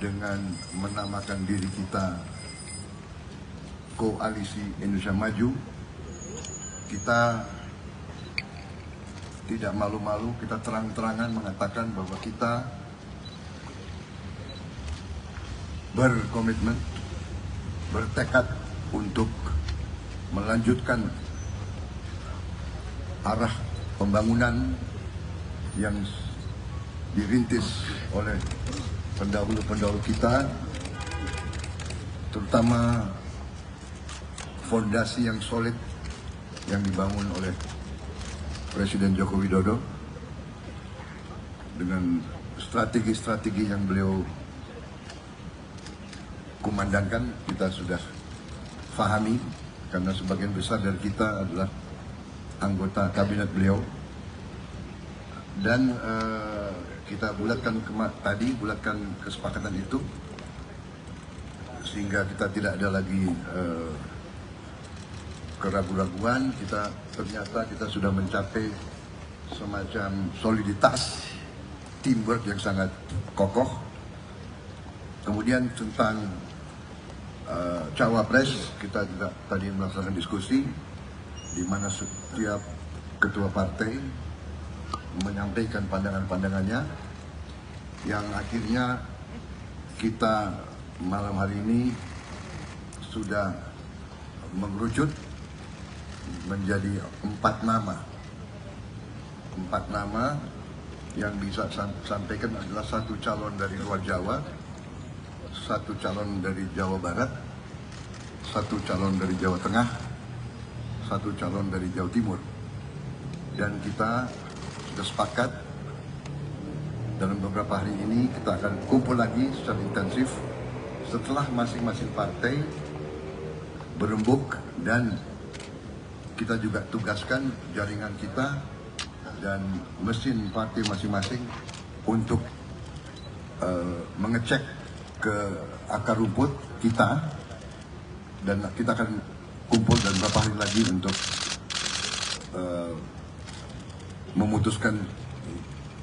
dengan menamakan diri kita Koalisi Indonesia Maju, kita tidak malu-malu, kita terang-terangan mengatakan bahwa kita berkomitmen, bertekad untuk melanjutkan arah pembangunan yang dirintis oleh pendahulu-pendahulu kita, terutama fondasi yang solid yang dibangun oleh Presiden Joko Widodo dengan strategi-strategi yang beliau kumandangkan. Kita sudah fahami karena sebagian besar dari kita adalah anggota kabinet beliau, dan kita bulatkan kesepakatan itu sehingga kita tidak ada lagi keraguan-raguan. Ternyata kita sudah mencapai semacam soliditas, teamwork yang sangat kokoh. Kemudian tentang cawapres, kita juga tadi melaksanakan diskusi di mana setiap ketua partai menyampaikan pandangan-pandangannya, yang akhirnya kita malam hari ini sudah mengerucut menjadi 4 nama. 4 nama yang bisa sampaikan adalah 1 calon dari luar Jawa, 1 calon dari Jawa Barat, 1 calon dari Jawa Tengah, 1 calon dari Jawa Timur. Dan kita sudah sepakat dalam beberapa hari ini kita akan kumpul lagi secara intensif setelah masing-masing partai berembuk, dan kita juga tugaskan jaringan kita dan mesin partai masing-masing untuk mengecek ke akar rumput kita, dan kita akan kumpul dalam beberapa hari lagi untuk memutuskan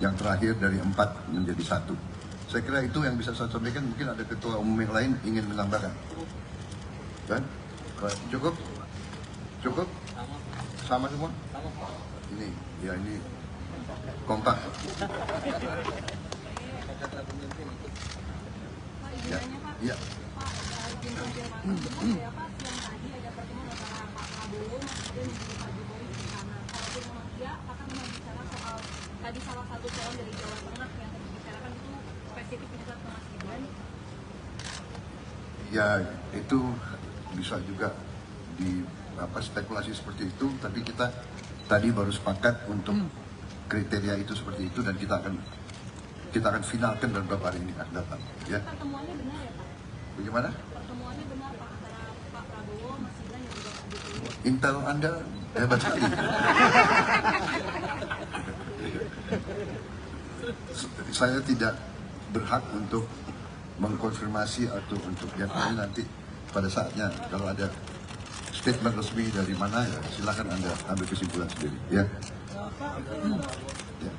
yang terakhir dari 4 menjadi 1. Saya kira itu yang bisa saya sampaikan. Mungkin ada ketua umum yang lain ingin menambahkan. Dan cukup? Cukup? Sama semua? Ini, ya ini kompak. Ya, ya. Pak, izin konfirmasi ya Pak, yang tadi ada pertemuan antara Pak Prabowo kemudian Pak Jokowi di sana. Kalaupun memang iya, apakah memang bicara soal tadi salah satu calon dari Jawa Tengah yang tadi dibicarakan itu spesifik menyebut ke Mas Gibran? Ya itu bisa juga di spekulasi seperti itu, tapi kita tadi baru sepakat untuk kriteria itu seperti itu, dan kita akan finalkan dalam beberapa hari ini akan datang. Ya. Pertemuannya benar ya Pak? Bagaimana? Pertemuannya benar Pak antara Pak Prabowo, Mas Gibran dan juga Pak Jokowi. Intel Anda hebat sekali. Saya tidak berhak untuk mengkonfirmasi atau untuk yang lain. Nanti pada saatnya kalau ada statement resmi dari mana, ya silakan Anda ambil kesimpulan sendiri. Ya. Ya.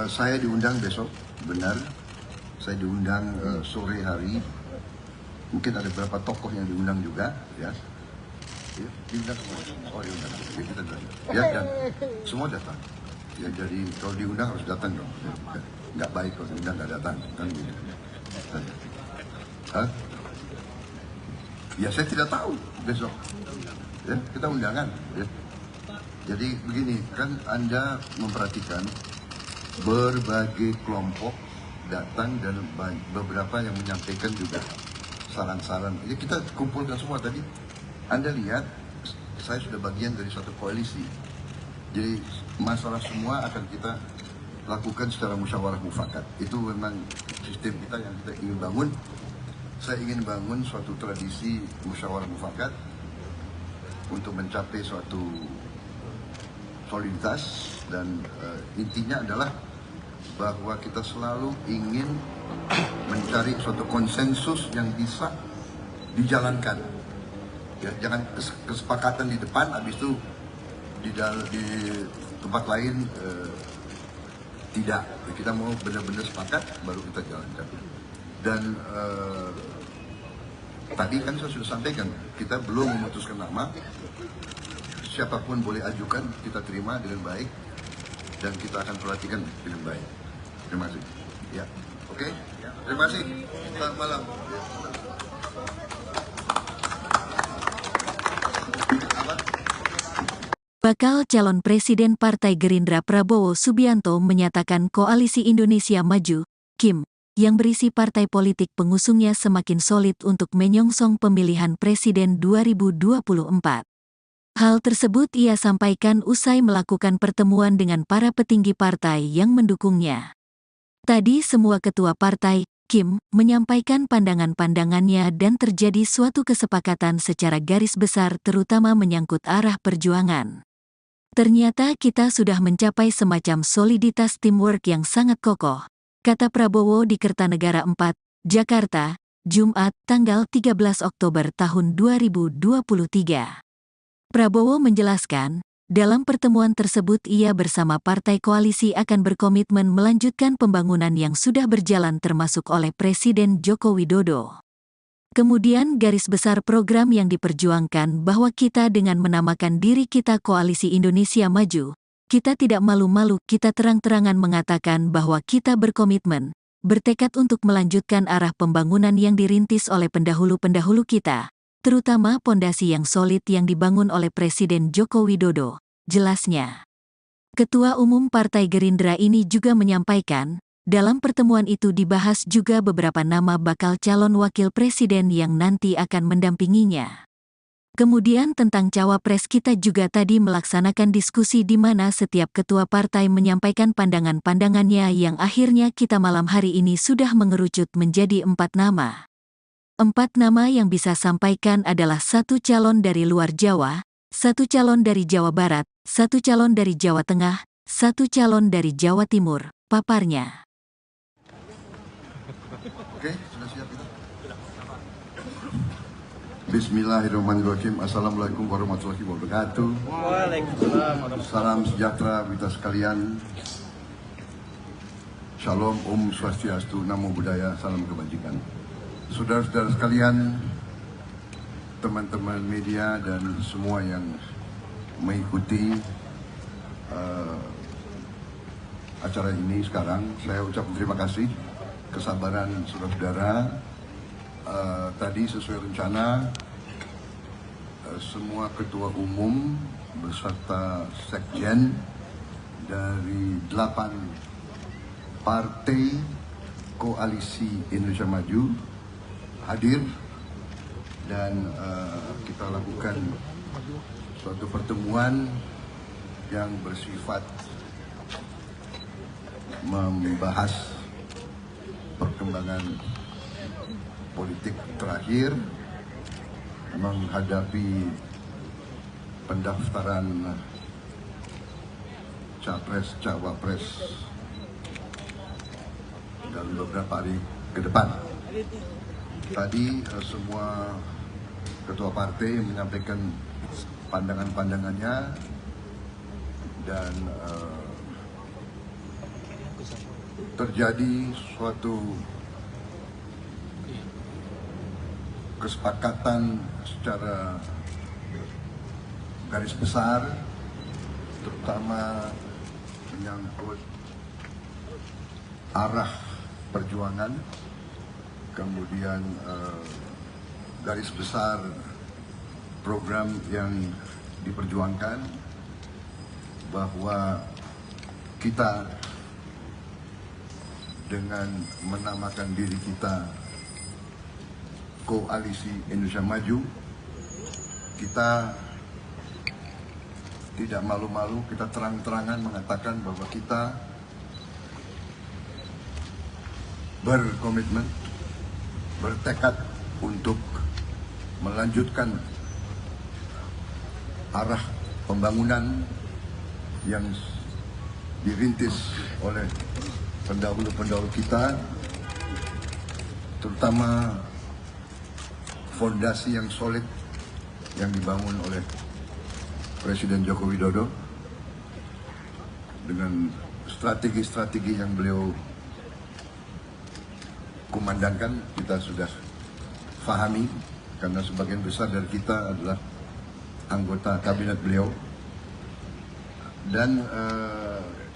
Saya diundang besok, benar. Saya diundang sore hari. Mungkin ada beberapa tokoh yang diundang juga, ya. Ya, diundang semua. Oh, diundang. Ya, kita datang. Ya, dan semua datang. Ya, jadi kalau diundang harus datang dong. Ya, nggak baik kalau diundang nggak datang, kan gitu. Hah? Ya, saya tidak tahu besok. Ya, kita undangan. Ya. Jadi begini, kan Anda memperhatikan berbagai kelompok datang dan beberapa yang menyampaikan juga saran-saran. Ya, kita kumpulkan semua tadi. Anda lihat, saya sudah bagian dari suatu koalisi. Jadi masalah semua akan kita lakukan secara musyawarah mufakat. Itu memang sistem kita yang kita ingin bangun. Saya ingin bangun suatu tradisi musyawarah mufakat untuk mencapai suatu soliditas, dan intinya adalah bahwa kita selalu ingin mencari suatu konsensus yang bisa dijalankan. Ya, jangan kesepakatan di depan, habis itu di tempat lain tidak. Ya, kita mau benar-benar sepakat, baru kita jalankan. Dan tadi kan saya sudah sampaikan, kita belum memutuskan nama. Siapapun boleh ajukan, kita terima dengan baik, dan kita akan perhatikan dengan baik. Terima kasih. Ya, oke. Terima kasih. Selamat malam. Bakal calon Presiden Partai Gerindra Prabowo Subianto menyatakan Koalisi Indonesia Maju, KIM, yang berisi partai politik pengusungnya semakin solid untuk menyongsong pemilihan Presiden 2024. Hal tersebut ia sampaikan usai melakukan pertemuan dengan para petinggi partai yang mendukungnya. Tadi semua ketua partai, KIM, menyampaikan pandangan-pandangannya dan terjadi suatu kesepakatan secara garis besar terutama menyangkut arah perjuangan. Ternyata kita sudah mencapai semacam soliditas teamwork yang sangat kokoh, kata Prabowo di Kertanegara 4, Jakarta, Jumat, tanggal 13 Oktober tahun 2023. Prabowo menjelaskan, dalam pertemuan tersebut ia bersama partai koalisi akan berkomitmen melanjutkan pembangunan yang sudah berjalan termasuk oleh Presiden Joko Widodo. Kemudian garis besar program yang diperjuangkan bahwa kita dengan menamakan diri kita Koalisi Indonesia Maju, kita tidak malu-malu, kita terang-terangan mengatakan bahwa kita berkomitmen, bertekad untuk melanjutkan arah pembangunan yang dirintis oleh pendahulu-pendahulu kita, terutama pondasi yang solid yang dibangun oleh Presiden Joko Widodo, jelasnya. Ketua Umum Partai Gerindra ini juga menyampaikan, dalam pertemuan itu dibahas juga beberapa nama bakal calon wakil presiden yang nanti akan mendampinginya. Kemudian tentang cawapres kita juga tadi melaksanakan diskusi di mana setiap ketua partai menyampaikan pandangan-pandangannya yang akhirnya kita malam hari ini sudah mengerucut menjadi 4 nama. 4 nama yang bisa sampaikan adalah 1 calon dari luar Jawa, 1 calon dari Jawa Barat, 1 calon dari Jawa Tengah, 1 calon dari Jawa Timur, paparnya. Oke, sudah siap kita? Bismillahirrahmanirrahim. Assalamualaikum warahmatullahi wabarakatuh. Waalaikumsalam warahmatullahi Salam sejahtera kita sekalian. Shalom, Om Swastiastu, Namo Buddhaya, salam kebajikan. Saudara-saudara sekalian, teman-teman media dan semua yang mengikuti acara ini sekarang, saya ucapkan terima kasih, kesabaran saudara-saudara. Tadi sesuai rencana semua ketua umum beserta sekjen dari 8 partai koalisi Indonesia Maju hadir dan kita lakukan suatu pertemuan yang bersifat membahas perkembangan politik terakhir menghadapi pendaftaran capres cawapres dalam beberapa hari ke depan. Tadi semua ketua partai menyampaikan pandangan-pandangannya dan terjadi suatu kesepakatan secara garis besar, terutama menyangkut arah perjuangan, kemudian garis besar program yang diperjuangkan, bahwa kita dengan menamakan diri kita Koalisi Indonesia Maju, kita tidak malu-malu, kita terang-terangan mengatakan bahwa kita berkomitmen, bertekad untuk melanjutkan arah pembangunan yang dirintis oleh pendahulu-pendahulu kita, terutama fondasi yang solid yang dibangun oleh Presiden Joko Widodo dengan strategi-strategi yang beliau kumandangkan. Kita sudah fahami karena sebagian besar dari kita adalah anggota kabinet beliau, dan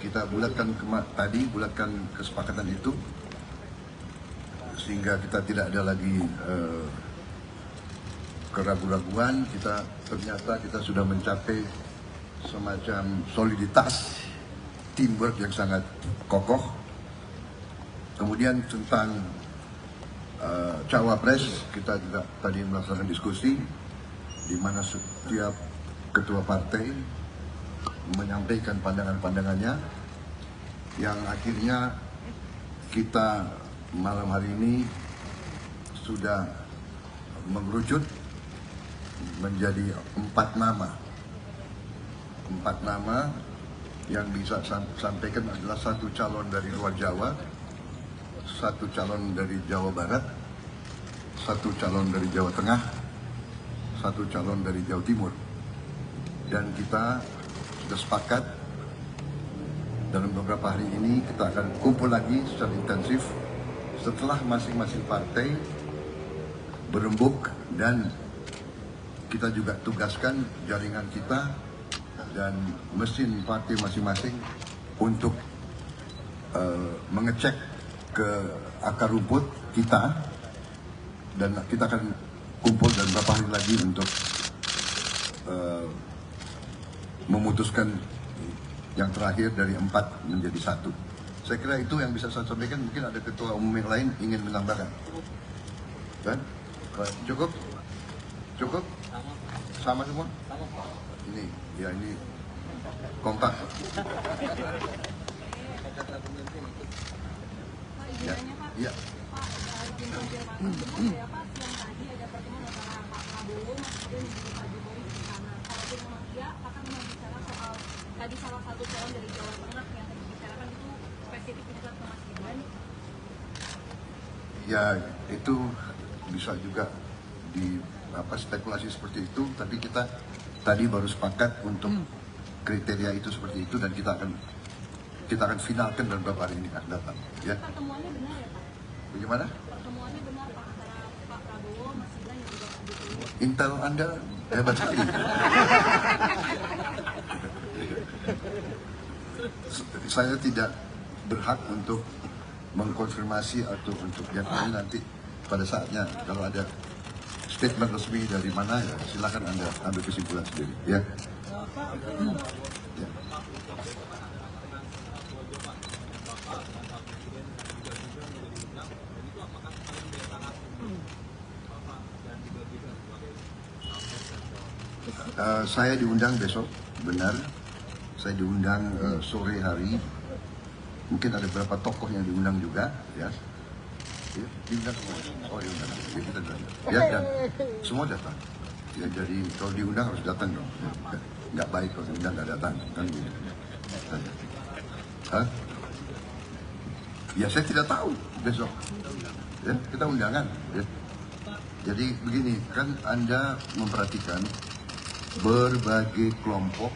kita bulatkan kesepakatan itu sehingga kita tidak ada lagi keraguan-raguan. Ternyata kita sudah mencapai semacam soliditas teamwork yang sangat kokoh. Kemudian tentang cawapres, kita juga tadi melaksanakan diskusi di mana setiap ketua partai menyampaikan pandangan-pandangannya, yang akhirnya kita malam hari ini sudah mengerucut menjadi 4 nama. 4 nama yang bisa sampaikan adalah 1 calon dari luar Jawa, 1 calon dari Jawa Barat, 1 calon dari Jawa Tengah, 1 calon dari Jawa Timur. Dan kita sudah sepakat dalam beberapa hari ini kita akan kumpul lagi secara intensif setelah masing-masing partai berembuk, dan kita juga tugaskan jaringan kita dan mesin partai masing-masing untuk mengecek ke akar rumput kita, dan kita akan kumpul dalam beberapa hari lagi untuk memutuskan yang terakhir dari 4 menjadi 1. Saya kira itu yang bisa saya sampaikan. Mungkin ada ketua umum yang lain ingin menambahkan. Kan? Cukup? Cukup? Sama semua? Ini, ya ini kompak. Ya, ya. Pak, izin konfirmasi, benar ya Pak, yang tadi ada pertemuan antara Pak Prabowo, Mas Gibran dan juga Pak Jokowi di sana. Kalaupun memang iya, akan berbicara soal tadi salah satu calon dari Jawa Tengah yang dibicarakan itu spesifik juga ke Mas Gibran. Ya, itu bisa juga di spekulasi seperti itu, tapi kita tadi baru sepakat untuk kriteria itu seperti itu, dan kita akan finalkan dalam beberapa hari ini akan datang. Ya. Pertemuannya benar ya Pak? Bagaimana? Pertemuannya benar Pak antara Pak Prabowo, Mas Gibran dan juga Pak Jokowi. Intel Anda hebat sekali. Saya tidak berhak untuk mengkonfirmasi atau untuk yang lain. Nanti pada saatnya kalau ada statement resmi dari mana ya silakan Anda ambil kesimpulan sendiri ya. Ya. Saya diundang besok, benar. Saya diundang sore hari. Mungkin ada beberapa tokoh yang diundang juga, ya. Ya, diundang semua. Oh, diundang. Ya, kita datang. Ya, dan semua datang. Ya, jadi kalau diundang harus datang dong. Ya, nggak baik kalau diundang nggak datang, kan gitu. Hah? Ya, saya tidak tahu besok. Ya, kita undangan. Ya. Jadi begini, kan Anda memperhatikan berbagai kelompok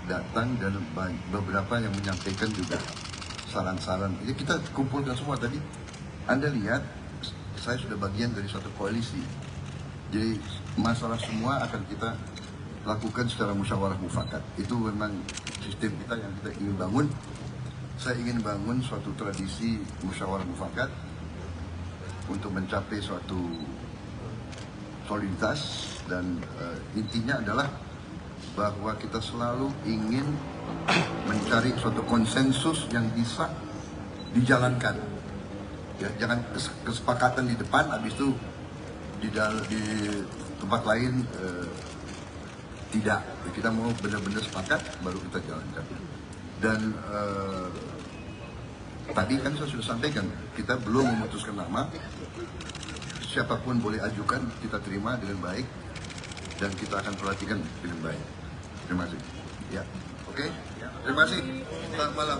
datang dan beberapa yang menyampaikan juga saran-saran. Jadi kita kumpulkan semua tadi. Anda lihat, saya sudah bagian dari suatu koalisi. Jadi masalah semua akan kita lakukan secara musyawarah mufakat. Itu memang sistem kita yang kita ingin bangun. Saya ingin bangun suatu tradisi musyawarah mufakat untuk mencapai suatu soliditas. Dan intinya adalah bahwa kita selalu ingin mencari suatu konsensus yang bisa dijalankan. Ya, jangan kesepakatan di depan, habis itu di tempat lain tidak. Kita mau benar-benar sepakat, baru kita jalankan. Dan tadi kan saya sudah sampaikan, kita belum memutuskan nama. Siapapun boleh ajukan, kita terima dengan baik. Dan kita akan perhatikan dengan baik. Terima kasih. Ya, oke. Terima kasih. Selamat malam.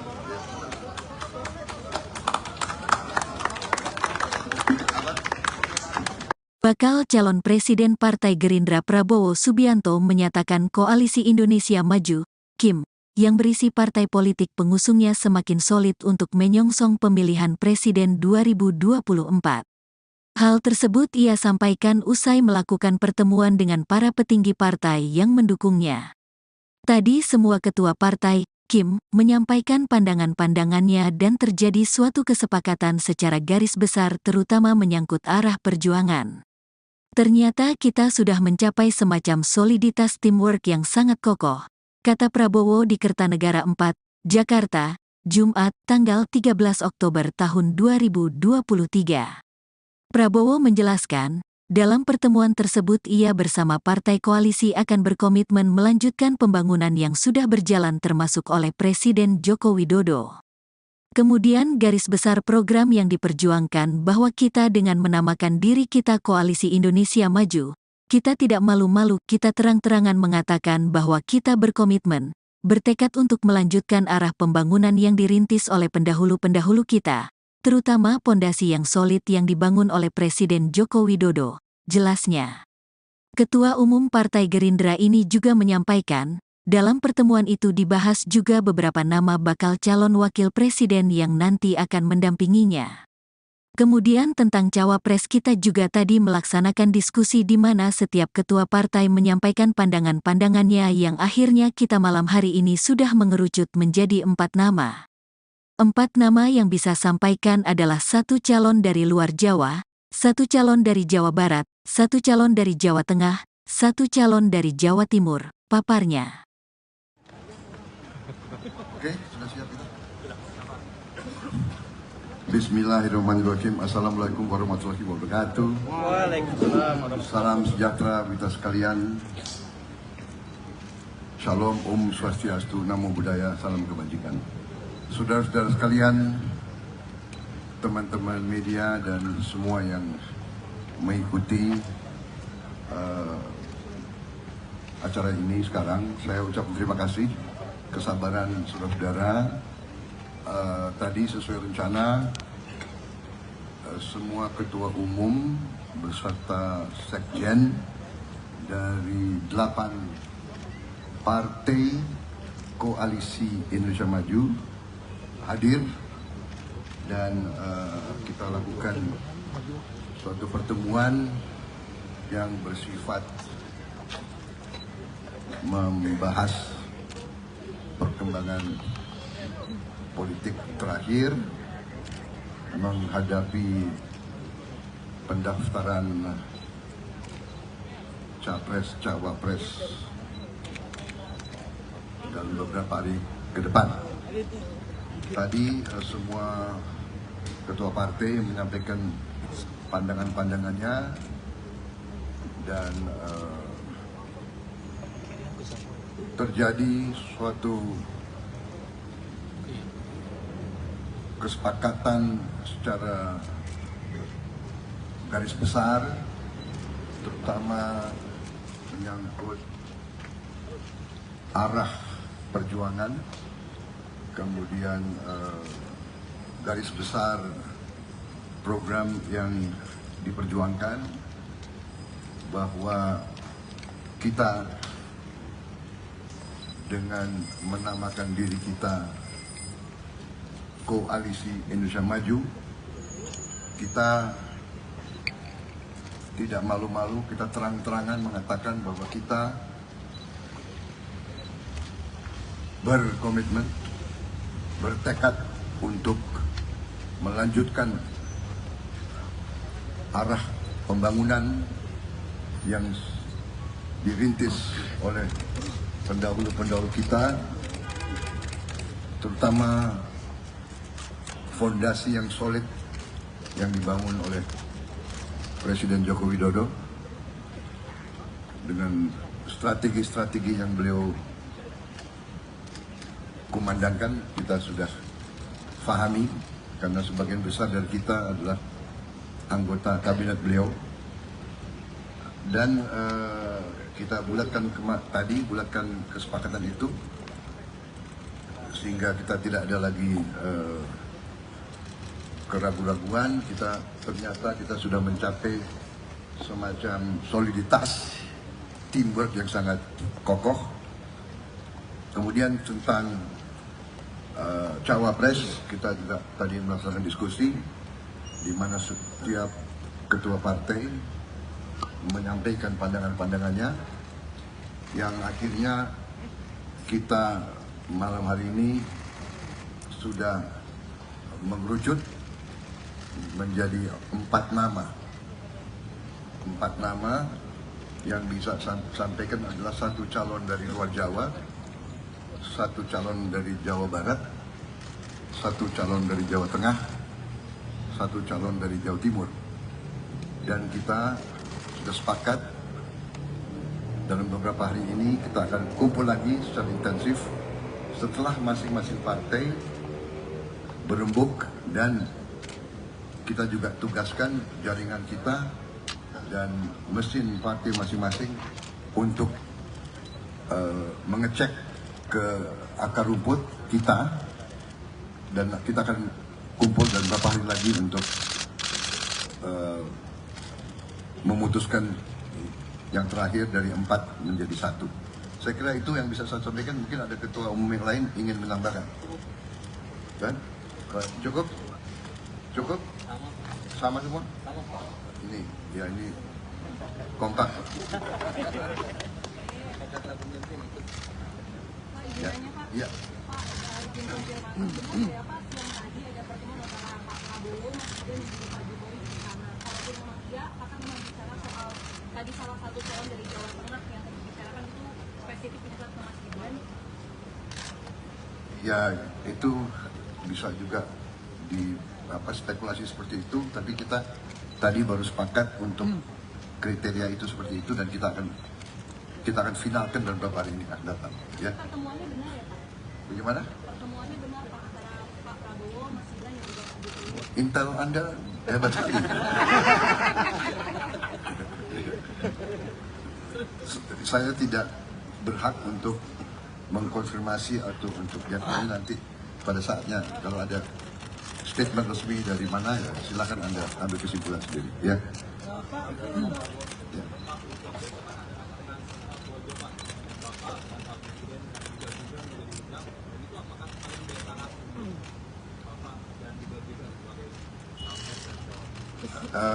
Bakal calon Presiden Partai Gerindra Prabowo Subianto menyatakan Koalisi Indonesia Maju, KIM, yang berisi partai politik pengusungnya semakin solid untuk menyongsong pemilihan Presiden 2024. Hal tersebut ia sampaikan usai melakukan pertemuan dengan para petinggi partai yang mendukungnya. Tadi semua ketua partai, KIM, menyampaikan pandangan-pandangannya dan terjadi suatu kesepakatan secara garis besar terutama menyangkut arah perjuangan. Ternyata kita sudah mencapai semacam soliditas teamwork yang sangat kokoh, kata Prabowo di Kertanegara 4, Jakarta, Jumat, tanggal 13 Oktober tahun 2023. Prabowo menjelaskan, dalam pertemuan tersebut ia bersama partai koalisi akan berkomitmen melanjutkan pembangunan yang sudah berjalan termasuk oleh Presiden Joko Widodo. Kemudian garis besar program yang diperjuangkan bahwa kita dengan menamakan diri kita Koalisi Indonesia Maju, kita tidak malu-malu, kita terang-terangan mengatakan bahwa kita berkomitmen, bertekad untuk melanjutkan arah pembangunan yang dirintis oleh pendahulu-pendahulu kita. Terutama pondasi yang solid yang dibangun oleh Presiden Joko Widodo, jelasnya. Ketua Umum Partai Gerindra ini juga menyampaikan, dalam pertemuan itu dibahas juga beberapa nama bakal calon wakil presiden yang nanti akan mendampinginya. Kemudian tentang cawapres kita juga tadi melaksanakan diskusi di mana setiap ketua partai menyampaikan pandangan-pandangannya yang akhirnya kita malam hari ini sudah mengerucut menjadi 4 nama. 4 nama yang bisa sampaikan adalah 1 calon dari luar Jawa, 1 calon dari Jawa Barat, 1 calon dari Jawa Tengah, 1 calon dari Jawa Timur, paparnya. Oke, sudah siap kita? Bismillahirrahmanirrahim. Assalamualaikum warahmatullahi wabarakatuh. Waalaikumsalam warahmatullahi Salam sejahtera kita sekalian. Shalom, Om Swastiastu, Namo Buddhaya, salam kebajikan. Saudara-saudara sekalian, teman-teman media dan semua yang mengikuti acara ini sekarang, saya ucapkan terima kasih, kesabaran saudara-saudara. Tadi sesuai rencana, semua ketua umum beserta sekjen dari 8 partai Koalisi Indonesia Maju hadir dan kita lakukan suatu pertemuan yang bersifat membahas perkembangan politik terakhir menghadapi pendaftaran capres cawapres dalam beberapa hari ke depan. Tadi semua ketua partai menyampaikan pandangan-pandangannya dan terjadi suatu kesepakatan secara garis besar, terutama menyangkut arah perjuangan, kemudian garis besar program yang diperjuangkan, bahwa kita dengan menamakan diri kita Koalisi Indonesia Maju, kita tidak malu-malu, kita terang-terangan mengatakan bahwa kita berkomitmen, bertekad untuk melanjutkan arah pembangunan yang dirintis oleh pendahulu-pendahulu kita, terutama fondasi yang solid yang dibangun oleh Presiden Joko Widodo dengan strategi-strategi yang beliau kumandangkan. Kita sudah fahami karena sebagian besar dari kita adalah anggota kabinet beliau, dan kita bulatkan kesepakatan itu sehingga kita tidak ada lagi keraguan-raguan. Ternyata kita sudah mencapai semacam soliditas, teamwork yang sangat kokoh. Kemudian tentang cawapres, kita juga tadi melaksanakan diskusi di mana setiap ketua partai menyampaikan pandangan-pandangannya, yang akhirnya kita malam hari ini sudah mengerucut menjadi 4 nama. 4 nama yang bisa sampaikan adalah 1 calon dari luar Jawa, 1 calon dari Jawa Barat, 1 calon dari Jawa Tengah, 1 calon dari Jawa Timur. Dan kita sudah sepakat dalam beberapa hari ini kita akan kumpul lagi secara intensif setelah masing-masing partai berembuk, dan kita juga tugaskan jaringan kita dan mesin partai masing-masing untuk mengecek ke akar rumput kita, dan kita akan kumpul dalam beberapa hari lagi untuk memutuskan yang terakhir dari 4 menjadi 1. Saya kira itu yang bisa saya sampaikan. Mungkin ada ketua umum yang lain ingin menambahkan. Kan? Cukup? Cukup? Sama semua? Ini, ya ini kompak. Ya, ya. Pak, izin konfirmasi ya Pak, yang tadi ada pertemuan antara Pak Prabowo dan Pak Jokowi di sana. Kalaupun memang iya, apakah memang bicara soal tadi salah satu calon dari Jawa Tengah yang tadi dibicarakan itu spesifik menyebut ke Mas Gibran? Ya, itu bisa juga di spekulasi seperti itu, tapi kita tadi baru sepakat untuk kriteria itu seperti itu, dan kita akan finalkan dalam beberapa hari ini akan datang. Ya. Pertemuannya benar ya Pak? Bagaimana? Pertemuannya benar Pak antara Pak Prabowo, Mas Gibran dan juga Pak Jokowi. Intel Anda hebat sekali. Saya tidak berhak untuk mengkonfirmasi atau untuk yang lain. Nanti pada saatnya kalau ada statement resmi dari mana, ya silakan Anda ambil kesimpulan sendiri. Ya. Ya.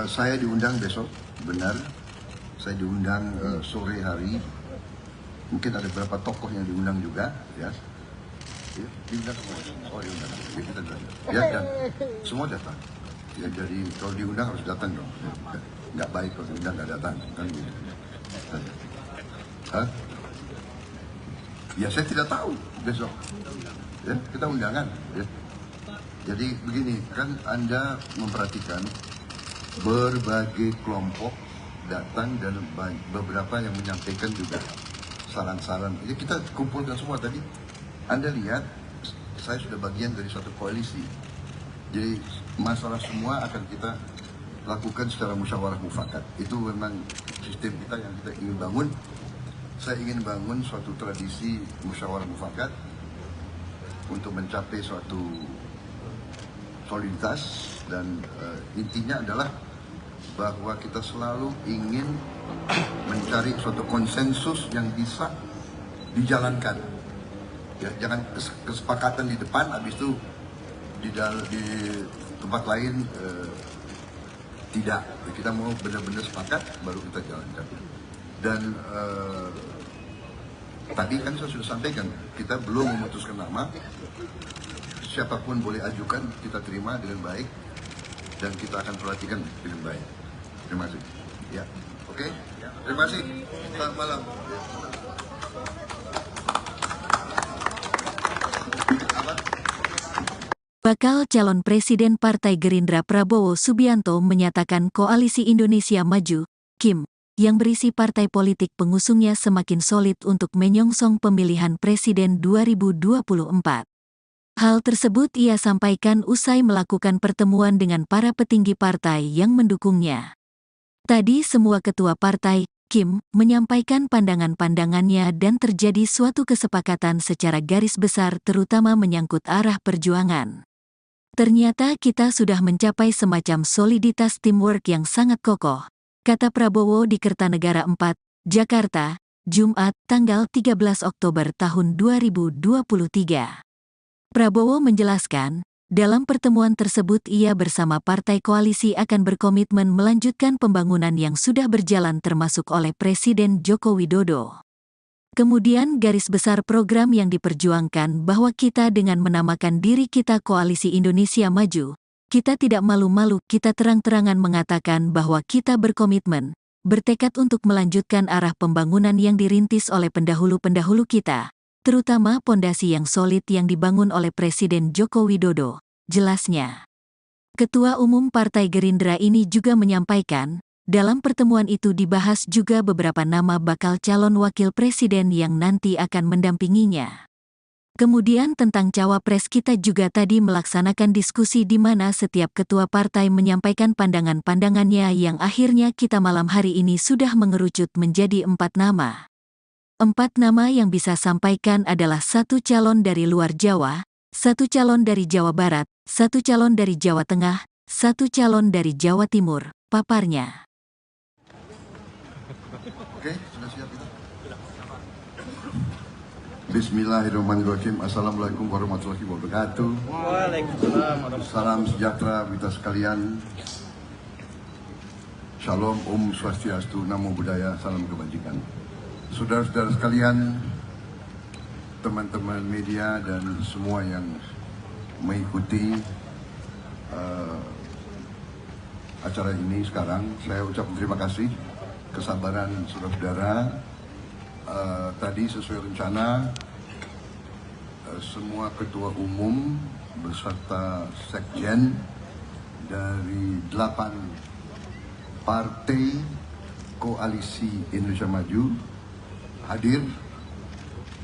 Saya diundang besok, benar. Saya diundang sore hari. Mungkin ada beberapa tokoh yang diundang juga, ya. Ya, diundang semua. Oh, diundang. Ya, kita datang. Ya, dan semua datang. Ya, jadi kalau diundang harus datang dong. Nggak baik kalau diundang nggak datang, kan gitu. Hah? Ya saya tidak tahu besok. Ya, kita undangan. Ya. Jadi begini, kan Anda memperhatikan berbagai kelompok datang dan beberapa yang menyampaikan juga saran-saran. Jadi kita kumpulkan semua tadi. Anda lihat, saya sudah bagian dari suatu koalisi. Jadi masalah semua akan kita lakukan secara musyawarah mufakat. Itu memang sistem kita yang kita ingin bangun. Saya ingin bangun suatu tradisi musyawarah mufakat untuk mencapai suatu soliditas dan intinya adalah bahwa kita selalu ingin mencari suatu konsensus yang bisa dijalankan. Ya, jangan kesepakatan di depan, habis itu di tempat lain tidak. Kita mau benar-benar sepakat baru kita jalankan. Dan tadi kan saya sudah sampaikan, kita belum memutuskan nama. Siapapun boleh ajukan, kita terima dengan baik dan kita akan perhatikan dengan baik. Terima kasih. Ya, oke. Terima kasih. Selamat malam. Bakal calon Presiden Partai Gerindra Prabowo Subianto menyatakan Koalisi Indonesia Maju, KIM, yang berisi partai politik pengusungnya semakin solid untuk menyongsong pemilihan Presiden 2024. Hal tersebut ia sampaikan usai melakukan pertemuan dengan para petinggi partai yang mendukungnya. Tadi semua ketua partai, KIM, menyampaikan pandangan-pandangannya dan terjadi suatu kesepakatan secara garis besar terutama menyangkut arah perjuangan. Ternyata kita sudah mencapai semacam soliditas teamwork yang sangat kokoh, kata Prabowo di Kertanegara 4, Jakarta, Jumat, tanggal 13 Oktober tahun 2023. Prabowo menjelaskan, dalam pertemuan tersebut ia bersama partai koalisi akan berkomitmen melanjutkan pembangunan yang sudah berjalan termasuk oleh Presiden Joko Widodo. Kemudian garis besar program yang diperjuangkan bahwa kita dengan menamakan diri kita Koalisi Indonesia Maju, kita tidak malu-malu, kita terang-terangan mengatakan bahwa kita berkomitmen, bertekad untuk melanjutkan arah pembangunan yang dirintis oleh pendahulu-pendahulu kita, terutama pondasi yang solid yang dibangun oleh Presiden Joko Widodo, jelasnya. Ketua Umum Partai Gerindra ini juga menyampaikan, dalam pertemuan itu dibahas juga beberapa nama bakal calon wakil presiden yang nanti akan mendampinginya. Kemudian tentang cawapres kita juga tadi melaksanakan diskusi di mana setiap ketua partai menyampaikan pandangan-pandangannya yang akhirnya kita malam hari ini sudah mengerucut menjadi 4 nama. 4 nama yang bisa sampaikan adalah 1 calon dari luar Jawa, 1 calon dari Jawa Barat, 1 calon dari Jawa Tengah, 1 calon dari Jawa Timur, paparnya. Oke, sudah siap kita? Bismillahirrahmanirrahim. Assalamualaikum warahmatullahi wabarakatuh. Waalaikumsalam warahmatullahi Salam sejahtera kita sekalian. Shalom, Om Swastiastu, Namo Buddhaya, salam kebajikan. Saudara-saudara sekalian, teman-teman media dan semua yang mengikuti acara ini sekarang, saya ucapkan terima kasih, kesabaran saudara-saudara. Tadi sesuai rencana, semua ketua umum beserta sekjen dari 8 partai Koalisi Indonesia Maju hadir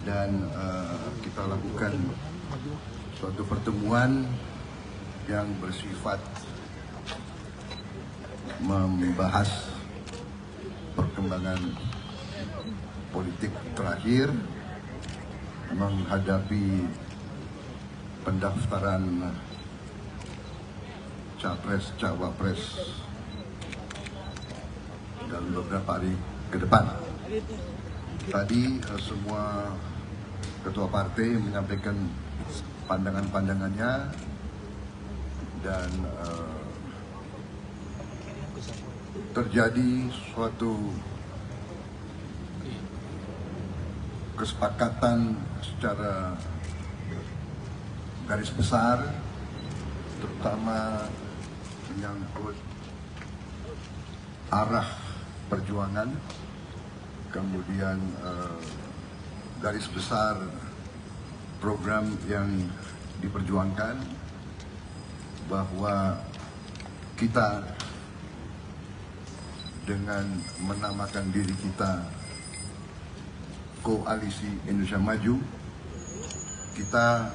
dan kita lakukan suatu pertemuan yang bersifat membahas perkembangan politik terakhir menghadapi pendaftaran capres-cawapres dalam beberapa hari ke depan. Tadi semua ketua partai menyampaikan pandangan-pandangannya dan terjadi suatu kesepakatan secara garis besar, terutama menyangkut arah perjuangan kemudian garis besar program yang diperjuangkan, bahwa kita dengan menamakan diri kita Koalisi Indonesia Maju, kita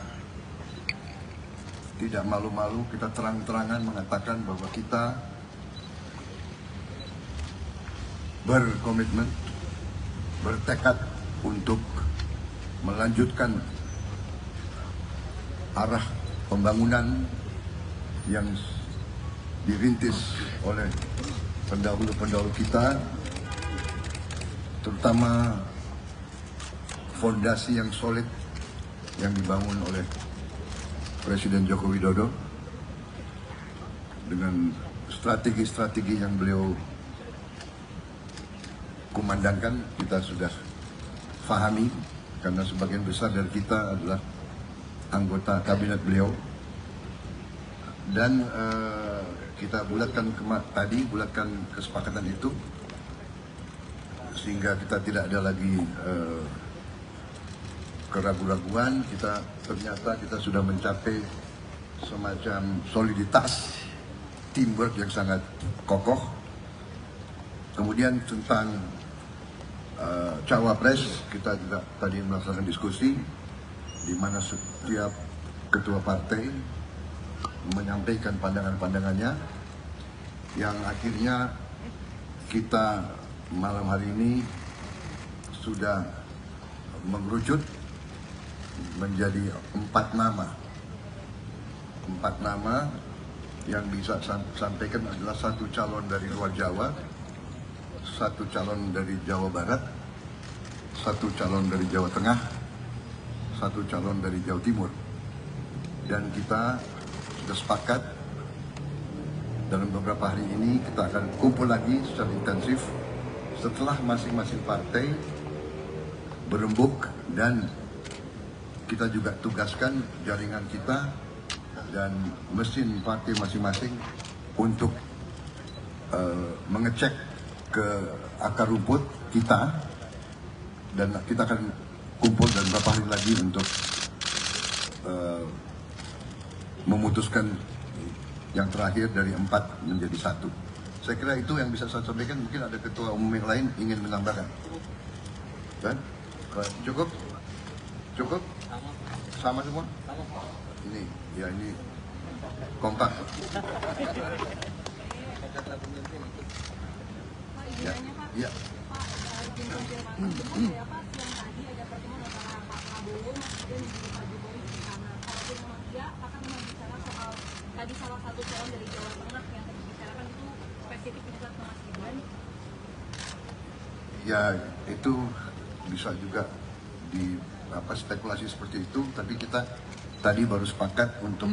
tidak malu-malu, kita terang-terangan mengatakan bahwa kita berkomitmen, bertekad untuk melanjutkan arah pembangunan yang dirintis oleh pendahulu-pendahulu kita, terutama fondasi yang solid yang dibangun oleh Presiden Joko Widodo dengan strategi-strategi yang beliau kumandangkan. Kita sudah fahami karena sebagian besar dari kita adalah anggota kabinet beliau, dan kita bulatkan bulatkan kesepakatan itu sehingga kita tidak ada lagi keraguan-raguan. Ternyata kita sudah mencapai semacam soliditas, teamwork yang sangat kokoh. Kemudian tentang cawapres, kita juga tadi melaksanakan diskusi di mana setiap ketua partai menyampaikan pandangan-pandangannya, yang akhirnya kita malam hari ini sudah mengerucut menjadi 4 nama. 4 nama yang bisa sampaikan adalah 1 calon dari luar Jawa, 1 calon dari Jawa Barat, 1 calon dari Jawa Tengah, 1 calon dari Jawa Timur. Dan kita sudah sepakat dalam beberapa hari ini kita akan kumpul lagi secara intensif setelah masing-masing partai berembuk, dan kita juga tugaskan jaringan kita dan mesin partai masing-masing untuk mengecek ke akar rumput kita, dan kita akan kumpul dan beberapa hari lagi untuk memutuskan yang terakhir dari 4 menjadi 1. Saya kira itu yang bisa saya sampaikan. Mungkin ada ketua umum yang lain ingin menambahkan. Dan cukup? Cukup? Sama semua? Ini, ya ini kompak. Ya, ya. Izin konfirmasi, benar ya Pak, siang tadi ada pertemuan antara Pak Prabowo dan juga Pak Jokowi di sana. Kalaupun memang iya, akan bicara soal tadi salah satu calon dari Jawa Tengah yang tadi dibicarakan itu spesifik juga ke Mas Gibran. Ya, itu bisa juga di spekulasi seperti itu, tapi kita tadi baru sepakat untuk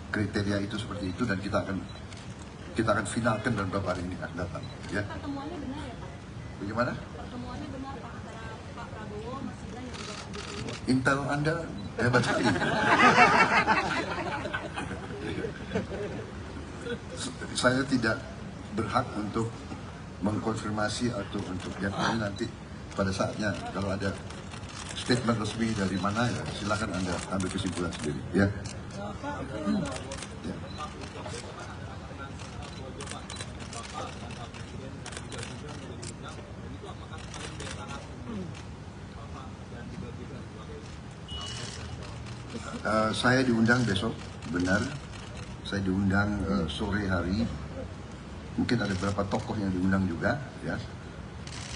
kriteria itu seperti itu, dan kita akan finalkan dalam beberapa hari ini akan datang. Ya. Pertemuannya benar ya Pak? Bagaimana? Pertemuannya benar Pak antara Pak Prabowo, Mas Gibran dan juga Pak Jokowi. Intel Anda hebat sekali. Saya tidak berhak untuk mengkonfirmasi atau untuk yang lain. Nanti pada saatnya kalau ada statement resmi dari mana, ya silakan Anda ambil kesimpulan sendiri. Ya. Ya. Saya diundang besok, benar. Saya diundang sore hari. Mungkin ada beberapa tokoh yang diundang juga, ya.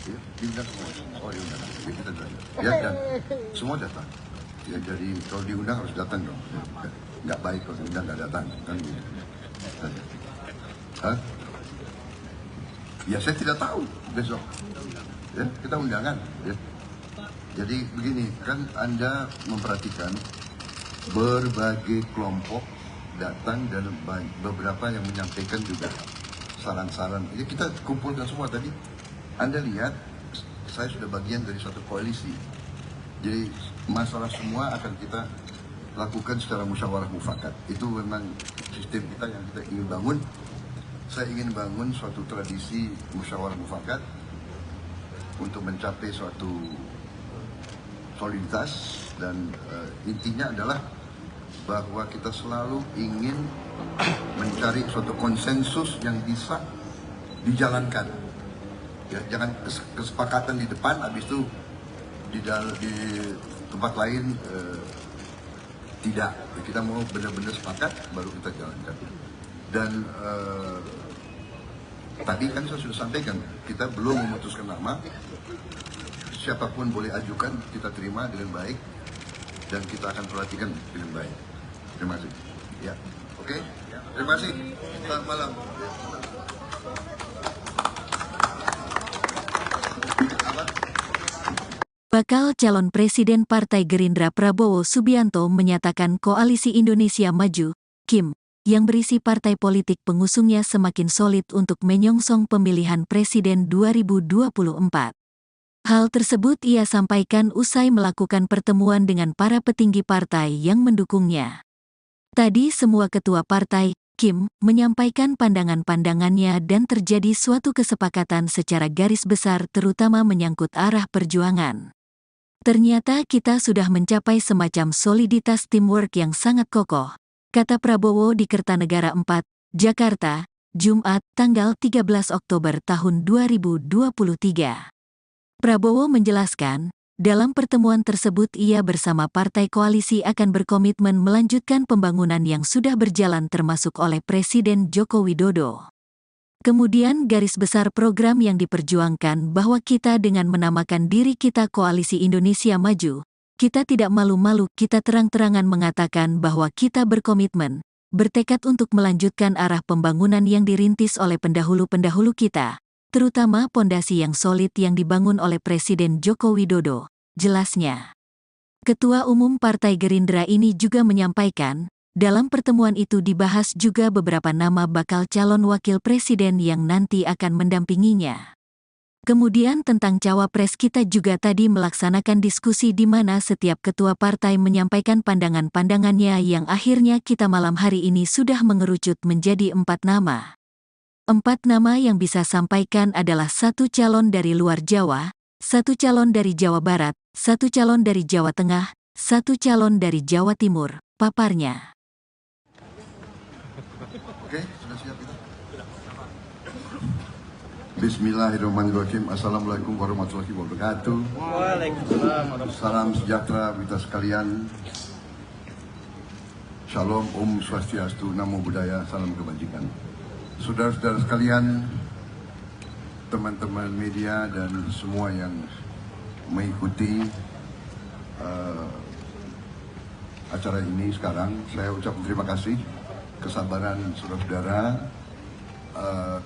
Ya, diundang semua. Oh, diundang. Ya, kita datang. Ya, dan semua datang. Ya, jadi kalau diundang harus datang dong. Ya, nggak baik kalau diundang nggak datang, kan gitu. Hah? Ya, saya tidak tahu besok. Ya, kita undangan. Ya. Jadi begini, kan Anda memperhatikan berbagai kelompok datang dan beberapa yang menyampaikan juga saran-saran. Jadi kita kumpulkan semua tadi. Anda lihat, saya sudah bagian dari suatu koalisi. Jadi masalah semua akan kita lakukan secara musyawarah mufakat. Itu memang sistem kita yang kita ingin bangun. Saya ingin bangun suatu tradisi musyawarah mufakat untuk mencapai suatu soliditas, dan intinya adalah bahwa kita selalu ingin mencari suatu konsensus yang bisa dijalankan. Ya, jangan kesepakatan di depan, habis itu di tempat lain tidak. Kita mau benar-benar sepakat, baru kita jalankan. Dan tadi kan saya sudah sampaikan, kita belum memutuskan nama. Siapapun boleh ajukan, kita terima dengan baik, dan kita akan perhatikan dengan baik. Terima kasih. Ya, oke. Terima kasih. Selamat malam. Bakal calon Presiden Partai Gerindra Prabowo Subianto menyatakan Koalisi Indonesia Maju, KIM, yang berisi partai politik pengusungnya semakin solid untuk menyongsong pemilihan Presiden 2024. Hal tersebut ia sampaikan usai melakukan pertemuan dengan para petinggi partai yang mendukungnya. Tadi semua ketua partai, KIM, menyampaikan pandangan-pandangannya dan terjadi suatu kesepakatan secara garis besar terutama menyangkut arah perjuangan. Ternyata kita sudah mencapai semacam soliditas teamwork yang sangat kokoh, kata Prabowo di Kertanegara 4, Jakarta, Jumat, tanggal 13 Oktober tahun 2023. Prabowo menjelaskan, dalam pertemuan tersebut ia bersama partai koalisi akan berkomitmen melanjutkan pembangunan yang sudah berjalan termasuk oleh Presiden Joko Widodo. Kemudian garis besar program yang diperjuangkan bahwa kita dengan menamakan diri kita Koalisi Indonesia Maju, kita tidak malu-malu, kita terang-terangan mengatakan bahwa kita berkomitmen, bertekad untuk melanjutkan arah pembangunan yang dirintis oleh pendahulu-pendahulu kita, terutama pondasi yang solid yang dibangun oleh Presiden Joko Widodo, jelasnya. Ketua Umum Partai Gerindra ini juga menyampaikan, dalam pertemuan itu dibahas juga beberapa nama bakal calon wakil presiden yang nanti akan mendampinginya. Kemudian tentang cawapres kita juga tadi melaksanakan diskusi di mana setiap ketua partai menyampaikan pandangan-pandangannya yang akhirnya kita malam hari ini sudah mengerucut menjadi 4 nama. 4 nama yang bisa sampaikan adalah 1 calon dari luar Jawa, 1 calon dari Jawa Barat, 1 calon dari Jawa Tengah, 1 calon dari Jawa Timur, paparnya. Oke, sudah siap kita? Bismillahirrahmanirrahim. Assalamualaikum warahmatullahi wabarakatuh. Waalaikumsalam warahmatullahi Salam sejahtera kita sekalian. Shalom, Om Swastiastu, Namo Buddhaya, salam kebajikan. Saudara-saudara sekalian, teman-teman media dan semua yang mengikuti acara ini sekarang, saya ucapkan terima kasih, kesabaran saudara-saudara.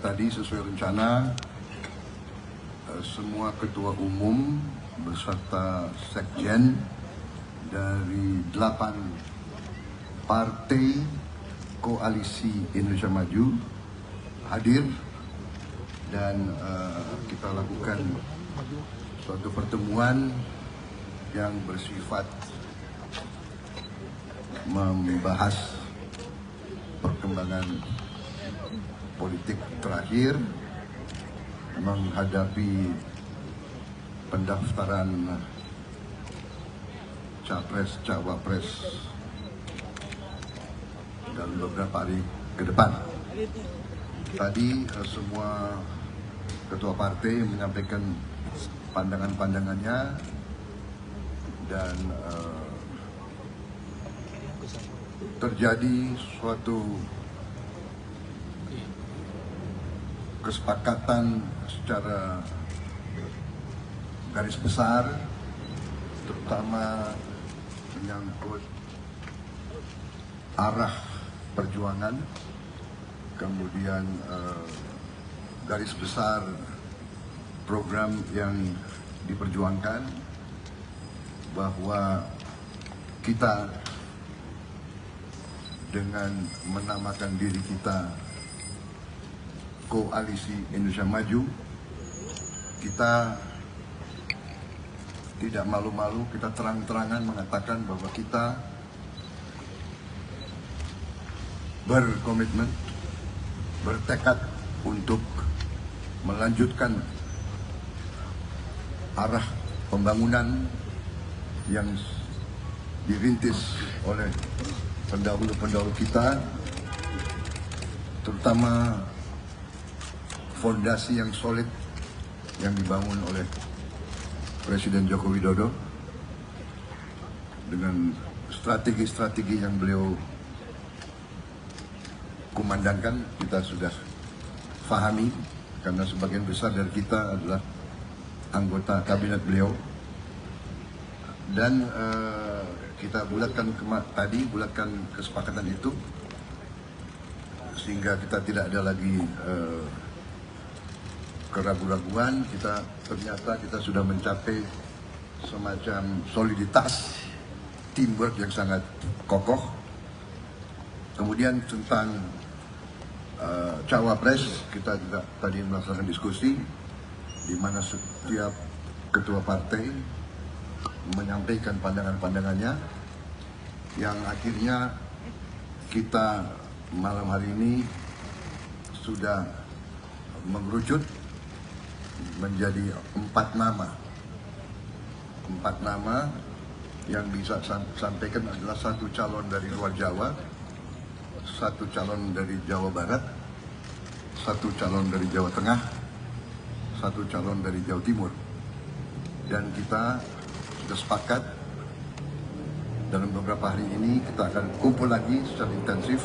Tadi sesuai rencana, semua ketua umum beserta sekjen dari 8 partai Koalisi Indonesia Maju hadir, dan kita lakukan suatu pertemuan yang bersifat membahas perkembangan politik terakhir menghadapi pendaftaran capres cawapres dalam beberapa hari ke depan. Tadi semua ketua partai menyampaikan pandangan-pandangannya, dan terjadi suatu kesepakatan secara garis besar, terutama menyangkut arah perjuangan, kemudian garis besar program yang diperjuangkan, bahwa kita dengan menamakan diri kita Koalisi Indonesia Maju, kita tidak malu-malu, kita terang-terangan mengatakan bahwa kita berkomitmen, bertekad untuk melanjutkan arah pembangunan yang dirintis oleh pendahulu-pendahulu kita, terutama fondasi yang solid yang dibangun oleh Presiden Joko Widodo dengan strategi-strategi yang beliau kumandangkan. Kita sudah fahami karena sebagian besar dari kita adalah anggota kabinet beliau, dan kita bulatkan kesepakatan itu sehingga kita tidak ada lagi keraguan-raguan. Ternyata kita sudah mencapai semacam soliditas, teamwork yang sangat kokoh. Kemudian tentang cawapres, kita juga tadi melaksanakan diskusi di mana setiap ketua partai menyampaikan pandangan-pandangannya, yang akhirnya kita malam hari ini sudah mengerucut menjadi 4 nama. 4 nama yang bisa sampaikan adalah 1 calon dari luar Jawa, 1 calon dari Jawa Barat, 1 calon dari Jawa Tengah, 1 calon dari Jawa Timur. Dan kita sudah sepakat dalam beberapa hari ini kita akan kumpul lagi secara intensif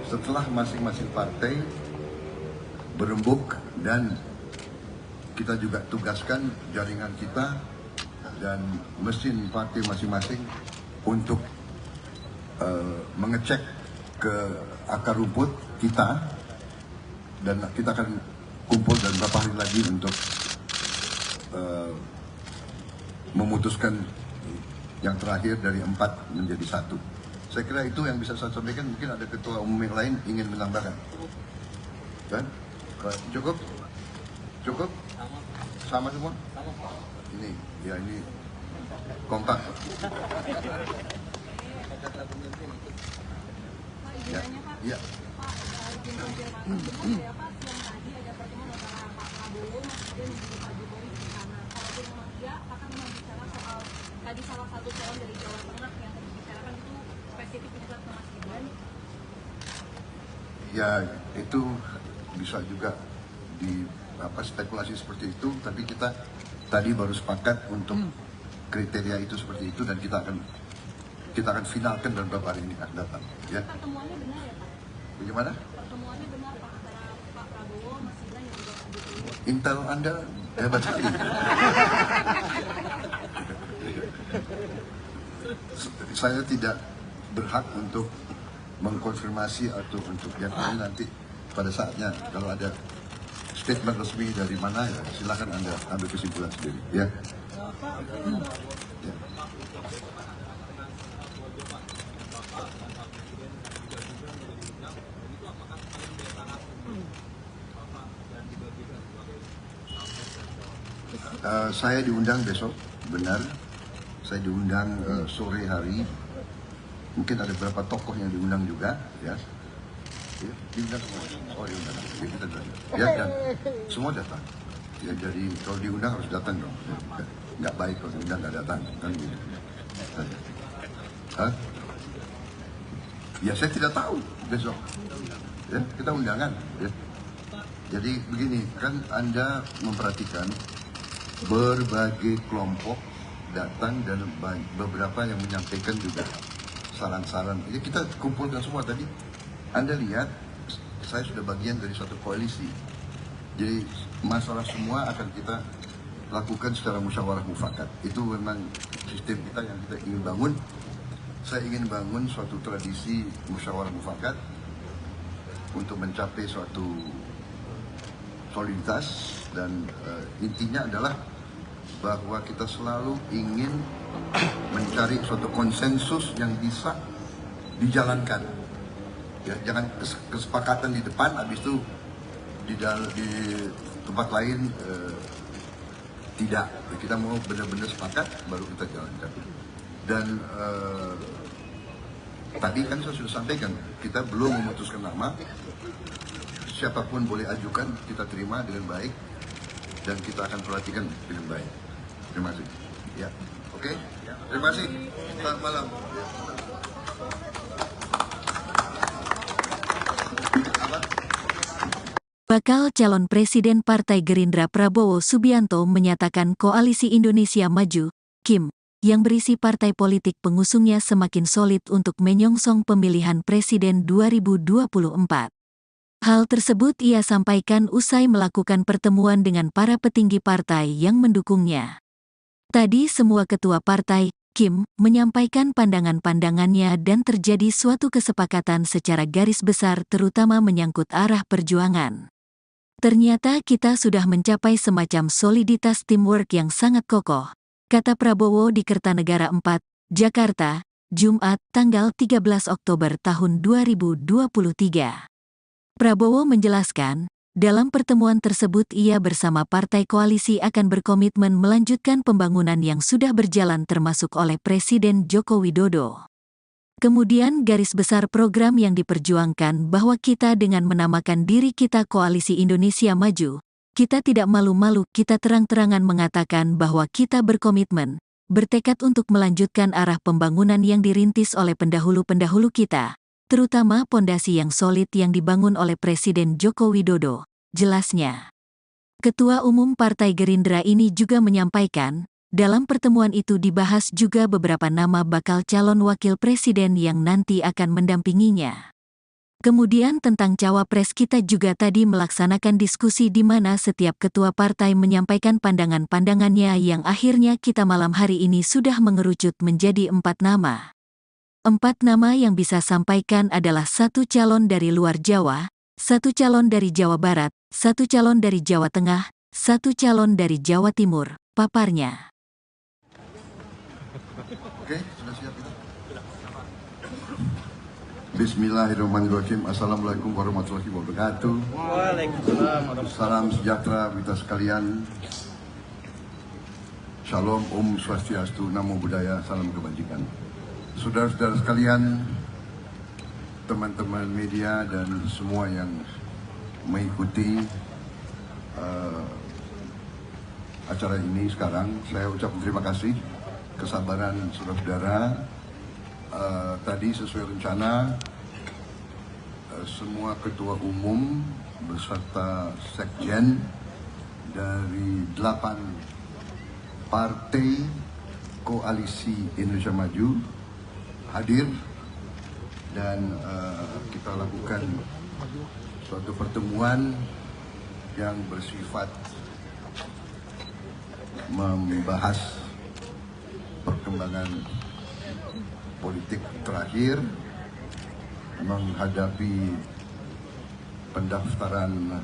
setelah masing-masing partai berembuk, dan kita juga tugaskan jaringan kita dan mesin partai masing-masing untuk mengecek ke akar rumput kita, dan kita akan kumpul dalam beberapa hari lagi untuk memutuskan yang terakhir dari 4 menjadi 1. Saya kira itu yang bisa saya sampaikan. Mungkin ada ketua umum yang lain ingin menambahkan. Kan? Cukup? Cukup? Sama semua? Ini, ya ini kompak. Ya, ya. Pak, izin konfirmasi ya Pak, siang tadi ada pertemuan antara Pak Prabowo kemudian juga Pak Jokowi di sana. Kalaupun memang iya, apakah memang bicara soal tadi salah satu calon dari Jawa Tengah yang tadi dibicarakan itu spesifik menyebut ke Mas Gibran? Ya, itu bisa juga di spekulasi seperti itu, tapi kita tadi baru sepakat untuk kriteria itu seperti itu, dan kita akan finalkan dalam beberapa hari ini akan datang. Ya. Pertemuannya benar ya Pak? Bagaimana? Pertemuannya benar Pak antara Pak Prabowo, Mas Gibran dan juga Pak Jokowi? Intel Anda hebat sekali. Saya tidak berhak untuk mengkonfirmasi atau untuk yang lain. Nanti pada saatnya kalau ada statement resmi dari mana, ya silakan Anda ambil kesimpulan sendiri. Ya. Ya. Saya diundang besok, benar. Saya diundang sore hari. Mungkin ada beberapa tokoh yang diundang juga, ya. Ya, diundang semua. Oh, diundang. Ya, kita datang. Ya, dan semua datang. Ya, jadi kalau diundang harus datang dong. Nggak baik kalau diundang nggak datang, kan gitu. Hah? Ya, saya tidak tahu besok. Ya, kita undangan. Ya. Jadi begini, kan Anda memperhatikan berbagai kelompok datang dan beberapa yang menyampaikan juga saran-saran. Jadi kita kumpulkan semua tadi. Anda lihat, saya sudah bagian dari suatu koalisi. Jadi masalah semua akan kita lakukan secara musyawarah mufakat. Itu memang sistem kita yang kita ingin bangun. Saya ingin bangun suatu tradisi musyawarah mufakat untuk mencapai suatu soliditas, dan intinya adalah bahwa kita selalu ingin mencari suatu konsensus yang bisa dijalankan. Ya, jangan kesepakatan di depan, habis itu di tempat lain tidak. Kita mau benar-benar sepakat, baru kita jalankan. Dan tadi kan saya sudah sampaikan, kita belum memutuskan nama. Siapapun boleh ajukan, kita terima dengan baik, dan kita akan perhatikan dengan baik. Terima kasih. Ya, oke. Terima kasih. Selamat malam. Bakal calon Presiden Partai Gerindra Prabowo Subianto menyatakan Koalisi Indonesia Maju, KIM, yang berisi partai politik pengusungnya semakin solid untuk menyongsong pemilihan Presiden 2024. Hal tersebut ia sampaikan usai melakukan pertemuan dengan para petinggi partai yang mendukungnya. Tadi semua ketua partai, KIM, menyampaikan pandangan-pandangannya dan terjadi suatu kesepakatan secara garis besar terutama menyangkut arah perjuangan. Ternyata kita sudah mencapai semacam soliditas teamwork yang sangat kokoh, kata Prabowo di Kertanegara 4, Jakarta, Jumat, tanggal 13 Oktober tahun 2023. Prabowo menjelaskan, dalam pertemuan tersebut ia bersama partai koalisi akan berkomitmen melanjutkan pembangunan yang sudah berjalan termasuk oleh Presiden Joko Widodo. Kemudian garis besar program yang diperjuangkan bahwa kita dengan menamakan diri kita Koalisi Indonesia Maju, kita tidak malu-malu, kita terang-terangan mengatakan bahwa kita berkomitmen, bertekad untuk melanjutkan arah pembangunan yang dirintis oleh pendahulu-pendahulu kita, terutama pondasi yang solid yang dibangun oleh Presiden Joko Widodo, jelasnya. Ketua Umum Partai Gerindra ini juga menyampaikan, dalam pertemuan itu dibahas juga beberapa nama bakal calon wakil presiden yang nanti akan mendampinginya. Kemudian tentang cawapres kita juga tadi melaksanakan diskusi di mana setiap ketua partai menyampaikan pandangan-pandangannya yang akhirnya kita malam hari ini sudah mengerucut menjadi 4 nama. 4 nama yang bisa sampaikan adalah 1 calon dari luar Jawa, 1 calon dari Jawa Barat, 1 calon dari Jawa Tengah, 1 calon dari Jawa Timur, paparnya. Oke, sudah siap kita? Bismillahirrahmanirrahim. Assalamualaikum warahmatullahi wabarakatuh. Waalaikumsalam warahmatullahi Salam sejahtera kita sekalian. Shalom, Om Swastiastu, Namo Buddhaya, salam kebajikan. Saudara-saudara sekalian, teman-teman media dan semua yang mengikuti acara ini sekarang, saya ucapkan terima kasih. Kesabaran saudara-saudara, tadi sesuai rencana semua ketua umum beserta sekjen dari 8 partai Koalisi Indonesia Maju hadir dan kita lakukan suatu pertemuan yang bersifat membahas perkembangan politik terakhir menghadapi pendaftaran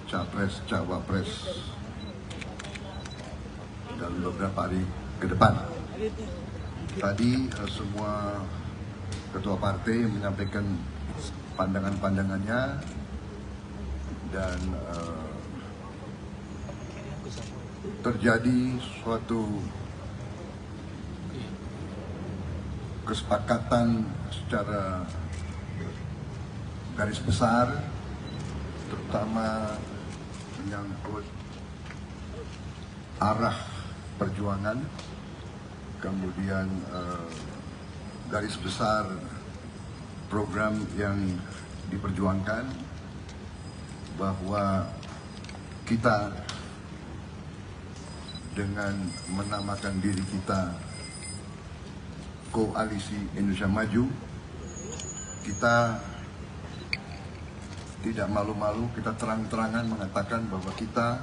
capres-cawapres dalam beberapa hari ke depan. Tadi semua ketua partai menyampaikan pandangan-pandangannya dan terjadi suatu kesepakatan secara garis besar, terutama menyangkut arah perjuangan, kemudian garis besar program yang diperjuangkan, bahwa kita dengan menamakan diri kita Koalisi Indonesia Maju, kita tidak malu-malu, kita terang-terangan mengatakan bahwa kita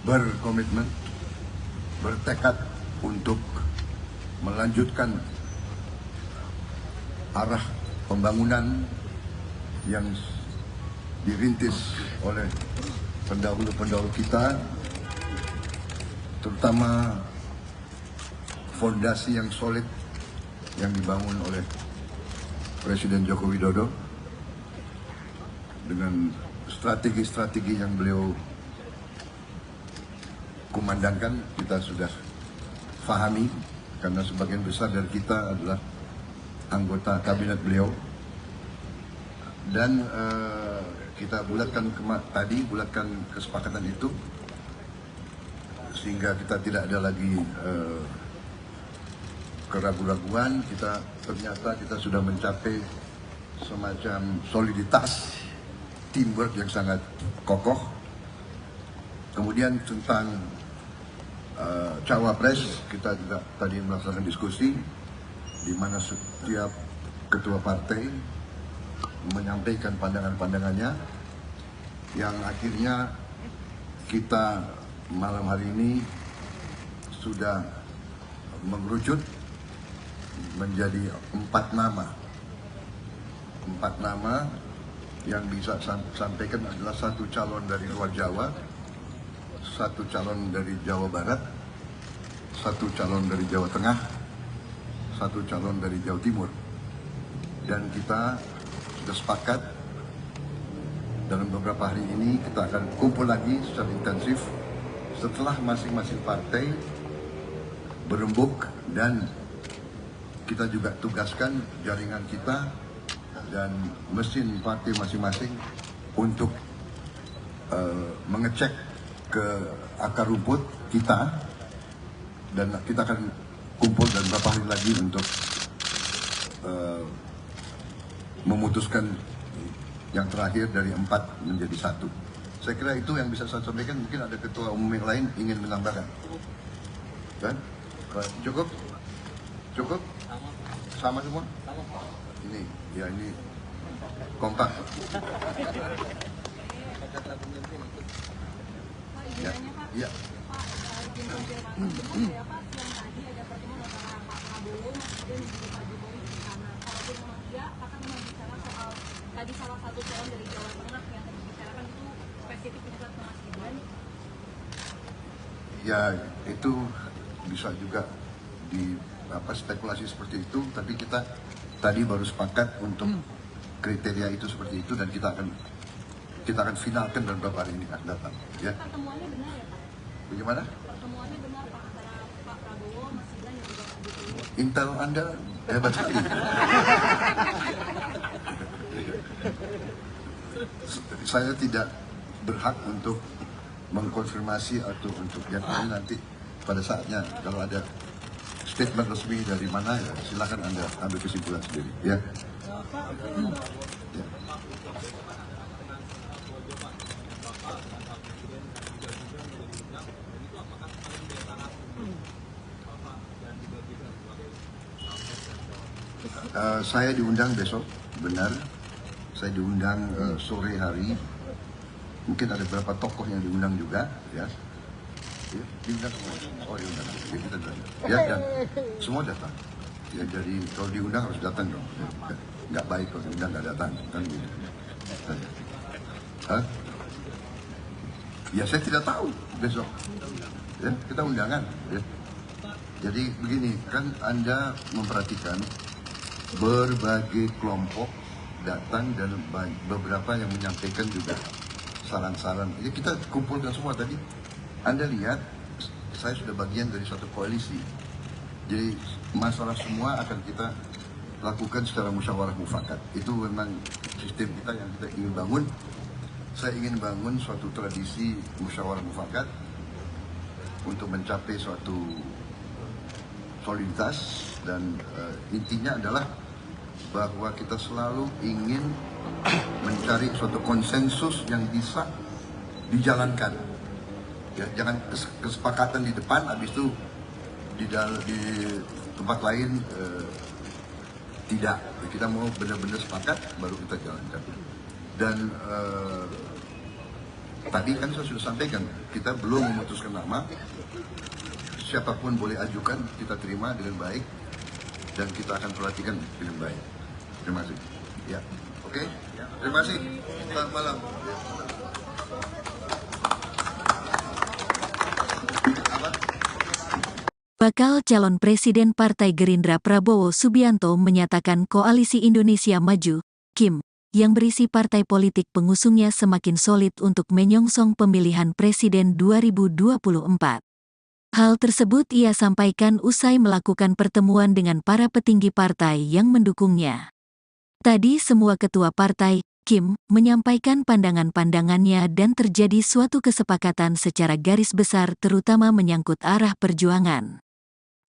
berkomitmen, bertekad untuk melanjutkan arah pembangunan yang dirintis oleh pendahulu-pendahulu kita, terutama fondasi yang solid yang dibangun oleh Presiden Joko Widodo dengan strategi-strategi yang beliau kumandangkan. Kita sudah fahami karena sebagian besar dari kita adalah anggota kabinet beliau. Dan kita bulatkan bulatkan kesepakatan itu sehingga kita tidak ada lagi keraguan-raguan. Ternyata kita sudah mencapai semacam soliditas teamwork yang sangat kokoh. Kemudian tentang cawapres, kita juga tadi melaksanakan diskusi di mana setiap ketua partai menyampaikan pandangan-pandangannya, yang akhirnya kita malam hari ini sudah mengerucut menjadi 4 nama. 4 nama yang bisa sampaikan adalah 1 calon dari luar Jawa, 1 calon dari Jawa Barat, 1 calon dari Jawa Tengah, 1 calon dari Jawa Timur. Dan kita sudah sepakat dalam beberapa hari ini kita akan kumpul lagi secara intensif setelah masing-masing partai berembuk, dan kita juga tugaskan jaringan kita dan mesin partai masing-masing untuk mengecek ke akar rumput kita, dan kita akan kumpul dan beberapa hari lagi untuk memutuskan yang terakhir dari 4 menjadi 1. Saya kira itu yang bisa saya sampaikan. Mungkin ada ketua umum yang lain ingin menambahkan. Kan? Cukup? Cukup? Sama semua? Ini, ya ini kompak. Ya, ya. Izin konfirmasi, benar ya Pak, yang tadi ada pertemuan antara Pak Prabowo dan juga Pak Jokowi di sana. Kalaupun memang iya, apakah memang bicara soal tadi salah satu calon dari Jawa Tengah yang tadi dibicarakan itu spesifik untuk Mas Gibran? Ya, itu bisa juga di spekulasi seperti itu, tapi kita tadi baru sepakat untuk kriteria itu seperti itu, dan kita akan finalkan dalam beberapa hari ini akan datang. Ya. Pertemuannya benar ya Pak? Bagaimana? Pertemuannya benar Pak antara Pak Prabowo, Mas Gibran dan juga Pak Jokowi? Intel Anda hebat sekali. Saya tidak berhak untuk mengkonfirmasi atau untuk yang lain. Nanti pada saatnya kalau ada statement resmi dari mana, ya silakan Anda ambil kesimpulan sendiri. Ya. Ya. Saya diundang besok, benar. Saya diundang sore hari. Mungkin ada beberapa tokoh yang diundang juga, ya. Ya, diundang semua. Oh, diundang. Ya, kita datang. Ya, dan semua datang. Ya, jadi kalau diundang harus datang dong. Ya, nggak baik kalau diundang nggak datang, kan gitu. Hah? Ya, saya tidak tahu besok. Ya, kita undangan. Ya. Jadi begini, kan Anda memperhatikan berbagai kelompok datang dan beberapa yang menyampaikan juga saran-saran. Jadi kita kumpulkan semua tadi. Anda lihat, saya sudah bagian dari suatu koalisi. Jadi masalah semua akan kita lakukan secara musyawarah mufakat. Itu memang sistem kita yang kita ingin bangun. Saya ingin bangun suatu tradisi musyawarah mufakat untuk mencapai suatu soliditas, dan intinya adalah bahwa kita selalu ingin mencari suatu konsensus yang bisa dijalankan. Ya, jangan kesepakatan di depan, habis itu di tempat lain tidak. Kita mau benar-benar sepakat, baru kita jalankan. Dan tadi kan saya sudah sampaikan, kita belum memutuskan nama. Siapapun boleh ajukan, kita terima dengan baik, dan kita akan perhatikan dengan baik. Terima kasih. Ya, oke. Terima kasih. Selamat malam. Bakal calon Presiden Partai Gerindra Prabowo Subianto menyatakan Koalisi Indonesia Maju, KIM, yang berisi partai politik pengusungnya semakin solid untuk menyongsong pemilihan Presiden 2024. Hal tersebut ia sampaikan usai melakukan pertemuan dengan para petinggi partai yang mendukungnya. Tadi semua ketua partai, Kim, menyampaikan pandangan-pandangannya dan terjadi suatu kesepakatan secara garis besar terutama menyangkut arah perjuangan.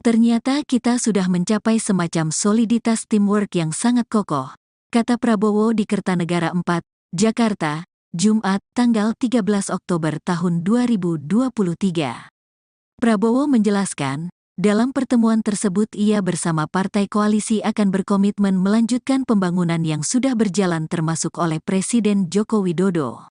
Ternyata kita sudah mencapai semacam soliditas teamwork yang sangat kokoh, kata Prabowo di Kertanegara 4, Jakarta, Jumat, tanggal 13 Oktober tahun 2023. Prabowo menjelaskan, dalam pertemuan tersebut ia bersama partai koalisi akan berkomitmen melanjutkan pembangunan yang sudah berjalan termasuk oleh Presiden Joko Widodo.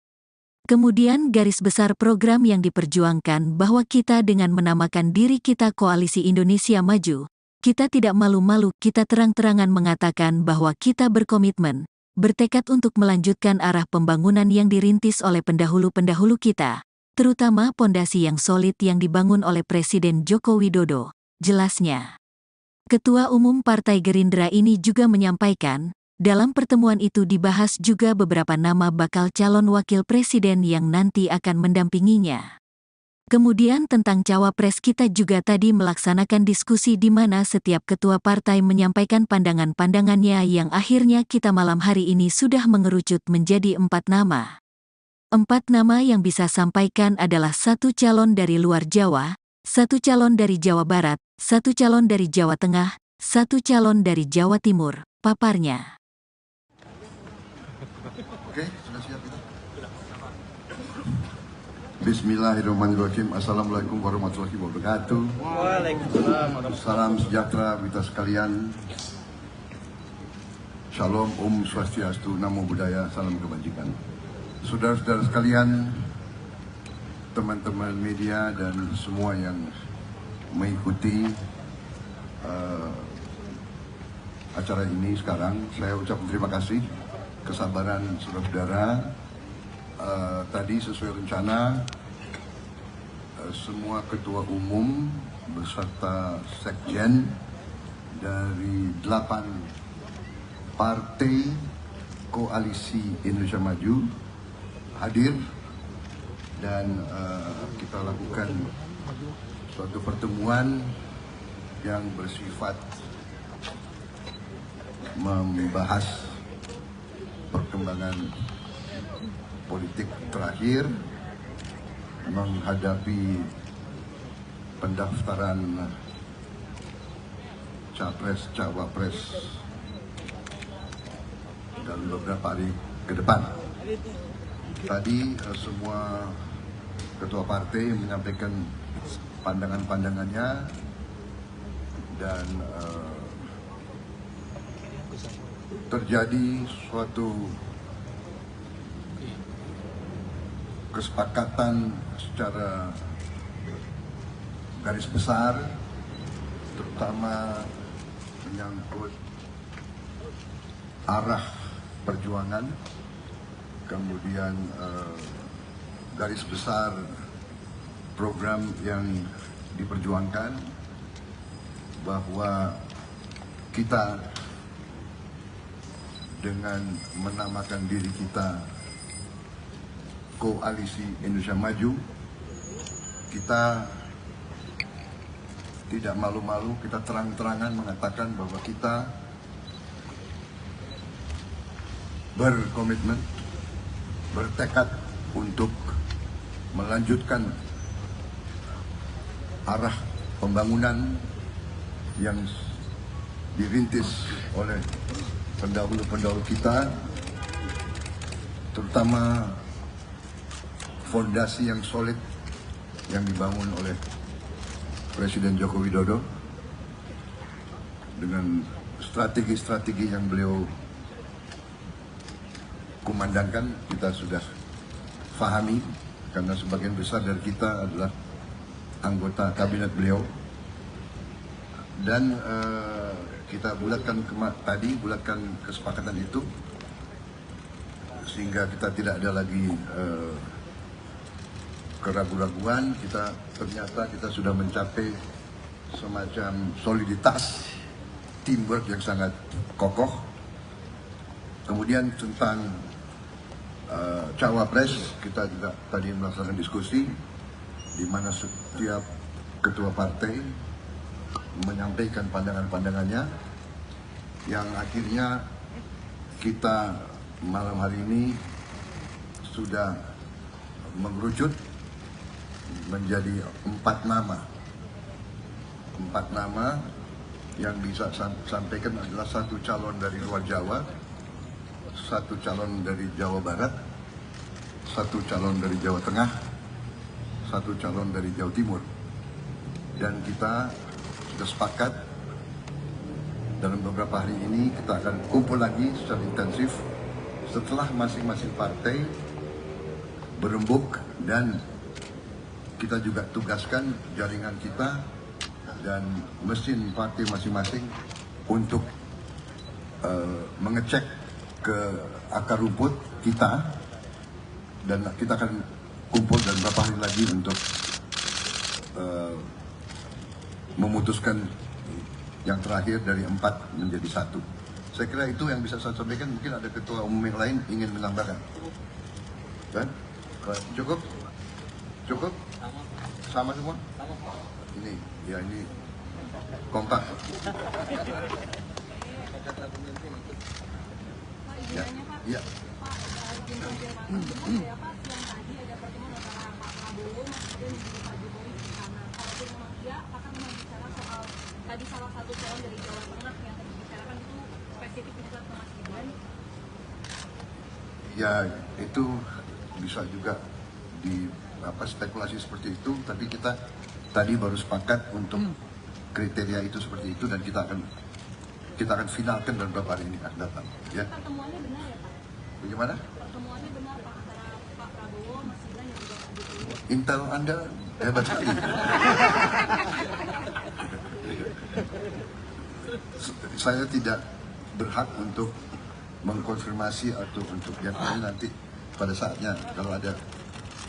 Kemudian garis besar program yang diperjuangkan bahwa kita dengan menamakan diri kita Koalisi Indonesia Maju, kita tidak malu-malu, kita terang-terangan mengatakan bahwa kita berkomitmen, bertekad untuk melanjutkan arah pembangunan yang dirintis oleh pendahulu-pendahulu kita, terutama pondasi yang solid yang dibangun oleh Presiden Joko Widodo, jelasnya. Ketua Umum Partai Gerindra ini juga menyampaikan, dalam pertemuan itu dibahas juga beberapa nama bakal calon wakil presiden yang nanti akan mendampinginya. Kemudian tentang cawapres kita juga tadi melaksanakan diskusi di mana setiap ketua partai menyampaikan pandangan-pandangannya yang akhirnya kita malam hari ini sudah mengerucut menjadi 4 nama. 4 nama yang bisa sampaikan adalah 1 calon dari luar Jawa, 1 calon dari Jawa Barat, 1 calon dari Jawa Tengah, 1 calon dari Jawa Timur, paparnya. Oke, sudah siap kita? Bismillahirrahmanirrahim. Assalamualaikum warahmatullahi wabarakatuh. Waalaikumsalam warahmatullahi Salam sejahtera kita sekalian. Shalom, Om Swastiastu, Namo Buddhaya, salam kebajikan. Saudara-saudara sekalian, teman-teman media dan semua yang mengikuti acara ini sekarang, saya ucapkan terima kasih, kesabaran saudara-saudara. Tadi sesuai rencana, semua ketua umum beserta sekjen dari 8 partai Koalisi Indonesia Maju hadir dan kita lakukan suatu pertemuan yang bersifat membahas perkembangan politik terakhir menghadapi pendaftaran capres-cawapres dalam beberapa hari ke depan. Tadi semua ketua partai menyampaikan pandangan-pandangannya dan terjadi suatu kesepakatan secara garis besar, terutama menyangkut arah perjuangan, kemudian garis besar program yang diperjuangkan, bahwa kita dengan menamakan diri kita Koalisi Indonesia Maju, kita tidak malu-malu, kita terang-terangan mengatakan bahwa kita berkomitmen, bertekad untuk melanjutkan arah pembangunan yang dirintis oleh pendahulu-pendahulu kita, terutama fondasi yang solid yang dibangun oleh Presiden Joko Widodo dengan strategi-strategi yang beliau kumandangkan. Kita sudah fahami karena sebagian besar dari kita adalah anggota kabinet beliau, dan kita bulatkan bulatkan kesepakatan itu sehingga kita tidak ada lagi keraguan-raguan. Ternyata kita sudah mencapai semacam soliditas teamwork yang sangat kokoh. Kemudian tentang cawapres, kita juga tadi melaksanakan diskusi di mana setiap ketua partai menyampaikan pandangan-pandangannya yang akhirnya kita malam hari ini sudah mengerucut menjadi 4 nama. 4 nama yang bisa sampaikan adalah 1 calon dari luar Jawa, 1 calon dari Jawa Barat, 1 calon dari Jawa Tengah, 1 calon dari Jawa Timur. Dan kita sudah sepakat dalam beberapa hari ini kita akan kumpul lagi secara intensif setelah masing-masing partai berembuk, dan kita juga tugaskan jaringan kita dan mesin partai masing-masing untuk mengecek ke akar rumput kita, dan kita akan kumpul dalam beberapa hari lagi untuk memutuskan yang terakhir dari 4 menjadi 1. Saya kira itu yang bisa saya sampaikan. Mungkin ada ketua umum yang lain ingin menambahkan. Kan? Cukup? Cukup? Sama semua? Ini, ya ini kompak. Pak, Ya, izin Pak. ya. Pak, izin konfirmasi, benar ya Pak, siang tadi ada pertemuan antara Pak Prabowo, Mas Gibran, dan juga Pak Jokowi di sana. Kalaupun memang iya, apakah memang bicara soal tadi salah satu calon dari Jawa Tengah yang tadi dibicarakan itu spesifik menyebut ke Mas Gibran? Ya, itu bisa juga di spekulasi seperti itu, tapi kita tadi baru sepakat untuk kriteria itu seperti itu, dan kita akan finalkan dalam beberapa hari ini akan datang. Ya. Pertemuannya benar ya Pak? Bagaimana? Pertemuannya benar Pak antara Pak Prabowo, Mas Gibran, dan juga Pak Jokowi? Intel Anda hebat sekali. Saya tidak berhak untuk mengkonfirmasi atau untuk yang lain. Nanti pada saatnya kalau ada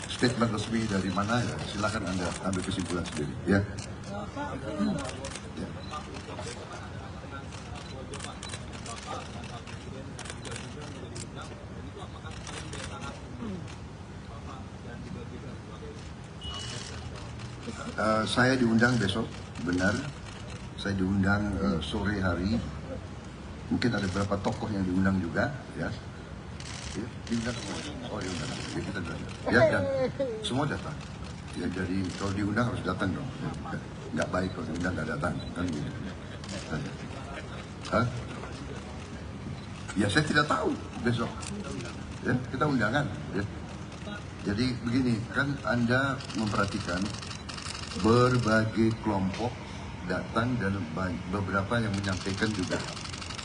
statement resmi dari mana, ya silakan Anda ambil kesimpulan sendiri. Ya. Ya. Saya diundang besok, benar. Saya diundang sore hari. Mungkin ada beberapa tokoh yang diundang juga, ya. Ya, diundang semua. Oh, diundang. Ya, kita datang. Ya, dan semua datang. Ya, jadi kalau diundang harus datang dong. Ya, nggak baik kalau diundang nggak datang, kan gitu. Hah? Ya, saya tidak tahu besok. Ya, kita undangan. Ya. Jadi begini, kan Anda memperhatikan berbagai kelompok datang dan beberapa yang menyampaikan juga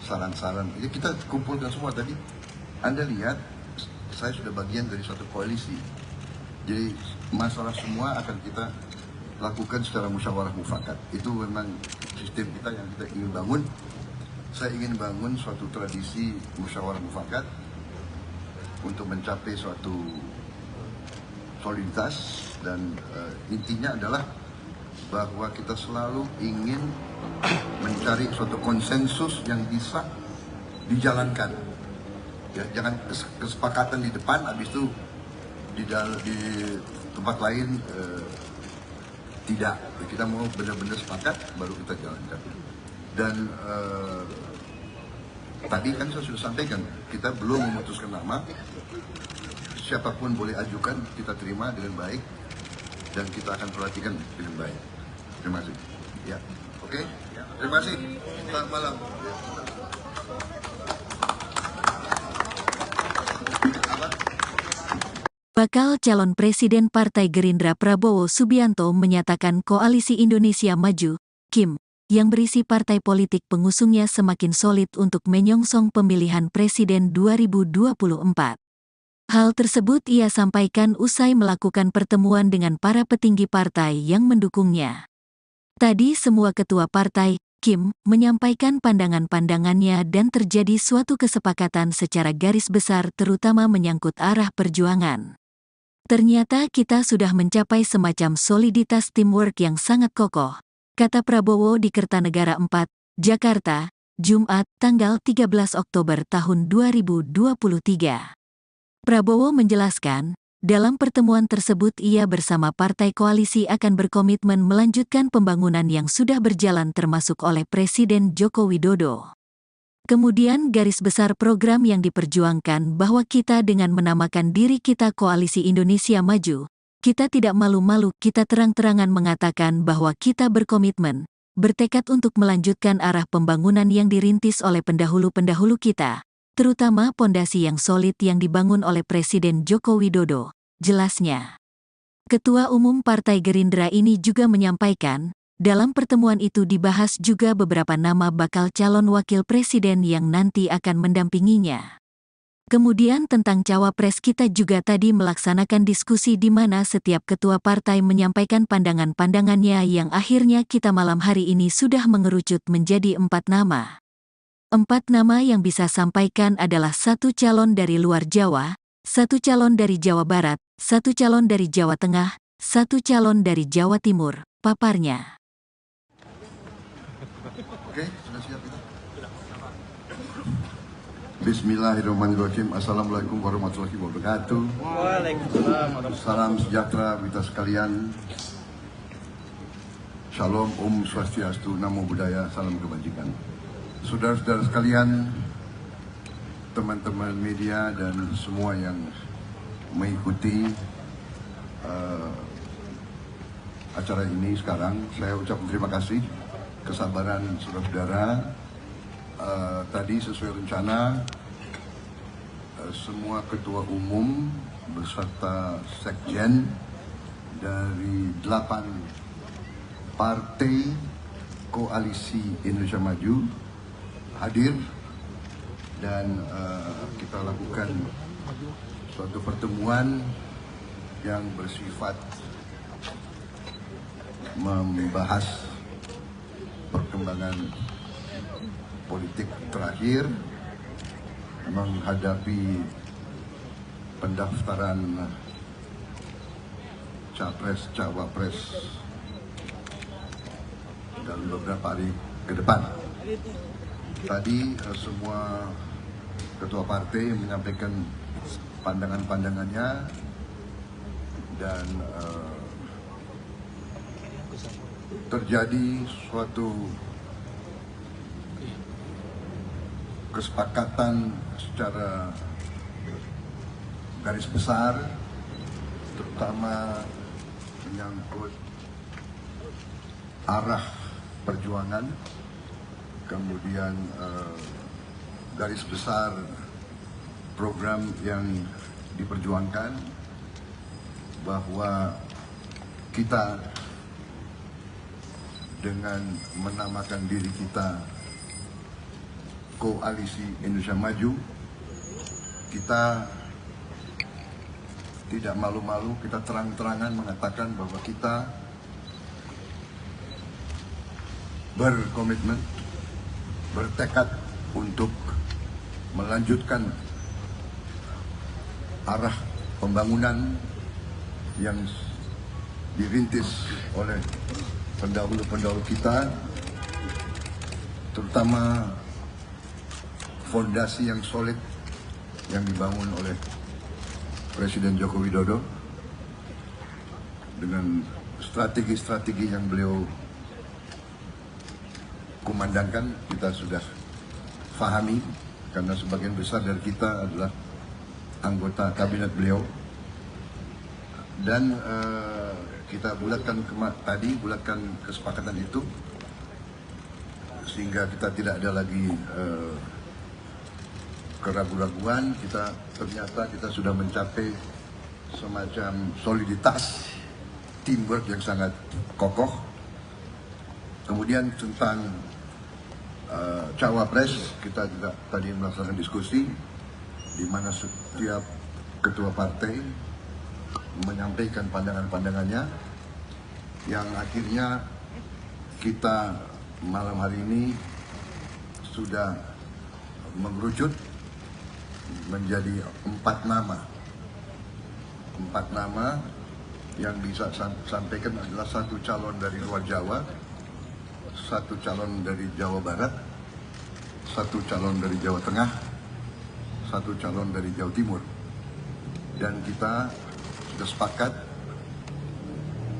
saran-saran. Jadi kita kumpulkan semua tadi. Anda lihat, saya sudah bagian dari suatu koalisi. Jadi masalah semua akan kita lakukan secara musyawarah mufakat. Itu memang sistem kita yang kita ingin bangun. Saya ingin bangun suatu tradisi musyawarah mufakat untuk mencapai suatu soliditas, dan intinya adalah bahwa kita selalu ingin mencari suatu konsensus yang bisa dijalankan. Ya, jangan kesepakatan di depan, habis itu di tempat lain tidak. Kita mau benar-benar sepakat, baru kita jalankan. Dan tadi kan saya sudah sampaikan, kita belum memutuskan nama. Siapapun boleh ajukan, kita terima dengan baik, dan kita akan perhatikan dengan baik. Terima kasih. Ya, oke. Terima kasih. Selamat malam. Bakal calon Presiden Partai Gerindra Prabowo Subianto menyatakan Koalisi Indonesia Maju, KIM, yang berisi partai politik pengusungnya semakin solid untuk menyongsong pemilihan Presiden 2024. Hal tersebut ia sampaikan usai melakukan pertemuan dengan para petinggi partai yang mendukungnya. Tadi semua ketua partai, KIM, menyampaikan pandangan-pandangannya dan terjadi suatu kesepakatan secara garis besar terutama menyangkut arah perjuangan. Ternyata kita sudah mencapai semacam soliditas teamwork yang sangat kokoh, kata Prabowo di Kertanegara 4, Jakarta, Jumat, tanggal 13 Oktober tahun 2023. Prabowo menjelaskan, dalam pertemuan tersebut ia bersama partai koalisi akan berkomitmen melanjutkan pembangunan yang sudah berjalan termasuk oleh Presiden Joko Widodo. Kemudian garis besar program yang diperjuangkan bahwa kita dengan menamakan diri kita Koalisi Indonesia Maju, kita tidak malu-malu, kita terang-terangan mengatakan bahwa kita berkomitmen, bertekad untuk melanjutkan arah pembangunan yang dirintis oleh pendahulu-pendahulu kita, terutama pondasi yang solid yang dibangun oleh Presiden Joko Widodo, jelasnya. Ketua Umum Partai Gerindra ini juga menyampaikan, dalam pertemuan itu dibahas juga beberapa nama bakal calon wakil presiden yang nanti akan mendampinginya. Kemudian tentang cawapres kita juga tadi melaksanakan diskusi di mana setiap ketua partai menyampaikan pandangan-pandangannya yang akhirnya kita malam hari ini sudah mengerucut menjadi 4 nama. 4 nama yang bisa sampaikan adalah 1 calon dari luar Jawa, 1 calon dari Jawa Barat, 1 calon dari Jawa Tengah, 1 calon dari Jawa Timur, paparnya. Oke, sudah siap kita? Bismillahirrahmanirrahim. Assalamualaikum warahmatullahi wabarakatuh. Waalaikumsalam warahmatullahi Salam sejahtera kita sekalian. Shalom, Om Swastiastu, Namo Buddhaya, salam kebajikan. Saudara-saudara sekalian, teman-teman media dan semua yang mengikuti acara ini sekarang, saya ucapkan terima kasih. Kesabaran saudara-saudara, tadi sesuai rencana semua ketua umum beserta sekjen dari 8 partai Koalisi Indonesia Maju hadir dan kita lakukan suatu pertemuan yang bersifat membahas perkembangan politik terakhir menghadapi pendaftaran capres cawapres dalam beberapa hari ke depan. Tadi semua ketua partai menyampaikan pandangan-pandangannya dan terjadi suatu kesepakatan secara garis besar, terutama menyangkut arah perjuangan, kemudian garis besar program yang diperjuangkan, bahwa kita dengan menamakan diri kita Koalisi Indonesia Maju, kita tidak malu-malu, kita terang-terangan mengatakan bahwa kita berkomitmen, bertekad untuk melanjutkan arah pembangunan yang dirintis oleh pendahulu-pendahulu kita, terutama fondasi yang solid yang dibangun oleh Presiden Joko Widodo dengan strategi-strategi yang beliau kumandangkan. Kita sudah fahami karena sebagian besar dari kita adalah anggota kabinet beliau, dan kita bulatkan bulatkan kesepakatan itu sehingga kita tidak ada lagi keraguan-raguan. Ternyata kita sudah mencapai semacam soliditas, teamwork yang sangat kokoh. Kemudian tentang cawapres, kita juga tadi melaksanakan diskusi di mana setiap ketua partai menyampaikan pandangan-pandangannya, yang akhirnya kita malam hari ini sudah mengerucut menjadi 4 nama. 4 nama yang bisa sampaikan adalah 1 calon dari luar Jawa, 1 calon dari Jawa Barat, 1 calon dari Jawa Tengah, 1 calon dari Jawa Timur. Dan kita sudah sepakat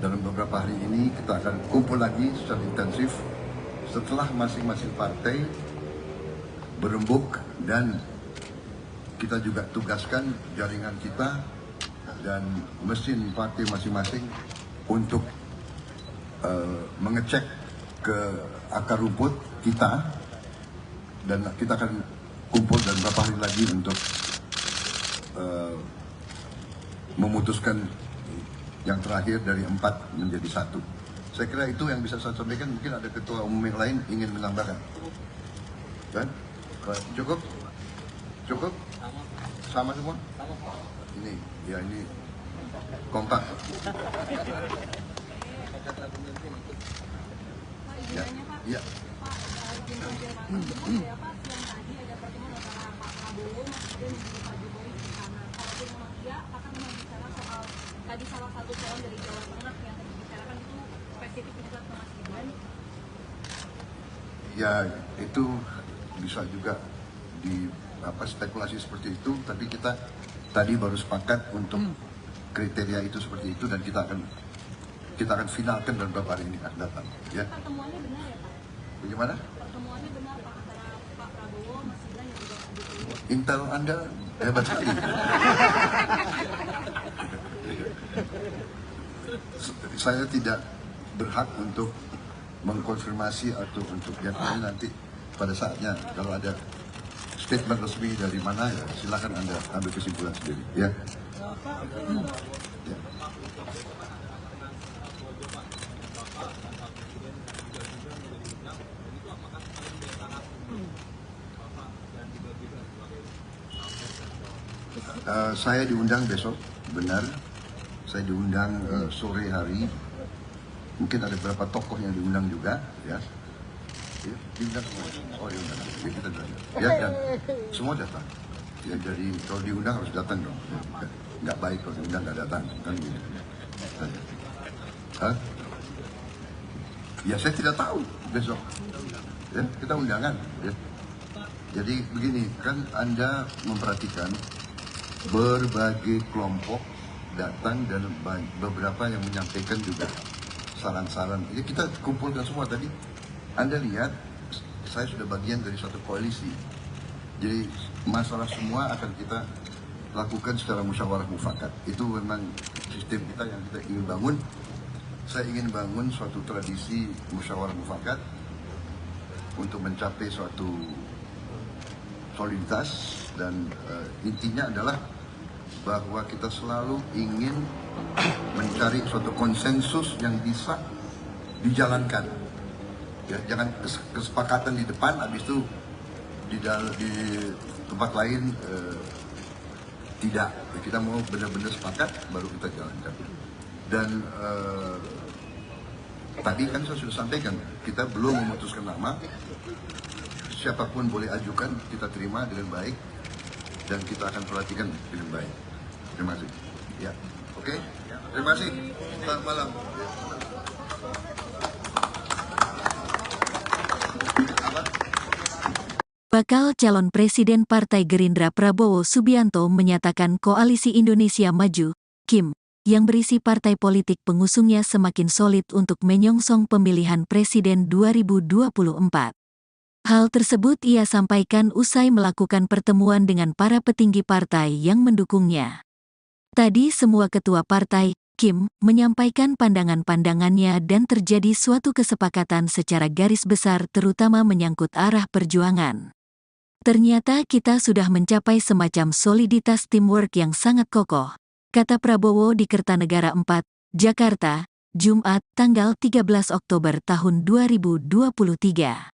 dalam beberapa hari ini kita akan kumpul lagi secara intensif setelah masing-masing partai berembuk, dan kita juga tugaskan jaringan kita dan mesin partai masing-masing untuk mengecek ke akar rumput kita, dan kita akan kumpul dan beberapa hari lagi untuk memutuskan yang terakhir dari 4 menjadi 1. Saya kira itu yang bisa saya sampaikan. Mungkin ada ketua umum yang lain ingin menambahkan. Kan? Cukup? Cukup? Sama semua? Ini, ya ini kompak. Ya, ya. Pak, izin konfirmasi, benar ya Pak, siang tadi ada pertemuan antara Pak Prabowo, Mas Gibran, dan juga Pak Jokowi di sana. Kalaupun memang iya, apakah memang bicara soal tadi salah satu calon dari Jawa Tengah yang tadi dibicarakan itu spesifik juga ke Mas Gibran? Ya, itu bisa juga di spekulasi seperti itu, tapi kita tadi baru sepakat untuk kriteria itu seperti itu, dan kita akan finalkan dalam beberapa hari ini akan datang. Ya. Pertemuannya benar ya Pak? Bagaimana? Pertemuannya benar Pak antara Pak Prabowo, Mas Gibran, dan juga Pak Jokowi? Intel Anda hebat sekali. Saya tidak berhak untuk mengkonfirmasi atau untuk nanti pada saatnya kalau ada statement resmi dari mana, ya silakan Anda ambil kesimpulan sendiri. Ya. Ya. Saya diundang besok, benar. Saya diundang sore hari. Mungkin ada beberapa tokoh yang diundang juga, ya. Ya, diundang semua. Oh, diundang. Ya, kita datang. Ya, dan semua datang. Ya, jadi kalau diundang harus datang dong. Ya, nggak baik kalau diundang nggak datang, kan gitu. Hah? Ya, saya tidak tahu besok. Ya, kita undangan. Ya. Jadi begini, kan Anda memperhatikan berbagai kelompok datang dan beberapa yang menyampaikan juga saran-saran. Jadi kita kumpulkan semua tadi. Anda lihat, saya sudah bagian dari suatu koalisi. Jadi masalah semua akan kita lakukan secara musyawarah mufakat. Itu memang sistem kita yang kita ingin bangun. Saya ingin bangun suatu tradisi musyawarah mufakat untuk mencapai suatu soliditas, dan intinya adalah bahwa kita selalu ingin mencari suatu konsensus yang bisa dijalankan. Ya, jangan kesepakatan di depan, habis itu di tempat lain tidak. Kita mau benar-benar sepakat, baru kita jalankan. Dan tadi kan saya sudah sampaikan, kita belum memutuskan nama. Siapapun boleh ajukan, kita terima dengan baik, dan kita akan perhatikan dengan baik. Terima kasih. Ya, oke. Terima kasih. Selamat malam. Bakal calon Presiden Partai Gerindra Prabowo Subianto menyatakan Koalisi Indonesia Maju, KIM, yang berisi partai politik pengusungnya semakin solid untuk menyongsong pemilihan Presiden 2024. Hal tersebut ia sampaikan usai melakukan pertemuan dengan para petinggi partai yang mendukungnya. Tadi semua ketua partai, KIM, menyampaikan pandangan-pandangannya dan terjadi suatu kesepakatan secara garis besar terutama menyangkut arah perjuangan. Ternyata kita sudah mencapai semacam soliditas teamwork yang sangat kokoh, kata Prabowo di Kertanegara 4, Jakarta, Jumat, tanggal 13 Oktober tahun 2023.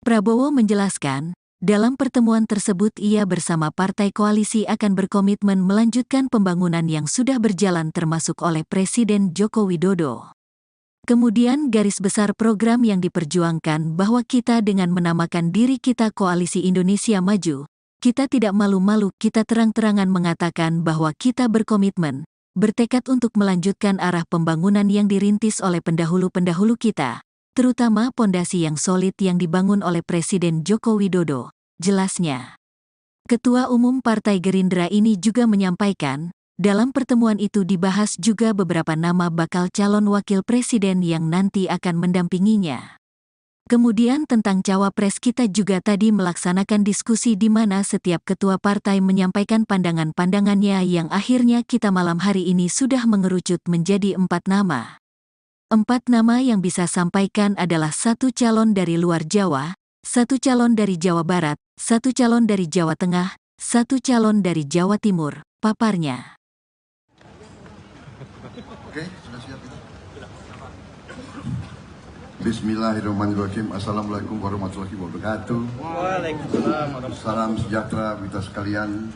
Prabowo menjelaskan, dalam pertemuan tersebut ia bersama partai koalisi akan berkomitmen melanjutkan pembangunan yang sudah berjalan termasuk oleh Presiden Joko Widodo. Kemudian garis besar program yang diperjuangkan bahwa kita dengan menamakan diri kita Koalisi Indonesia Maju, kita tidak malu-malu, kita terang-terangan mengatakan bahwa kita berkomitmen, bertekad untuk melanjutkan arah pembangunan yang dirintis oleh pendahulu-pendahulu kita, terutama pondasi yang solid yang dibangun oleh Presiden Joko Widodo, jelasnya. Ketua Umum Partai Gerindra ini juga menyampaikan, dalam pertemuan itu dibahas juga beberapa nama bakal calon wakil presiden yang nanti akan mendampinginya. Kemudian tentang cawapres kita juga tadi melaksanakan diskusi di mana setiap ketua partai menyampaikan pandangan-pandangannya yang akhirnya kita malam hari ini sudah mengerucut menjadi 4 nama. 4 nama yang bisa sampaikan adalah 1 calon dari luar Jawa, 1 calon dari Jawa Barat, 1 calon dari Jawa Tengah, 1 calon dari Jawa Timur, paparnya. Oke, sudah siap kita? Bismillahirrahmanirrahim. Assalamualaikum warahmatullahi wabarakatuh. Waalaikumsalam warahmatullahi Salam sejahtera kita sekalian.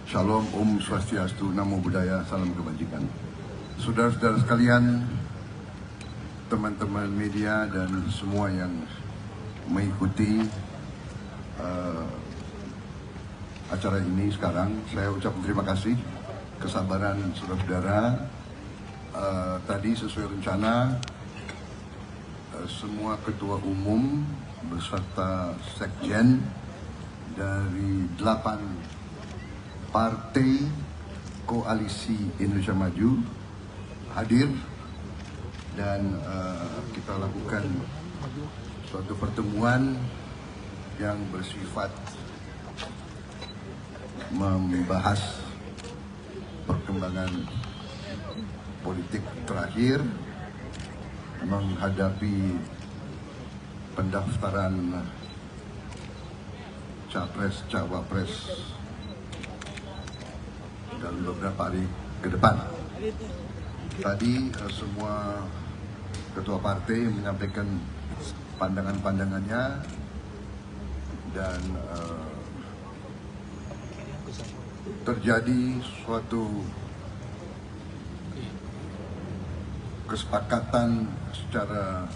Shalom, Om Swastiastu, Namo Buddhaya, salam kebajikan. Saudara-saudara sekalian, teman-teman media dan semua yang mengikuti acara ini sekarang, saya ucapkan terima kasih kesabaran saudara-saudara. Tadi sesuai rencana semua ketua umum beserta sekjen dari 8 partai koalisi Indonesia Maju hadir dan kita lakukan suatu pertemuan yang bersifat membahas perkembangan politik terakhir menghadapi pendaftaran capres cawapres dalam beberapa hari ke depan. Tadi semua ketua partai menyampaikan pandangan-pandangannya dan terjadi suatu kesepakatan secara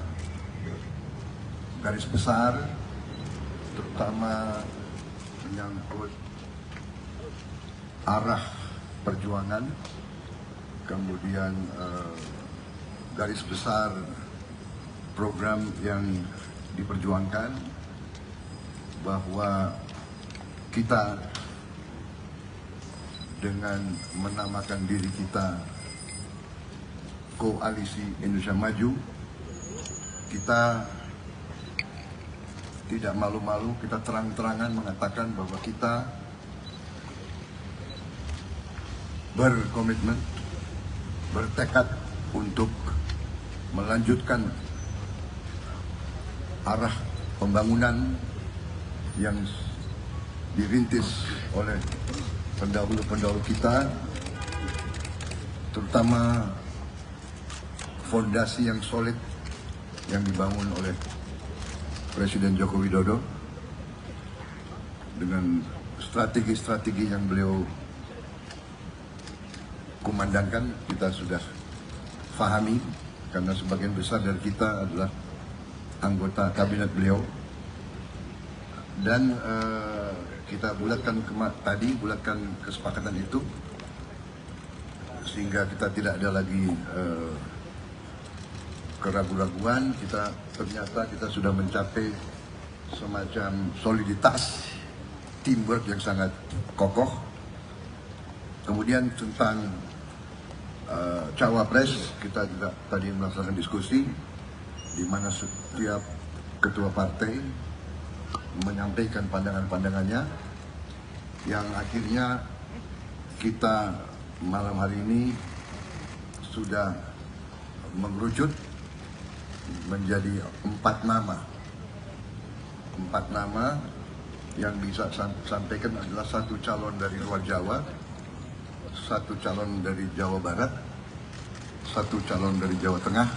garis besar, terutama menyangkut arah perjuangan, kemudian garis besar program yang diperjuangkan, bahwa kita dengan menamakan diri kita Koalisi Indonesia Maju, kita tidak malu-malu, kita terang-terangan mengatakan bahwa kita berkomitmen, bertekad untuk melanjutkan arah pembangunan yang dirintis oleh pendahulu-pendahulu kita, terutama fondasi yang solid yang dibangun oleh Presiden Joko Widodo dengan strategi-strategi yang beliau kumandangkan. Kita sudah fahami karena sebagian besar dari kita adalah anggota kabinet beliau, dan kita bulatkan bulatkan kesepakatan itu sehingga kita tidak ada lagi keraguan-raguan. Ternyata kita sudah mencapai semacam soliditas teamwork yang sangat kokoh. Kemudian tentang cawapres, kita juga tadi melaksanakan diskusi di mana setiap ketua partai menyampaikan pandangan-pandangannya, yang akhirnya kita malam hari ini sudah mengerucut menjadi 4 nama. 4 nama yang bisa sampaikan adalah 1 calon dari luar Jawa, 1 calon dari Jawa Barat, 1 calon dari Jawa Tengah,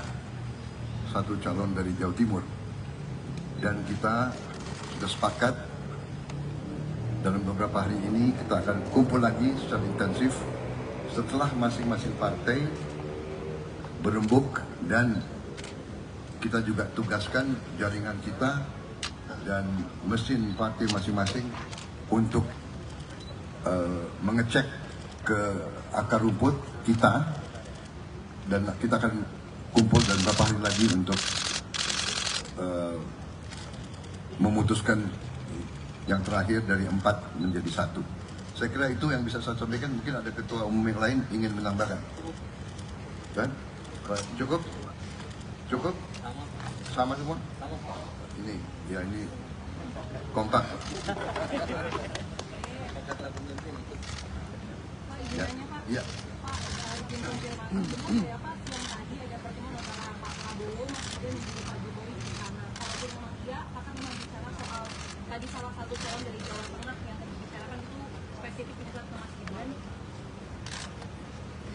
1 calon dari Jawa Timur. Dan kita sudah sepakat dalam beberapa hari ini kita akan kumpul lagi secara intensif setelah masing-masing partai berembuk, dan kita juga tugaskan jaringan kita dan mesin partai masing-masing untuk mengecek ke akar rumput kita, dan kita akan kumpul dalam beberapa hari lagi untuk memutuskan yang terakhir dari 4 menjadi 1. Saya kira itu yang bisa saya sampaikan. Mungkin ada ketua umum yang lain ingin menambahkan. Dan cukup? Cukup? sama semua? Ini, ya ini kompak. Pak, Ya, izin Pak. ya. Pak, izin konfirmasi, benar ya Pak, siang tadi ada pertemuan antara Pak Prabowo, Mas Gibran, dan juga Pak Jokowi di sana. Kalaupun memang iya, apakah memang bicara soal tadi salah satu calon dari Jawa Tengah yang tadi dibicarakan itu spesifik menyebut ke Mas Gibran?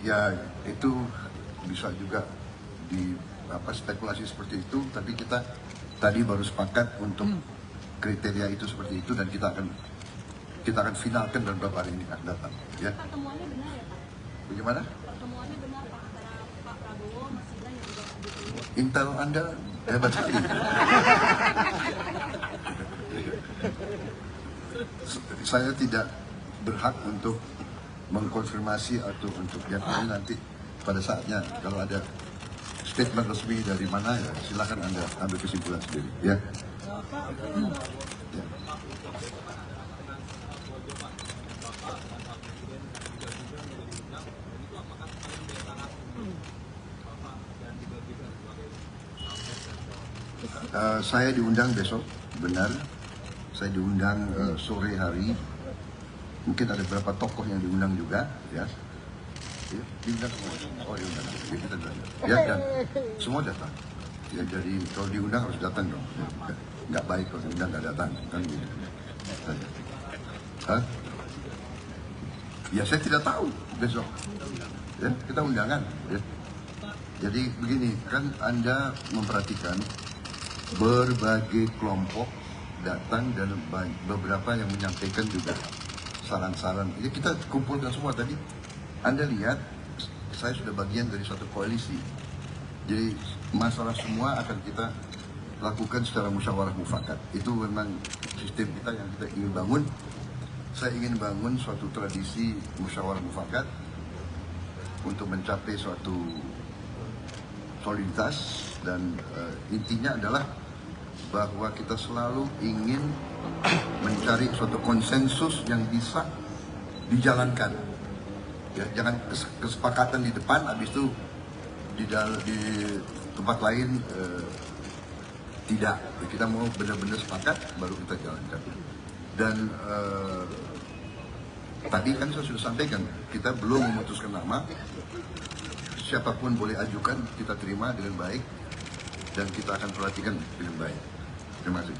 Ya, itu bisa juga di spekulasi seperti itu, tapi kita tadi baru sepakat untuk kriteria itu seperti itu dan kita akan finalkan dalam beberapa hari ini akan datang. Ya. Pertemuannya benar ya Pak? Bagaimana? Pertemuannya benar Pak antara Pak Prabowo, Mas Gibran, dan juga Pak Jokowi. Intel Anda hebat sekali. Saya tidak berhak untuk mengkonfirmasi atau untuk yang lain nanti pada saatnya kalau ada statement resmi dari mana ya silakan Anda ambil kesimpulan sendiri ya. Ya. Saya diundang besok, benar. Saya diundang sore hari. Mungkin ada beberapa tokoh yang diundang juga, ya. Ya, diundang semua. Oh, diundang. Ya, kita datang. Ya, dan semua datang. Ya, jadi kalau diundang harus datang dong. Ya, nggak baik kalau diundang nggak datang, kan gitu. Hah? Ya, saya tidak tahu besok. Ya, kita undangan. Ya. Jadi begini, kan Anda memperhatikan berbagai kelompok datang dan beberapa yang menyampaikan juga saran-saran. Jadi kita kumpulkan semua tadi. Anda lihat, saya sudah bagian dari suatu koalisi. Jadi masalah semua akan kita lakukan secara musyawarah mufakat. Itu memang sistem kita yang kita ingin bangun. Saya ingin bangun suatu tradisi musyawarah mufakat untuk mencapai suatu soliditas dan intinya adalah bahwa kita selalu ingin mencari suatu konsensus yang bisa dijalankan. Ya, jangan kesepakatan di depan, habis itu di tempat lain tidak. Kita mau benar-benar sepakat, baru kita jalankan. Dan tadi kan saya sudah sampaikan, kita belum memutuskan nama. Siapapun boleh ajukan, kita terima dengan baik dan kita akan perhatikan dengan baik. Terima kasih.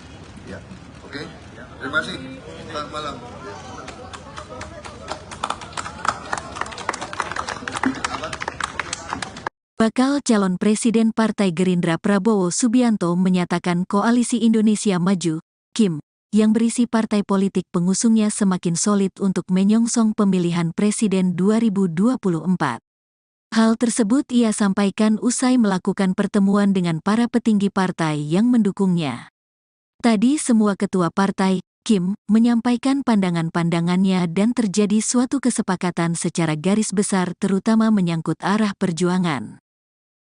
Ya, oke. Terima kasih. Selamat malam. Bakal calon Presiden Partai Gerindra Prabowo Subianto menyatakan Koalisi Indonesia Maju, KIM, yang berisi partai politik pengusungnya semakin solid untuk menyongsong pemilihan Presiden 2024. Hal tersebut ia sampaikan usai melakukan pertemuan dengan para petinggi partai yang mendukungnya. Tadi semua ketua partai, KIM, menyampaikan pandangan-pandangannya dan terjadi suatu kesepakatan secara garis besar terutama menyangkut arah perjuangan.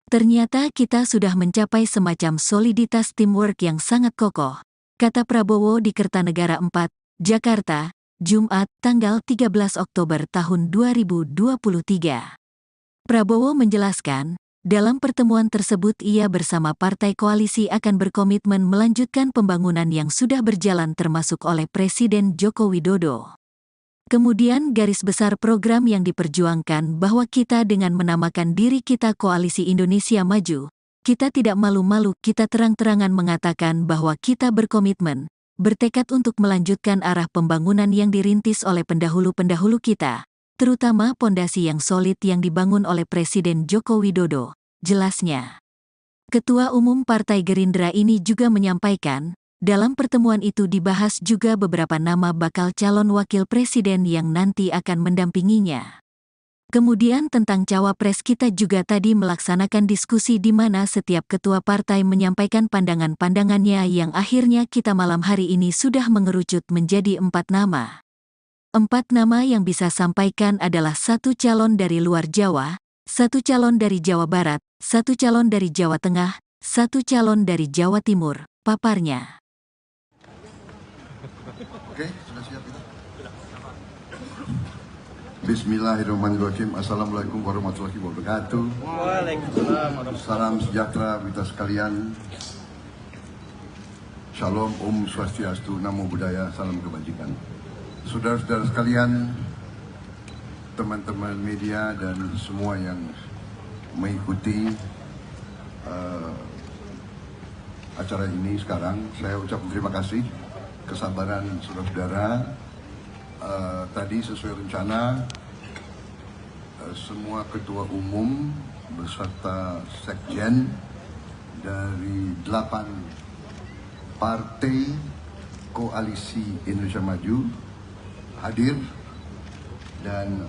Ternyata kita sudah mencapai semacam soliditas teamwork yang sangat kokoh, kata Prabowo di Kertanegara 4, Jakarta, Jumat, tanggal 13 Oktober tahun 2023. Prabowo menjelaskan, dalam pertemuan tersebut ia bersama partai koalisi akan berkomitmen melanjutkan pembangunan yang sudah berjalan termasuk oleh Presiden Joko Widodo. Kemudian garis besar program yang diperjuangkan bahwa kita dengan menamakan diri kita Koalisi Indonesia Maju, kita tidak malu-malu, kita terang-terangan mengatakan bahwa kita berkomitmen, bertekad untuk melanjutkan arah pembangunan yang dirintis oleh pendahulu-pendahulu kita, terutama pondasi yang solid yang dibangun oleh Presiden Joko Widodo, jelasnya. Ketua Umum Partai Gerindra ini juga menyampaikan, dalam pertemuan itu dibahas juga beberapa nama bakal calon wakil presiden yang nanti akan mendampinginya. Kemudian tentang cawapres kita juga tadi melaksanakan diskusi di mana setiap ketua partai menyampaikan pandangan-pandangannya yang akhirnya kita malam hari ini sudah mengerucut menjadi 4 nama. 4 nama yang bisa sampaikan adalah 1 calon dari luar Jawa, 1 calon dari Jawa Barat, 1 calon dari Jawa Tengah, 1 calon dari Jawa Timur, paparnya. Oke, sudah siap itu? Bismillahirrahmanirrahim. Assalamualaikum warahmatullahi wabarakatuh. Waalaikumsalam warahmatullahi Salam sejahtera kita sekalian. Shalom, Om Swastiastu, Namo Buddhaya, Salam Kebajikan. Saudara-saudara sekalian, teman-teman media dan semua yang mengikuti acara ini sekarang, saya ucapkan terima kasih kesabaran saudara-saudara. Tadi sesuai rencana, semua ketua umum beserta sekjen dari 8 Partai Koalisi Indonesia Maju hadir dan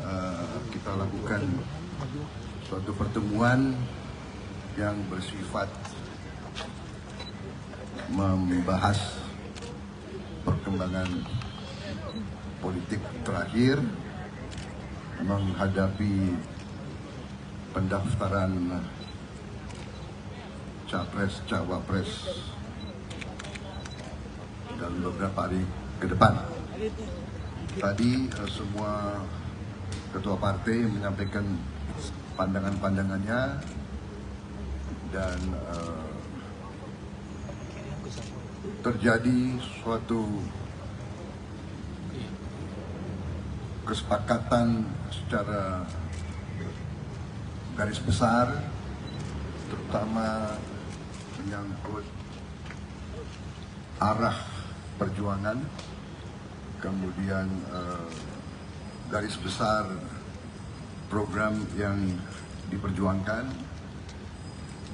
kita lakukan suatu pertemuan yang bersifat membahas perkembangan politik terakhir menghadapi pendaftaran Capres Cawapres dalam beberapa hari ke depan. Tadi semua ketua partai menyampaikan pandangan-pandangannya dan terjadi suatu kesepakatan secara garis besar, terutama menyangkut arah perjuangan, kemudian garis besar program yang diperjuangkan,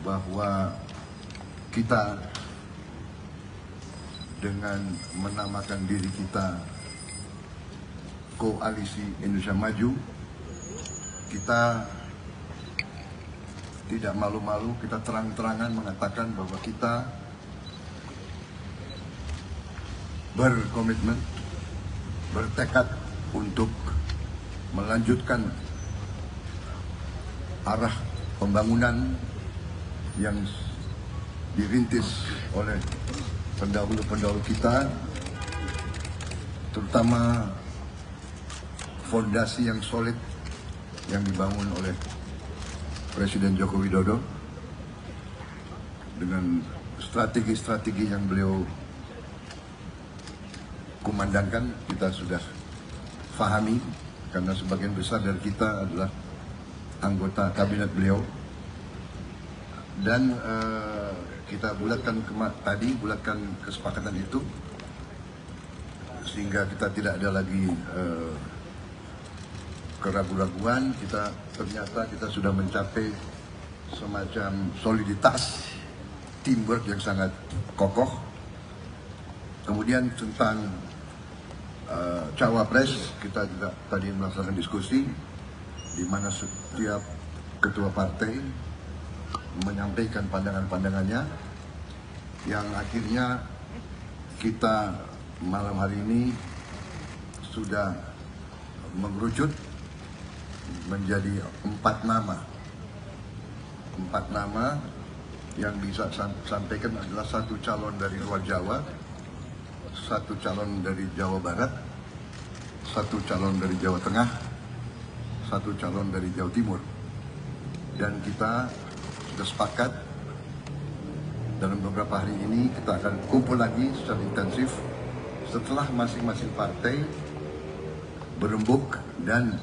bahwa kita dengan menamakan diri kita Koalisi Indonesia Maju, kita tidak malu-malu, kita terang-terangan mengatakan bahwa kita berkomitmen, bertekad untuk melanjutkan arah pembangunan yang dirintis oleh pendahulu-pendahulu kita, terutama fondasi yang solid yang dibangun oleh Presiden Joko Widodo dengan strategi-strategi yang beliau kumandangkan. Kita sudah fahami karena sebagian besar dari kita adalah anggota kabinet beliau, dan kita bulatkan bulatkan kesepakatan itu sehingga kita tidak ada lagi keraguan-raguan. Ternyata kita sudah mencapai semacam soliditas teamwork yang sangat kokoh. Kemudian tentang Cawapres, kita juga tadi melaksanakan diskusi di mana setiap ketua partai menyampaikan pandangan-pandangannya, yang akhirnya kita malam hari ini sudah mengerucut menjadi 4 nama. 4 nama yang bisa sampaikan adalah 1 calon dari luar Jawa, 1 calon dari Jawa Barat, 1 calon dari Jawa Tengah, 1 calon dari Jawa Timur. Dan kita sudah sepakat dalam beberapa hari ini kita akan kumpul lagi secara intensif setelah masing-masing partai berembuk, dan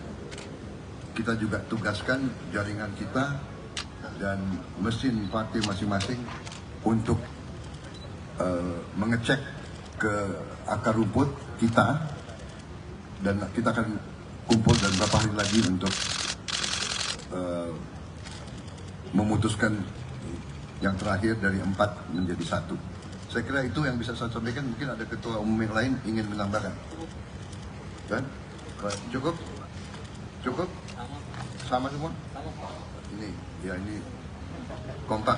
kita juga tugaskan jaringan kita dan mesin partai masing-masing untuk mengecek ke akar rumput kita, dan kita akan kumpul dan beberapa hari lagi untuk memutuskan yang terakhir dari 4 menjadi 1. Saya kira itu yang bisa saya sampaikan. Mungkin ada ketua umum yang lain ingin menambahkan. Dan cukup? Cukup? Sama semua? Ini, ya ini kompak.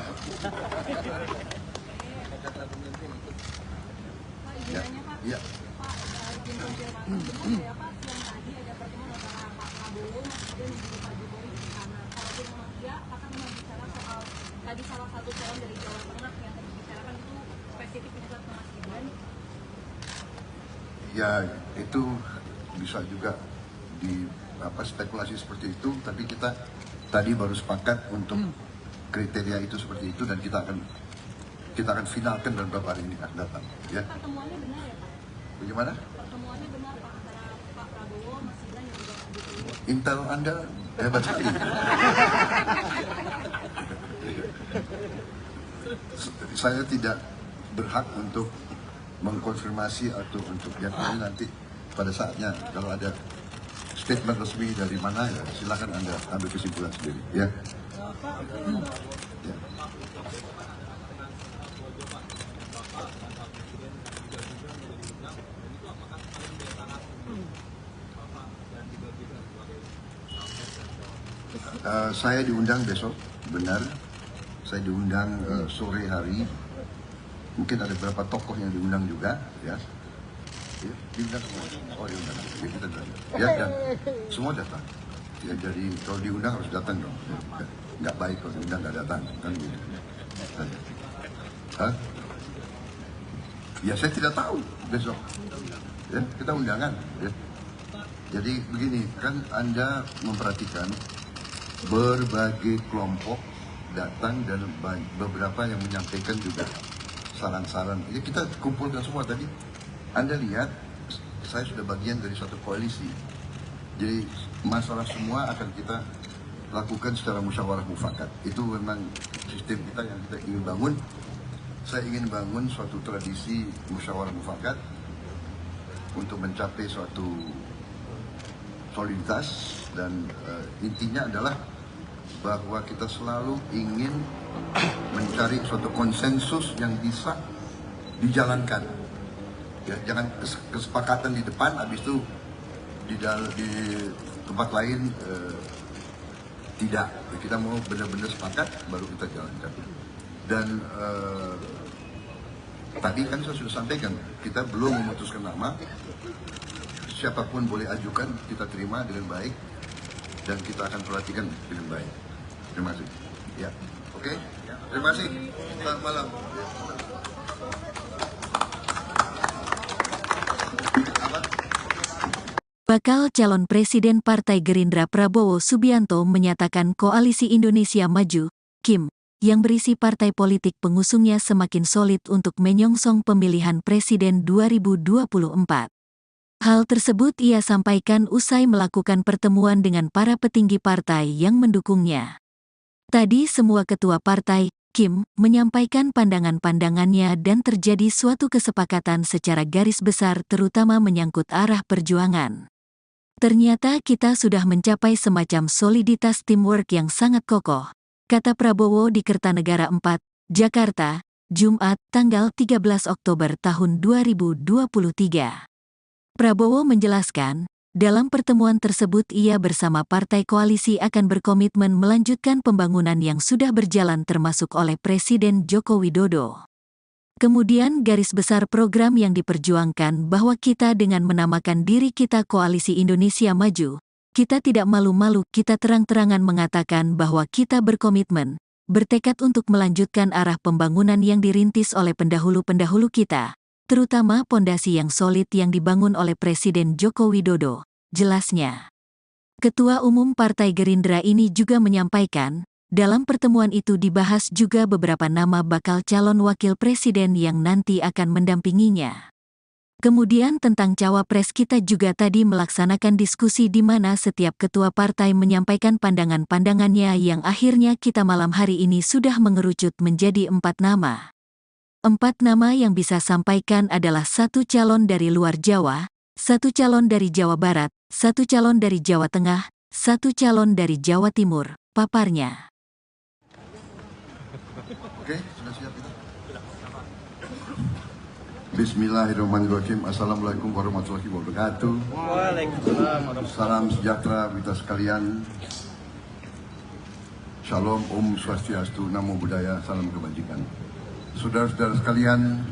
Ya, ya. Pak, izin konfirmasi, ya Pak, yang tadi ada pertemuan antara Pak Prabowo, kemudian juga Pak Jokowi di sana. Kalau memang iya, apakah memang bicara soal tadi salah satu calon dari Jawa Tengah yang tadi dibicarakan itu spesifik menyebut ke Mas Gibran? Ya, itu bisa juga di spekulasi seperti itu, tapi kita tadi baru sepakat untuk kriteria itu seperti itu, dan kita akan kita akan finalkan dalam beberapa hari ini akan datang. Ya. Pertemuannya benar ya Pak? Bagaimana? Pertemuannya benar Pak antara Pak Prabowo, Mas Gibran dan juga Pak Jokowi. Intel Anda hebat sekali. Saya tidak berhak untuk mengkonfirmasi atau untuk yang lain. Nanti pada saatnya kalau ada statement resmi dari mana ya silakan Anda ambil kesimpulan sendiri ya. Ya. Saya diundang besok, benar. Saya diundang sore hari. Mungkin ada beberapa tokoh yang diundang juga, ya. Ya, diundang semua. Oh, diundang. Ya, kita datang. Ya, dan semua datang. Ya, jadi kalau diundang harus datang dong. Ya, nggak baik kalau diundang nggak datang, kan gitu. Hah? Ya, saya tidak tahu besok. Ya, kita undangan. Ya. Jadi begini, kan Anda memperhatikan berbagai kelompok datang dan beberapa yang menyampaikan juga saran-saran. Ya, kita kumpulkan semua tadi. Anda lihat, saya sudah bagian dari suatu koalisi. Jadi masalah semua akan kita lakukan secara musyawarah mufakat. Itu memang sistem kita yang kita ingin bangun. Saya ingin bangun suatu tradisi musyawarah mufakat untuk mencapai suatu soliditas dan intinya adalah bahwa kita selalu ingin mencari suatu konsensus yang bisa dijalankan. Ya, jangan kesepakatan di depan, habis itu di tempat lain tidak. Kita mau benar-benar sepakat, baru kita jalankan. Dan tadi kan saya sudah sampaikan, kita belum memutuskan nama. Siapapun boleh ajukan, kita terima dengan baik dan kita akan perhatikan dengan baik. Terima kasih. Ya, oke. Terima kasih. Selamat malam. Bakal calon Presiden Partai Gerindra Prabowo Subianto menyatakan Koalisi Indonesia Maju, KIM, yang berisi partai politik pengusungnya semakin solid untuk menyongsong pemilihan Presiden 2024. Hal tersebut ia sampaikan usai melakukan pertemuan dengan para petinggi partai yang mendukungnya. Tadi semua ketua partai, KIM, menyampaikan pandangan-pandangannya dan terjadi suatu kesepakatan secara garis besar terutama menyangkut arah perjuangan. Ternyata kita sudah mencapai semacam soliditas teamwork yang sangat kokoh, kata Prabowo di Kertanegara 4, Jakarta, Jumat, tanggal 13 Oktober tahun 2023. Prabowo menjelaskan, dalam pertemuan tersebut ia bersama partai koalisi akan berkomitmen melanjutkan pembangunan yang sudah berjalan termasuk oleh Presiden Joko Widodo. Kemudian garis besar program yang diperjuangkan bahwa kita dengan menamakan diri kita Koalisi Indonesia Maju, kita tidak malu-malu, kita terang-terangan mengatakan bahwa kita berkomitmen, bertekad untuk melanjutkan arah pembangunan yang dirintis oleh pendahulu-pendahulu kita, terutama pondasi yang solid yang dibangun oleh Presiden Joko Widodo, jelasnya. Ketua Umum Partai Gerindra ini juga menyampaikan, dalam pertemuan itu dibahas juga beberapa nama bakal calon wakil presiden yang nanti akan mendampinginya. Kemudian tentang cawapres kita juga tadi melaksanakan diskusi di mana setiap ketua partai menyampaikan pandangan-pandangannya yang akhirnya kita malam hari ini sudah mengerucut menjadi 4 nama. 4 nama yang bisa sampaikan adalah 1 calon dari luar Jawa, 1 calon dari Jawa Barat, 1 calon dari Jawa Tengah, 1 calon dari Jawa Timur, paparnya. Oke, sudah siap kita? Bismillahirrahmanirrahim. Assalamualaikum warahmatullahi wabarakatuh. Waalaikumsalam warahmatullahi Salam sejahtera kita sekalian. Shalom, Om Swastiastu, Namo Buddhaya, salam kebajikan. Saudara-saudara sekalian,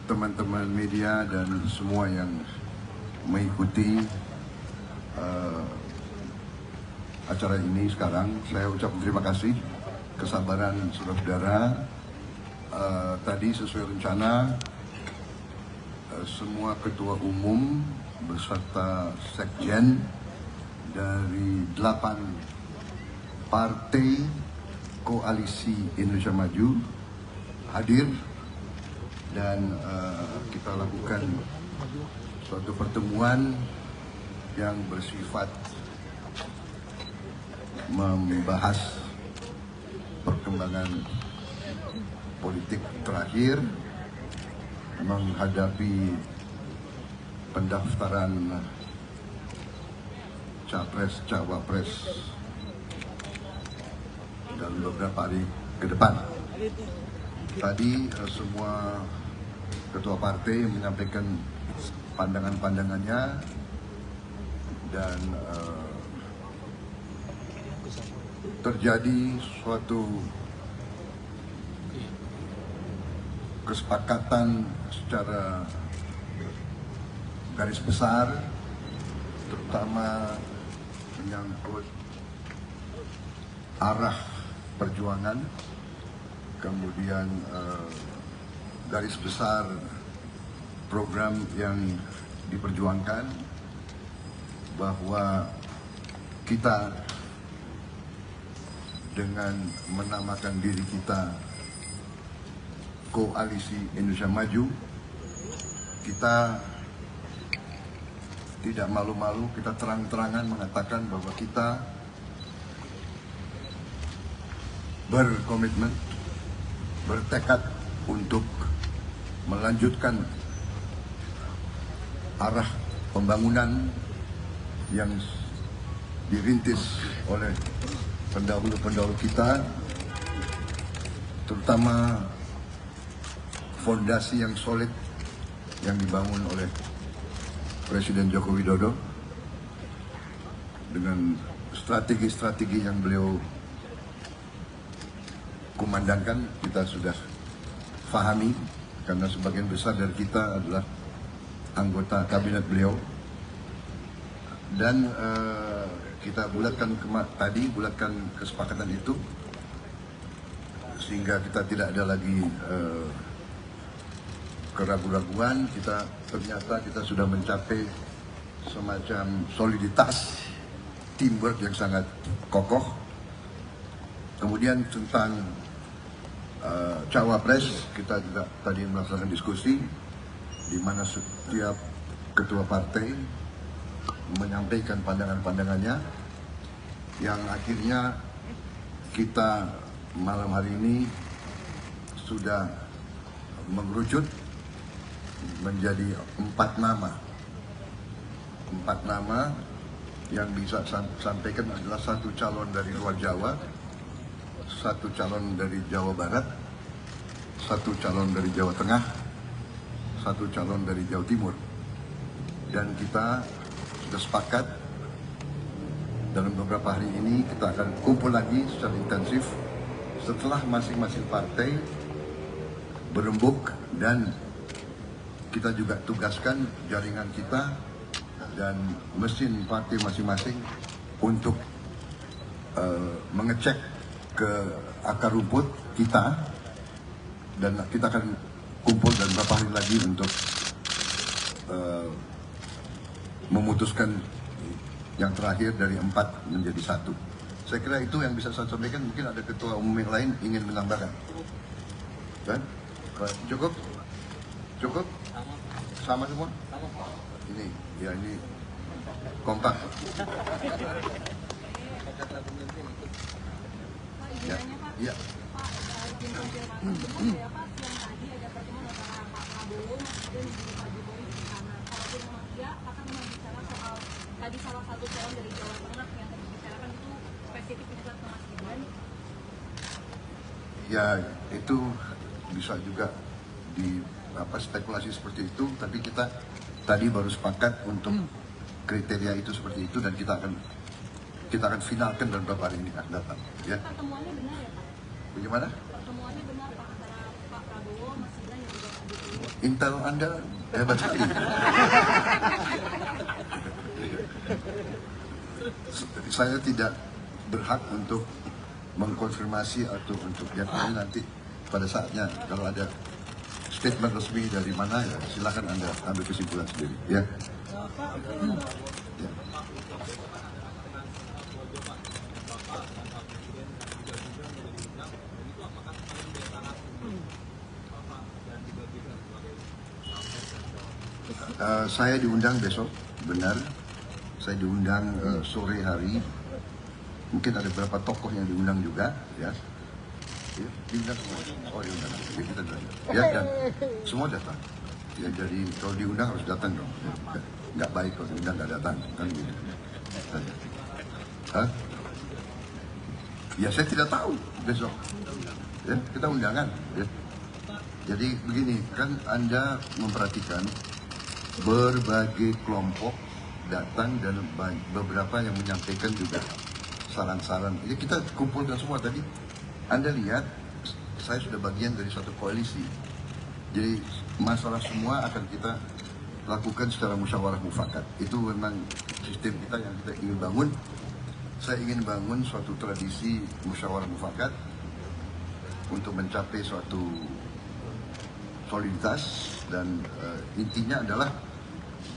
teman-teman media dan semua yang mengikuti acara ini sekarang, saya ucapkan terima kasih, kesabaran saudara-saudara. Tadi sesuai rencana, semua ketua umum beserta sekjen dari 8 partai Koalisi Indonesia Maju hadir dan kita lakukan suatu pertemuan yang bersifat membahas perkembangan politik terakhir menghadapi pendaftaran capres cawapres dalam beberapa hari ke depan. Tadi semua ketua partai menyampaikan pandangan-pandangannya dan terjadi suatu kesepakatan secara garis besar, terutama menyangkut arah perjuangan, kemudian garis besar program yang diperjuangkan, bahwa kita dengan menamakan diri kita Koalisi Indonesia Maju, kita tidak malu-malu, kita terang-terangan mengatakan bahwa kita berkomitmen, bertekad untuk melanjutkan arah pembangunan yang dirintis oleh pendahulu-pendahulu kita, terutama fondasi yang solid yang dibangun oleh Presiden Joko Widodo dengan strategi-strategi yang beliau kumandangkan. Kita sudah fahami karena sebagian besar dari kita adalah anggota kabinet beliau, dan kita bulatkan bulatkan kesepakatan itu sehingga kita tidak ada lagi keraguan-raguan. Ternyata kita sudah mencapai semacam soliditas teamwork yang sangat kokoh. Kemudian tentang cawapres, kita juga tadi melaksanakan diskusi di mana setiap ketua partai menyampaikan pandangan-pandangannya, yang akhirnya kita malam hari ini sudah mengerucut menjadi 4 nama. 4 nama yang bisa sampaikan adalah 1 calon dari luar Jawa, 1 calon dari Jawa Barat, 1 calon dari Jawa Tengah, 1 calon dari Jawa Timur. Dan kita sudah sepakat dalam beberapa hari ini kita akan kumpul lagi secara intensif setelah masing-masing partai berembuk, dan kita juga tugaskan jaringan kita dan mesin partai masing-masing untuk mengecek ke akar rumput kita, dan kita akan kumpul dalam beberapa hari lagi untuk memutuskan yang terakhir dari 4 menjadi 1. Saya kira itu yang bisa saya sampaikan. Mungkin ada ketua umum yang lain ingin menambahkan. Dan cukup? Cukup? Sama semua? Ini, ya ini kompak. Ya, ya. Pak, izin konfirmasi, ya Pak, siang tadi ada pertemuan antara Pak Prabowo, Mas Gibran, dan juga Pak Jokowi di sana. Kalaupun memang iya, apakah memang bicara soal tadi salah satu calon dari Jawa Tengah yang tadi dibicarakan itu spesifik menyebut ke Mas Gibran? Ya, itu bisa juga di spekulasi seperti itu, tapi kita tadi baru sepakat untuk kriteria itu seperti itu, dan kita akan finalkan dalam beberapa hari ini akan datang. Ya. Pertemuannya benar ya Pak? Bagaimana? Pertemuannya benar Pak antara Pak Prabowo, Mas Gibran, dan juga Pak Jokowi? Intel Anda hebat sekali. Saya tidak berhak untuk mengkonfirmasi atau untuk nanti pada saatnya kalau ada statement resmi dari mana, ya silakan Anda ambil kesimpulan sendiri. Ya. Ya. Saya diundang besok, benar. Saya diundang sore hari. Mungkin ada beberapa tokoh yang diundang juga, ya. Ya, diundang semua. Oh, diundang. Ya, kita datang. Ya, dan semua datang. Ya, jadi kalau diundang harus datang dong. Nggak baik kalau diundang nggak datang, kan gitu. Hah? Ya, saya tidak tahu besok. Ya, kita undangan. Ya. Jadi begini, kan Anda memperhatikan berbagai kelompok datang dan beberapa yang menyampaikan juga saran-saran. Jadi kita kumpulkan semua tadi. Anda lihat, saya sudah bagian dari suatu koalisi. Jadi masalah semua akan kita lakukan secara musyawarah mufakat. Itu memang sistem kita yang kita ingin bangun. Saya ingin bangun suatu tradisi musyawarah mufakat untuk mencapai suatu soliditas dan intinya adalah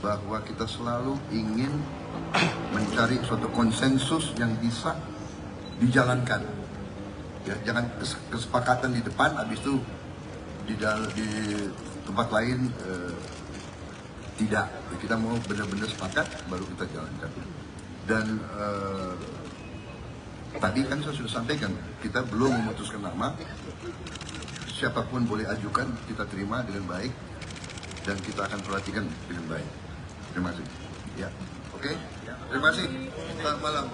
bahwa kita selalu ingin mencari suatu konsensus yang bisa dijalankan. Ya, jangan kesepakatan di depan, habis itu di tempat lain tidak. Kita mau benar-benar sepakat baru kita jalankan. Dan tadi kan saya sudah sampaikan, kita belum memutuskan nama. Siapapun boleh ajukan, kita terima dengan baik dan kita akan perhatikan dengan baik. Terima kasih. Ya, oke. Terima kasih. Selamat malam.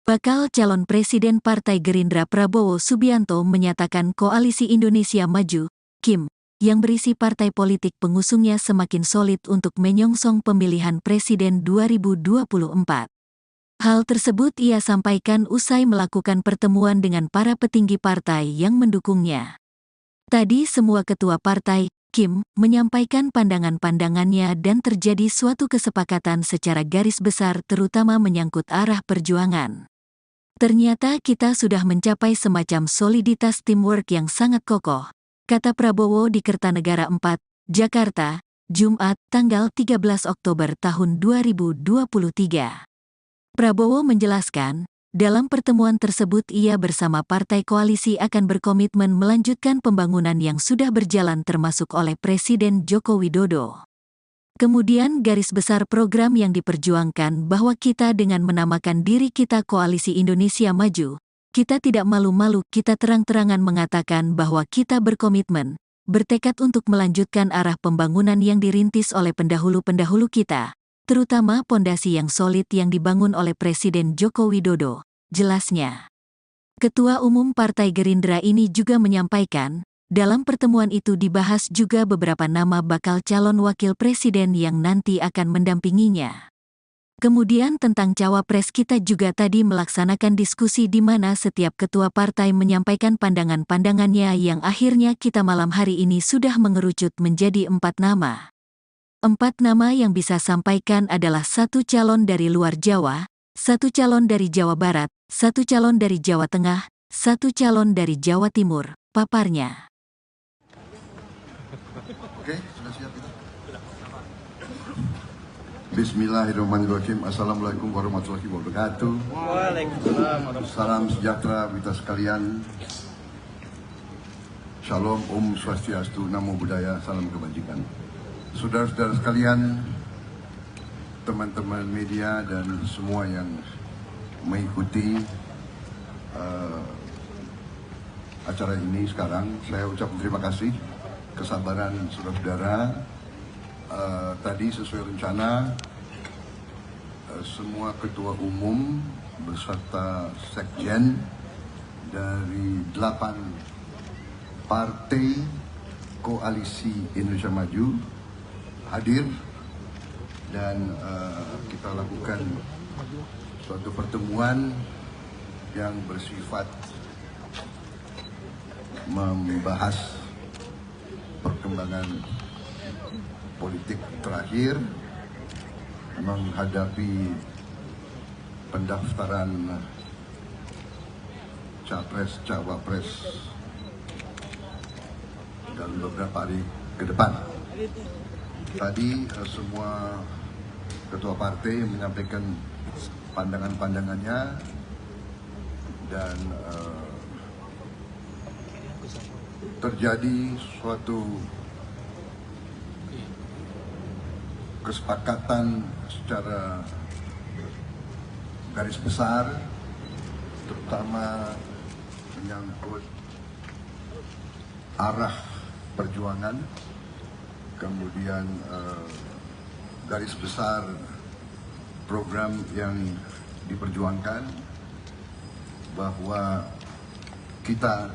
Bakal calon Presiden Partai Gerindra Prabowo Subianto menyatakan Koalisi Indonesia Maju, KIM, yang berisi partai politik pengusungnya semakin solid untuk menyongsong pemilihan Presiden 2024. Hal tersebut ia sampaikan usai melakukan pertemuan dengan para petinggi partai yang mendukungnya. Tadi semua ketua partai, KIM, menyampaikan pandangan-pandangannya dan terjadi suatu kesepakatan secara garis besar terutama menyangkut arah perjuangan. Ternyata kita sudah mencapai semacam soliditas teamwork yang sangat kokoh, kata Prabowo di Kertanegara 4, Jakarta, Jumat, tanggal 13 Oktober tahun 2023. Prabowo menjelaskan, dalam pertemuan tersebut ia bersama partai koalisi akan berkomitmen melanjutkan pembangunan yang sudah berjalan termasuk oleh Presiden Joko Widodo. Kemudian garis besar program yang diperjuangkan bahwa kita dengan menamakan diri kita Koalisi Indonesia Maju, kita tidak malu-malu, kita terang-terangan mengatakan bahwa kita berkomitmen, bertekad untuk melanjutkan arah pembangunan yang dirintis oleh pendahulu-pendahulu kita, terutama pondasi yang solid yang dibangun oleh Presiden Joko Widodo, jelasnya. Ketua Umum Partai Gerindra ini juga menyampaikan, dalam pertemuan itu dibahas juga beberapa nama bakal calon wakil presiden yang nanti akan mendampinginya. Kemudian tentang cawapres kita juga tadi melaksanakan diskusi di mana setiap ketua partai menyampaikan pandangan-pandangannya yang akhirnya kita malam hari ini sudah mengerucut menjadi 4 nama. 4 nama yang bisa sampaikan adalah 1 calon dari luar Jawa, 1 calon dari Jawa Barat, 1 calon dari Jawa Tengah, 1 calon dari Jawa Timur, paparnya. Oke, sudah siap kita? Bismillahirrahmanirrahim. Assalamualaikum warahmatullahi wabarakatuh. Waalaikumsalam warahmatullahi Salam sejahtera kita sekalian. Shalom, Om Swastiastu, Namo Buddhaya, salam kebajikan. Saudara-saudara sekalian, teman-teman media dan semua yang mengikuti acara ini sekarang, saya ucapkan terima kasih, kesabaran saudara-saudara. Tadi sesuai rencana, semua ketua umum beserta sekjen dari 8 partai Koalisi Indonesia Maju hadir dan kita lakukan suatu pertemuan yang bersifat membahas perkembangan politik terakhir menghadapi pendaftaran capres cawapres dalam beberapa hari ke depan. Tadi semua ketua partai menyampaikan pandangan-pandangannya dan terjadi suatu kesepakatan secara garis besar, terutama menyangkut arah perjuangan, kemudian garis besar program yang diperjuangkan, bahwa kita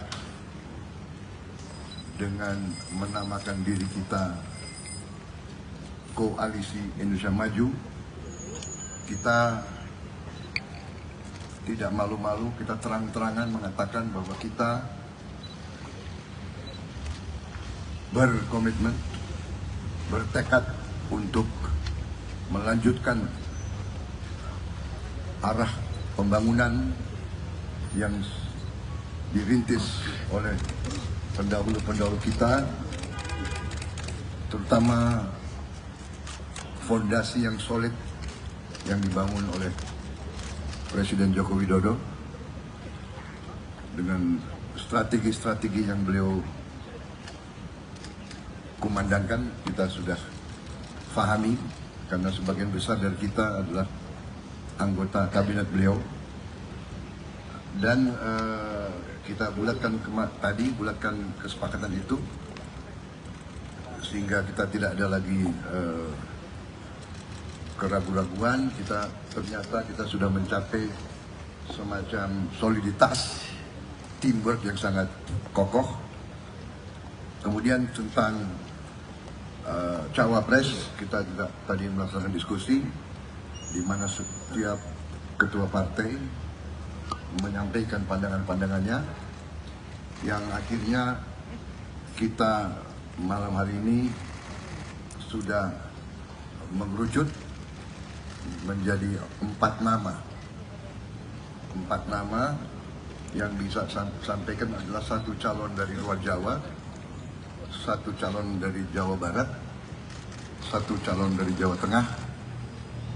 dengan menamakan diri kita Koalisi Indonesia Maju, kita tidak malu-malu, kita terang-terangan mengatakan bahwa kita berkomitmen, bertekad untuk melanjutkan arah pembangunan yang dirintis oleh pendahulu-pendahulu kita, terutama fondasi yang solid yang dibangun oleh Presiden Joko Widodo dengan strategi-strategi yang beliau kumandangkan. Kita sudah fahami karena sebagian besar dari kita adalah anggota kabinet beliau, dan kita bulatkan kesepakatan itu sehingga kita tidak ada lagi keraguan-raguan. Ternyata kita sudah mencapai semacam soliditas, teamwork yang sangat kokoh. Kemudian tentang cawapres, kita juga tadi melaksanakan diskusi di mana setiap ketua partai menyampaikan pandangan-pandangannya, yang akhirnya kita malam hari ini sudah mengerucut menjadi 4 nama. 4 nama yang bisa sampaikan adalah 1 calon dari luar Jawa, 1 calon dari Jawa Barat, 1 calon dari Jawa Tengah,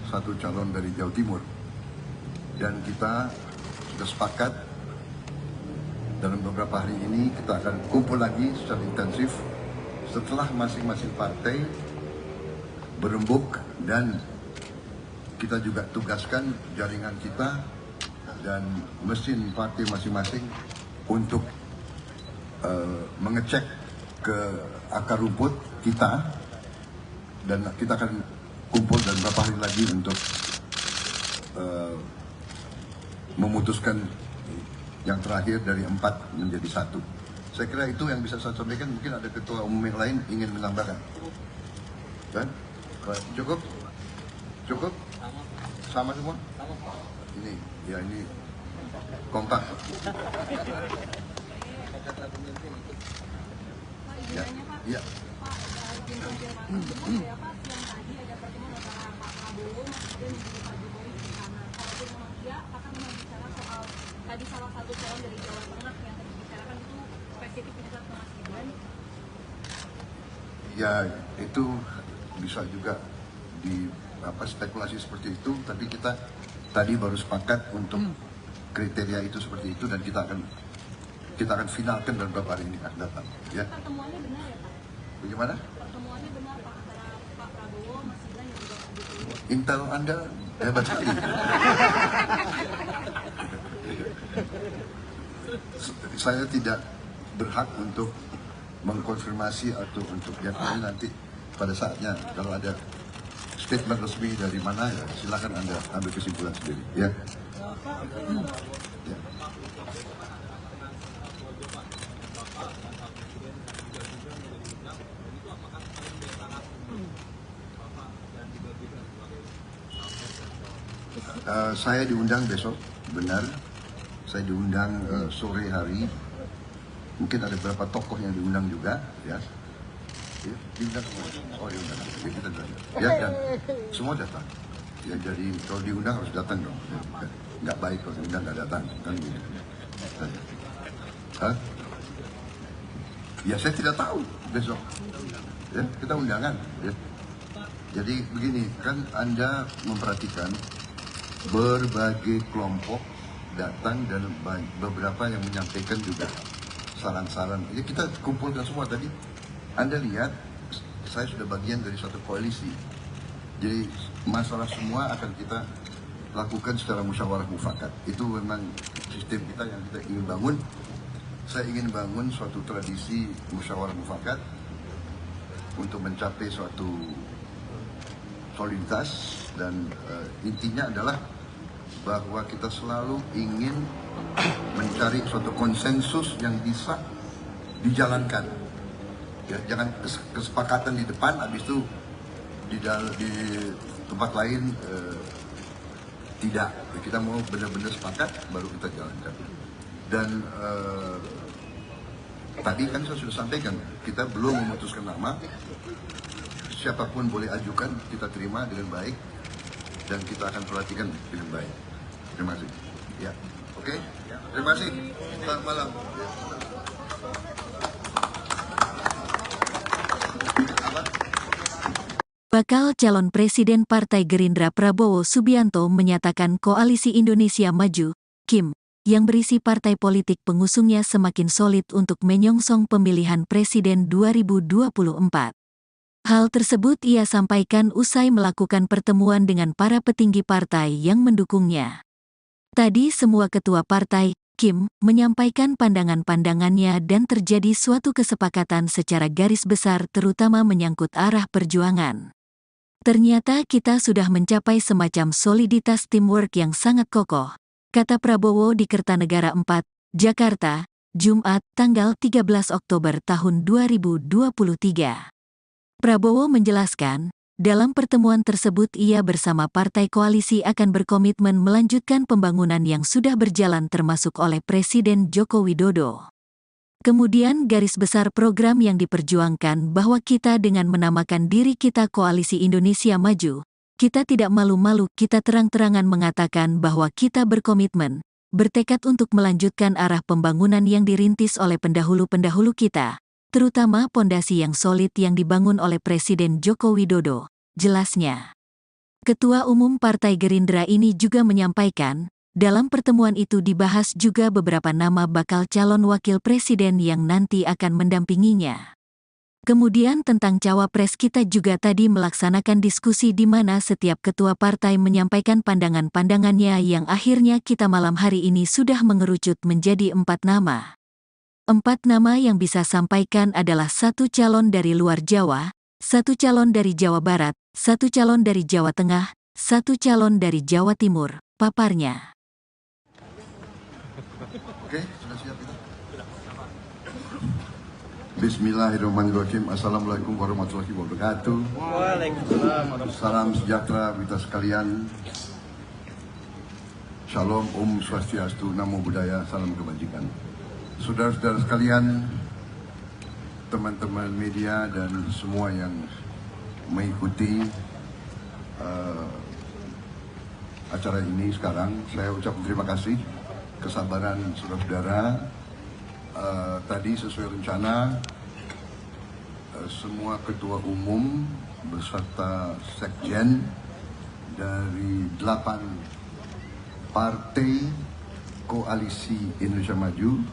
1 calon dari Jawa Timur. Dan kita sudah sepakat dalam beberapa hari ini kita akan kumpul lagi secara intensif setelah masing-masing partai berembuk, dan kita juga tugaskan jaringan kita dan mesin partai masing-masing untuk mengecek ke akar rumput kita, dan kita akan kumpul dan beberapa hari lagi untuk memutuskan yang terakhir dari 4 menjadi 1. Saya kira itu yang bisa saya sampaikan. Mungkin ada ketua umum yang lain ingin menambahkan. Dan cukup? Cukup? Sama semua? Ini, ya ini kompak. Ya, ya. Pak, izin konfirmasi, benar ya Pak, yang tadi ada pertemuan antara Pak Prabowo, Mas Gibran dan juga Pak Jokowi di sana. Kalaupun memang iya, apakah memang bicara soal tadi salah satu calon dari Jawa Tengah yang tadi dibicarakan itu spesifik menyebut ke Mas Gibran? Ya, itu bisa juga di spekulasi seperti itu, tapi kita tadi baru sepakat untuk kriteria itu seperti itu, dan kita akan finalkan dalam beberapa hari ini akan datang. Ya. Pertemuannya benar ya Pak? Bagaimana? Pertemuannya benar Pak antara Pak Prabowo, Mas Gibran dan juga Pak Jokowi? Intel Anda hebat sekali. Saya tidak berhak untuk mengkonfirmasi atau untuk yang lain. Nanti pada saatnya kalau ada statement resmi dari mana, ya silakan Anda ambil kesimpulan sendiri. Ya. Ya. Saya diundang besok, benar. Saya diundang sore hari. Mungkin ada beberapa tokoh yang diundang juga, ya. Ya, diundang semua. Oh, diundang. Ya, kita datang. Ya, dan semua datang. Ya, jadi kalau diundang harus datang dong. Ya, nggak baik kalau diundang nggak datang. Kan gitu. Hah? Ya, saya tidak tahu besok. Ya, kita undangan. Ya. Jadi begini, kan Anda memperhatikan berbagai kelompok datang dan beberapa yang menyampaikan juga saran-saran. Jadi kita kumpulkan semua tadi. Anda lihat, saya sudah bagian dari suatu koalisi. Jadi masalah semua akan kita lakukan secara musyawarah mufakat. Itu memang sistem kita yang kita ingin bangun. Saya ingin bangun suatu tradisi musyawarah mufakat untuk mencapai suatu soliditas, dan intinya adalah bahwa kita selalu ingin mencari suatu konsensus yang bisa dijalankan. Ya, jangan kesepakatan di depan, habis itu di tempat lain tidak. Kita mau benar-benar sepakat baru kita jalankan. Dan tadi kan saya sudah sampaikan, kita belum memutuskan nama. Siapapun boleh ajukan, kita terima dengan baik dan kita akan perhatikan dengan baik. Terima kasih. Ya, oke. Terima kasih. Selamat malam. Bakal calon Presiden Partai Gerindra Prabowo Subianto menyatakan Koalisi Indonesia Maju, KIM, yang berisi partai politik pengusungnya semakin solid untuk menyongsong pemilihan Presiden 2024. Hal tersebut ia sampaikan usai melakukan pertemuan dengan para petinggi partai yang mendukungnya. Tadi semua ketua partai, KIM, menyampaikan pandangan-pandangannya dan terjadi suatu kesepakatan secara garis besar terutama menyangkut arah perjuangan. Ternyata kita sudah mencapai semacam soliditas teamwork yang sangat kokoh, kata Prabowo di Kertanegara 4, Jakarta, Jumat, tanggal 13 Oktober tahun 2023. Prabowo menjelaskan, dalam pertemuan tersebut ia bersama partai koalisi akan berkomitmen melanjutkan pembangunan yang sudah berjalan termasuk oleh Presiden Joko Widodo. Kemudian garis besar program yang diperjuangkan bahwa kita dengan menamakan diri kita Koalisi Indonesia Maju, kita tidak malu-malu, kita terang-terangan mengatakan bahwa kita berkomitmen, bertekad untuk melanjutkan arah pembangunan yang dirintis oleh pendahulu-pendahulu kita, terutama pondasi yang solid yang dibangun oleh Presiden Joko Widodo, jelasnya. Ketua Umum Partai Gerindra ini juga menyampaikan, dalam pertemuan itu dibahas juga beberapa nama bakal calon wakil presiden yang nanti akan mendampinginya. Kemudian tentang cawapres kita juga tadi melaksanakan diskusi di mana setiap ketua partai menyampaikan pandangan-pandangannya yang akhirnya kita malam hari ini sudah mengerucut menjadi 4 nama. 4 nama yang bisa sampaikan adalah 1 calon dari luar Jawa, 1 calon dari Jawa Barat, 1 calon dari Jawa Tengah, 1 calon dari Jawa Timur, paparnya. Oke, sudah siap kita? Bismillahirrahmanirrahim. Assalamualaikum warahmatullahi wabarakatuh. Waalaikumsalam warahmatullahi Salam sejahtera kita sekalian. Shalom, Om Swastiastu, Namo Buddhaya, salam kebajikan. Saudara-saudara sekalian, teman-teman media dan semua yang mengikuti acara ini sekarang, saya ucapkan terima kasih, kesabaran saudara-saudara. Tadi sesuai rencana, semua ketua umum beserta sekjen dari 8 partai Koalisi Indonesia Maju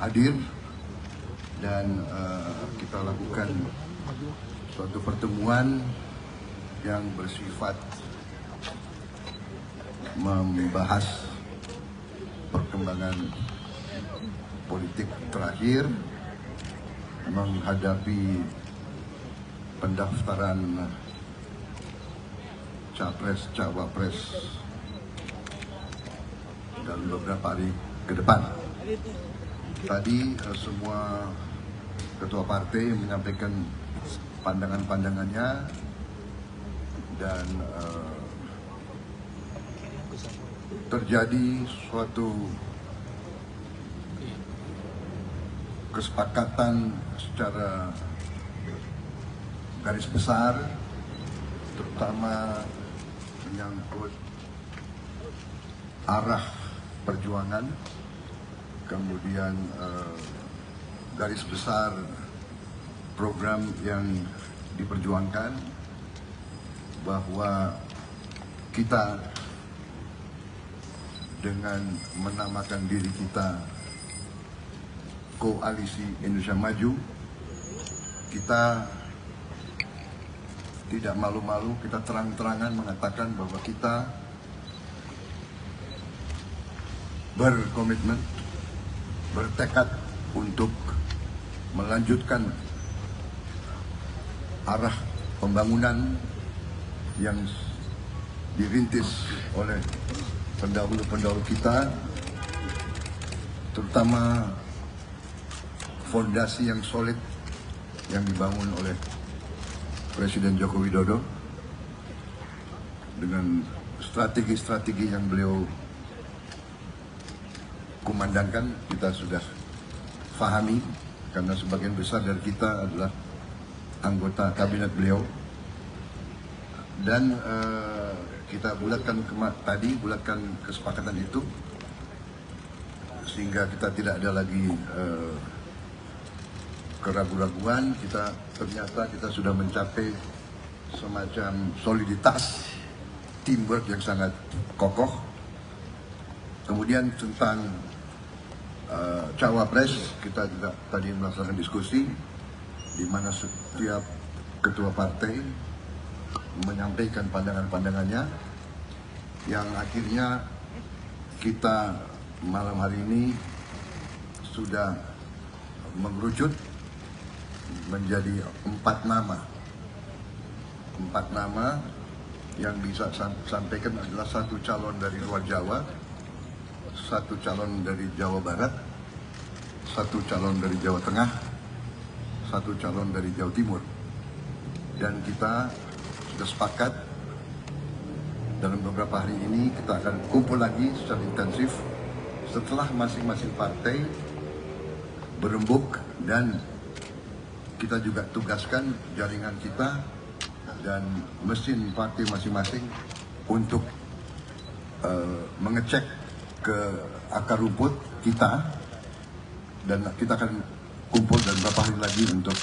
hadir, dan kita lakukan suatu pertemuan yang bersifat membahas perkembangan politik terakhir menghadapi pendaftaran capres-cawapres dalam beberapa hari ke depan. Tadi semua ketua partai menyampaikan pandangan-pandangannya, dan terjadi suatu kesepakatan secara garis besar, terutama menyangkut arah perjuangan, kemudian garis besar program yang diperjuangkan, bahwa kita dengan menamakan diri kita Koalisi Indonesia Maju, kita tidak malu-malu, kita terang-terangan mengatakan bahwa kita berkomitmen, bertekad untuk melanjutkan arah pembangunan yang dirintis oleh pendahulu-pendahulu kita, terutama fondasi yang solid yang dibangun oleh Presiden Joko Widodo dengan strategi-strategi yang beliau kumandangkan. Kita sudah fahami karena sebagian besar dari kita adalah anggota kabinet beliau, dan kita bulatkan kesepakatan itu sehingga kita tidak ada lagi keraguan-raguan. Ternyata kita sudah mencapai semacam soliditas teamwork yang sangat kokoh. Kemudian tentang cawapres, kita juga tadi melaksanakan diskusi di mana setiap ketua partai menyampaikan pandangan-pandangannya, yang akhirnya kita malam hari ini sudah mengerucut menjadi 4 nama. 4 nama yang bisa sampaikan adalah 1 calon dari luar Jawa, 1 calon dari Jawa Barat, 1 calon dari Jawa Tengah, 1 calon dari Jawa Timur. Dan kita sudah sepakat dalam beberapa hari ini kita akan kumpul lagi secara intensif setelah masing-masing partai berembuk, dan kita juga tugaskan jaringan kita dan mesin partai masing-masing untuk mengecek ke akar rumput kita, dan kita akan kumpul dalam beberapa hari lagi untuk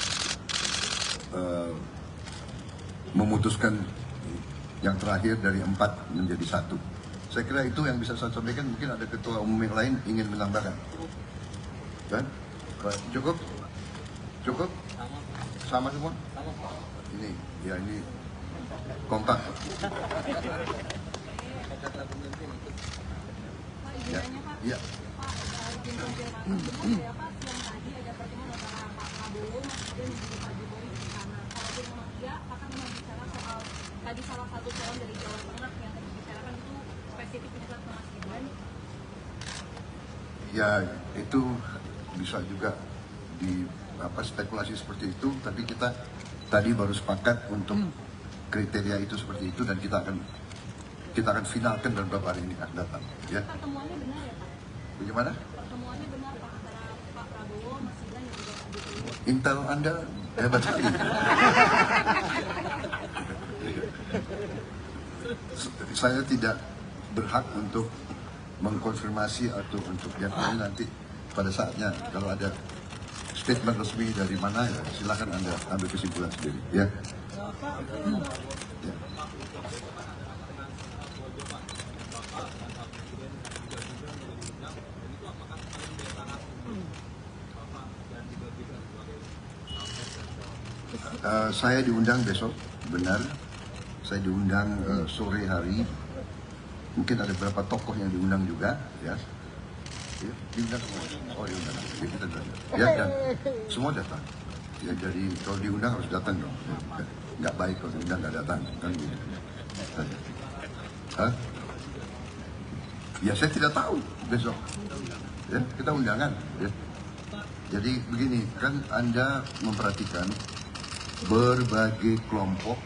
memutuskan yang terakhir dari 4 menjadi 1. Saya kira itu yang bisa saya sampaikan. Mungkin ada ketua umum yang lain ingin menambahkan. Kan? Cukup? Cukup? Sama semua? Ini, ya ini kompak. Ya, ya. Pak, izin konfirmasi, benar ya Pak, yang tadi ada pertemuan antara Pak Prabowo dan juga Pak Jokowi di sana. Kalaupun memang iya, apakah memang bicara soal tadi salah satu calon dari Jawa Tengah yang tadi dibicarakan itu spesifik untuk Mas Gibran? Ya, itu bisa juga di spekulasi seperti itu, tapi kita tadi baru sepakat untuk kriteria itu seperti itu, dan kita akan finalkan dalam beberapa hari ini akan datang. Ya. Pertemuannya benar ya Pak? Bagaimana? Pertemuannya benar Pak antara Pak Prabowo, Mas Gibran dan juga Pak Jokowi? Intel Anda hebat sekali. Saya tidak berhak untuk mengkonfirmasi atau untuk yang lain. Nanti pada saatnya kalau ada statement resmi dari mana, ya silakan Anda ambil kesimpulan sendiri. Ya. Ya. Saya diundang besok, benar. Saya diundang sore hari. Mungkin ada beberapa tokoh yang diundang juga, ya. Ya, diundang semua. Oh, diundang. Ya, kita datang. Ya, dan semua datang. Ya, jadi kalau diundang harus datang dong. Ya, nggak baik kalau diundang nggak datang, kan gitu. Hah? Ya, saya tidak tahu besok. Ya, kita undangan. Ya. Jadi begini, kan Anda memperhatikan berbagai kelompok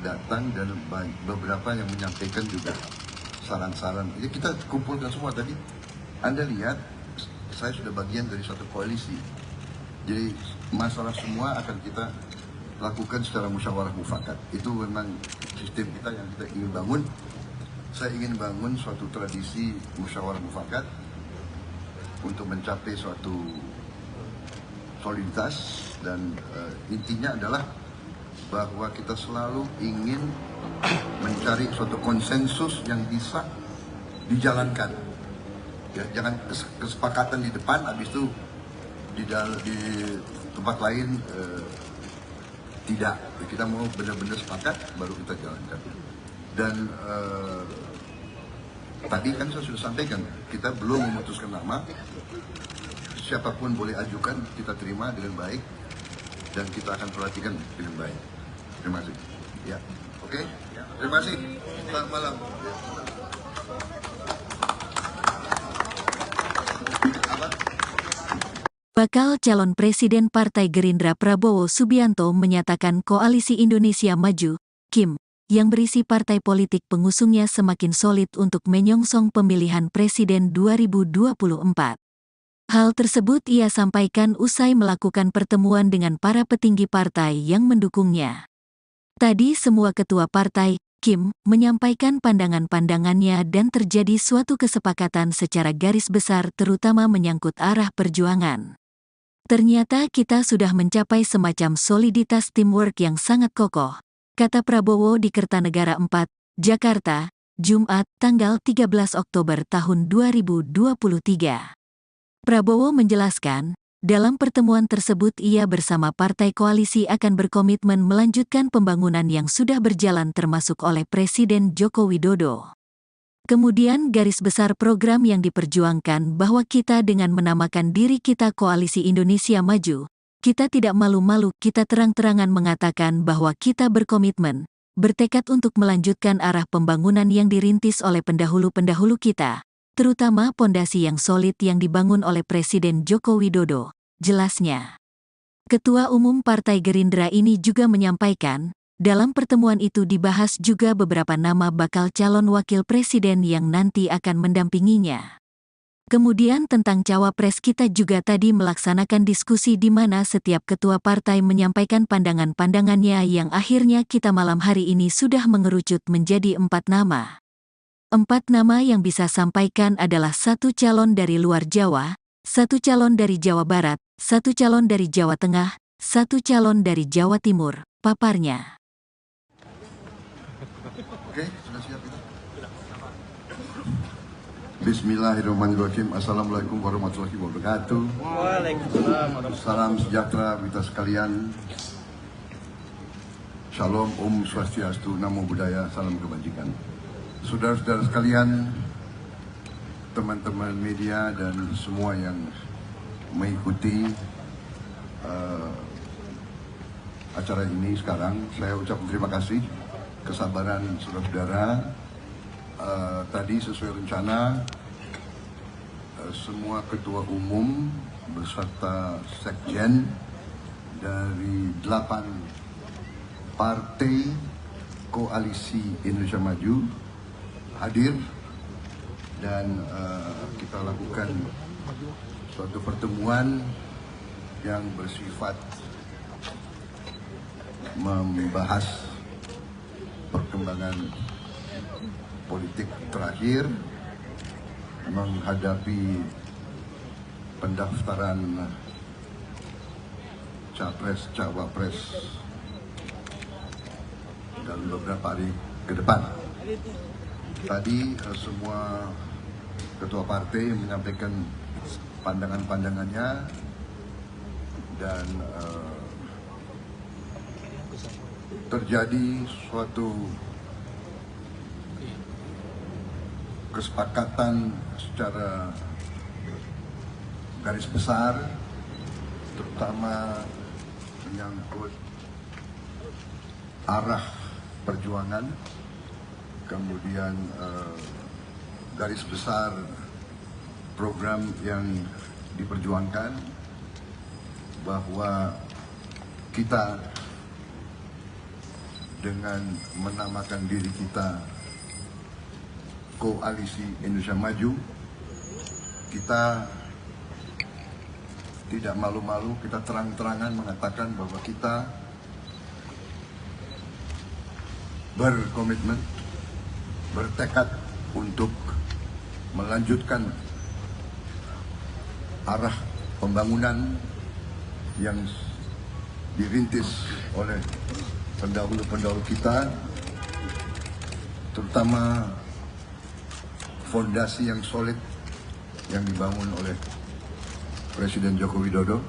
datang dan beberapa yang menyampaikan juga saran-saran. Jadi kita kumpulkan semua tadi. Anda lihat, saya sudah bagian dari suatu koalisi. Jadi masalah semua akan kita lakukan secara musyawarah mufakat. Itu memang sistem kita yang kita ingin bangun. Saya ingin bangun suatu tradisi musyawarah mufakat untuk mencapai suatu soliditas, dan intinya adalah bahwa kita selalu ingin mencari suatu konsensus yang bisa dijalankan. Ya, jangan kesepakatan di depan, habis itu di tempat lain tidak. Kita mau benar-benar sepakat baru kita jalankan. Dan tadi kan saya sudah sampaikan, kita belum memutuskan nama. Siapapun boleh ajukan, kita terima dengan baik dan kita akan perhatikan dengan baik. Terima kasih. Ya, oke. Terima kasih. Selamat malam. Bakal calon Presiden Partai Gerindra Prabowo Subianto menyatakan Koalisi Indonesia Maju, KIM, yang berisi partai politik pengusungnya semakin solid untuk menyongsong pemilihan Presiden 2024. Hal tersebut ia sampaikan usai melakukan pertemuan dengan para petinggi partai yang mendukungnya. Tadi semua ketua partai, KIM, menyampaikan pandangan-pandangannya dan terjadi suatu kesepakatan secara garis besar terutama menyangkut arah perjuangan. Ternyata kita sudah mencapai semacam soliditas teamwork yang sangat kokoh, kata Prabowo di Kertanegara 4, Jakarta, Jumat, tanggal 13 Oktober tahun 2023. Prabowo menjelaskan, dalam pertemuan tersebut ia bersama partai koalisi akan berkomitmen melanjutkan pembangunan yang sudah berjalan termasuk oleh Presiden Joko Widodo. Kemudian garis besar program yang diperjuangkan bahwa kita dengan menamakan diri kita Koalisi Indonesia Maju, kita tidak malu-malu, kita terang-terangan mengatakan bahwa kita berkomitmen, bertekad untuk melanjutkan arah pembangunan yang dirintis oleh pendahulu-pendahulu kita, terutama pondasi yang solid yang dibangun oleh Presiden Joko Widodo, jelasnya. Ketua Umum Partai Gerindra ini juga menyampaikan, dalam pertemuan itu dibahas juga beberapa nama bakal calon wakil presiden yang nanti akan mendampinginya. Kemudian tentang cawapres kita juga tadi melaksanakan diskusi di mana setiap ketua partai menyampaikan pandangan-pandangannya yang akhirnya kita malam hari ini sudah mengerucut menjadi 4 nama. 4 nama yang bisa sampaikan adalah 1 calon dari luar Jawa, 1 calon dari Jawa Barat, 1 calon dari Jawa Tengah, 1 calon dari Jawa Timur, paparnya. Oke, sudah siap itu? Bismillahirrahmanirrahim. Assalamualaikum warahmatullahi wabarakatuh. Waalaikumsalam warahmatullahi Salam sejahtera kita sekalian. Shalom, Om Swastiastu, Namo Buddhaya, salam kebajikan. Saudara-saudara sekalian, teman-teman media dan semua yang mengikuti acara ini sekarang, saya ucapkan terima kasih, kesabaran saudara-saudara. Tadi sesuai rencana, semua ketua umum beserta sekjen dari 8 partai Koalisi Indonesia Maju hadir dan kita lakukan suatu pertemuan yang bersifat membahas perkembangan politik terakhir menghadapi pendaftaran capres cawapres dalam beberapa hari ke depan. Tadi semua ketua partai menyampaikan pandangan-pandangannya dan terjadi suatu kesepakatan secara garis besar, terutama menyangkut arah perjuangan, kemudian garis besar program yang diperjuangkan, bahwa kita dengan menamakan diri kita Koalisi Indonesia Maju, kita tidak malu-malu, kita terang-terangan mengatakan bahwa kita berkomitmen, bertekad untuk melanjutkan arah pembangunan yang dirintis oleh pendahulu-pendahulu kita, terutama fondasi yang solid yang dibangun oleh Presiden Joko Widodo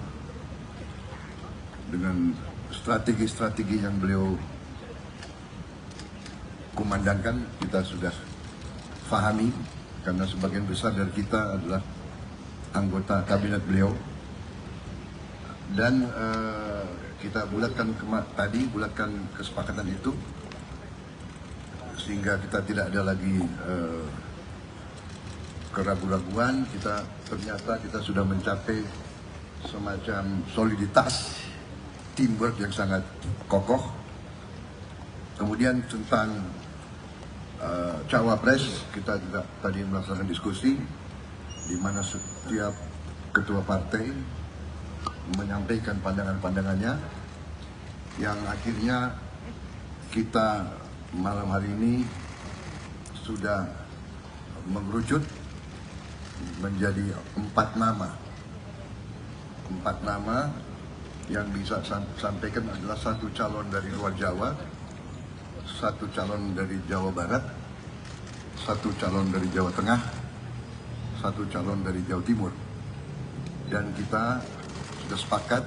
dengan strategi-strategi yang beliau kumandangkan kita sudah fahami, karena sebagian besar dari kita adalah anggota kabinet beliau. Dan kita bulatkan kesepakatan itu sehingga kita tidak ada lagi keraguan-raguan. Ternyata kita sudah mencapai semacam soliditas teamwork yang sangat kokoh. Kemudian tentang cawapres, kita juga tadi melaksanakan diskusi di mana setiap ketua partai menyampaikan pandangan-pandangannya, yang akhirnya kita malam hari ini sudah mengerucut menjadi 4 nama. 4 nama yang bisa sampaikan adalah 1 calon dari luar Jawa, 1 calon dari Jawa Barat, 1 calon dari Jawa Tengah, 1 calon dari Jawa Timur. Dan kita sudah sepakat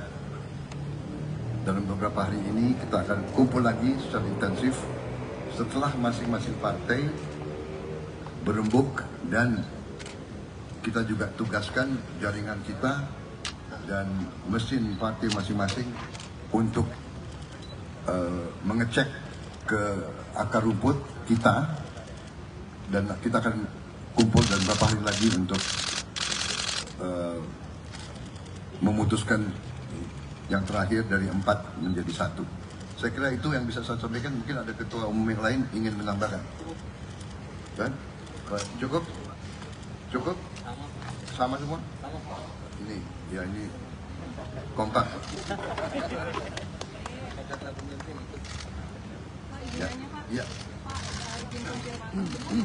dalam beberapa hari ini kita akan kumpul lagi secara intensif setelah masing-masing partai berembuk, dan kita juga tugaskan jaringan kita dan mesin partai masing-masing untuk mengecek ke akar rumput kita, dan kita akan kumpul dan beberapa hari lagi untuk memutuskan yang terakhir dari 4 menjadi 1. Saya kira itu yang bisa saya sampaikan. Mungkin ada ketua umum yang lain ingin menambahkan. Dan cukup? Cukup? Sama semua? Ini, ya ini kompak. Pak, izin Ya, nanya, Pak. ya. Pak, izin konfirmasi.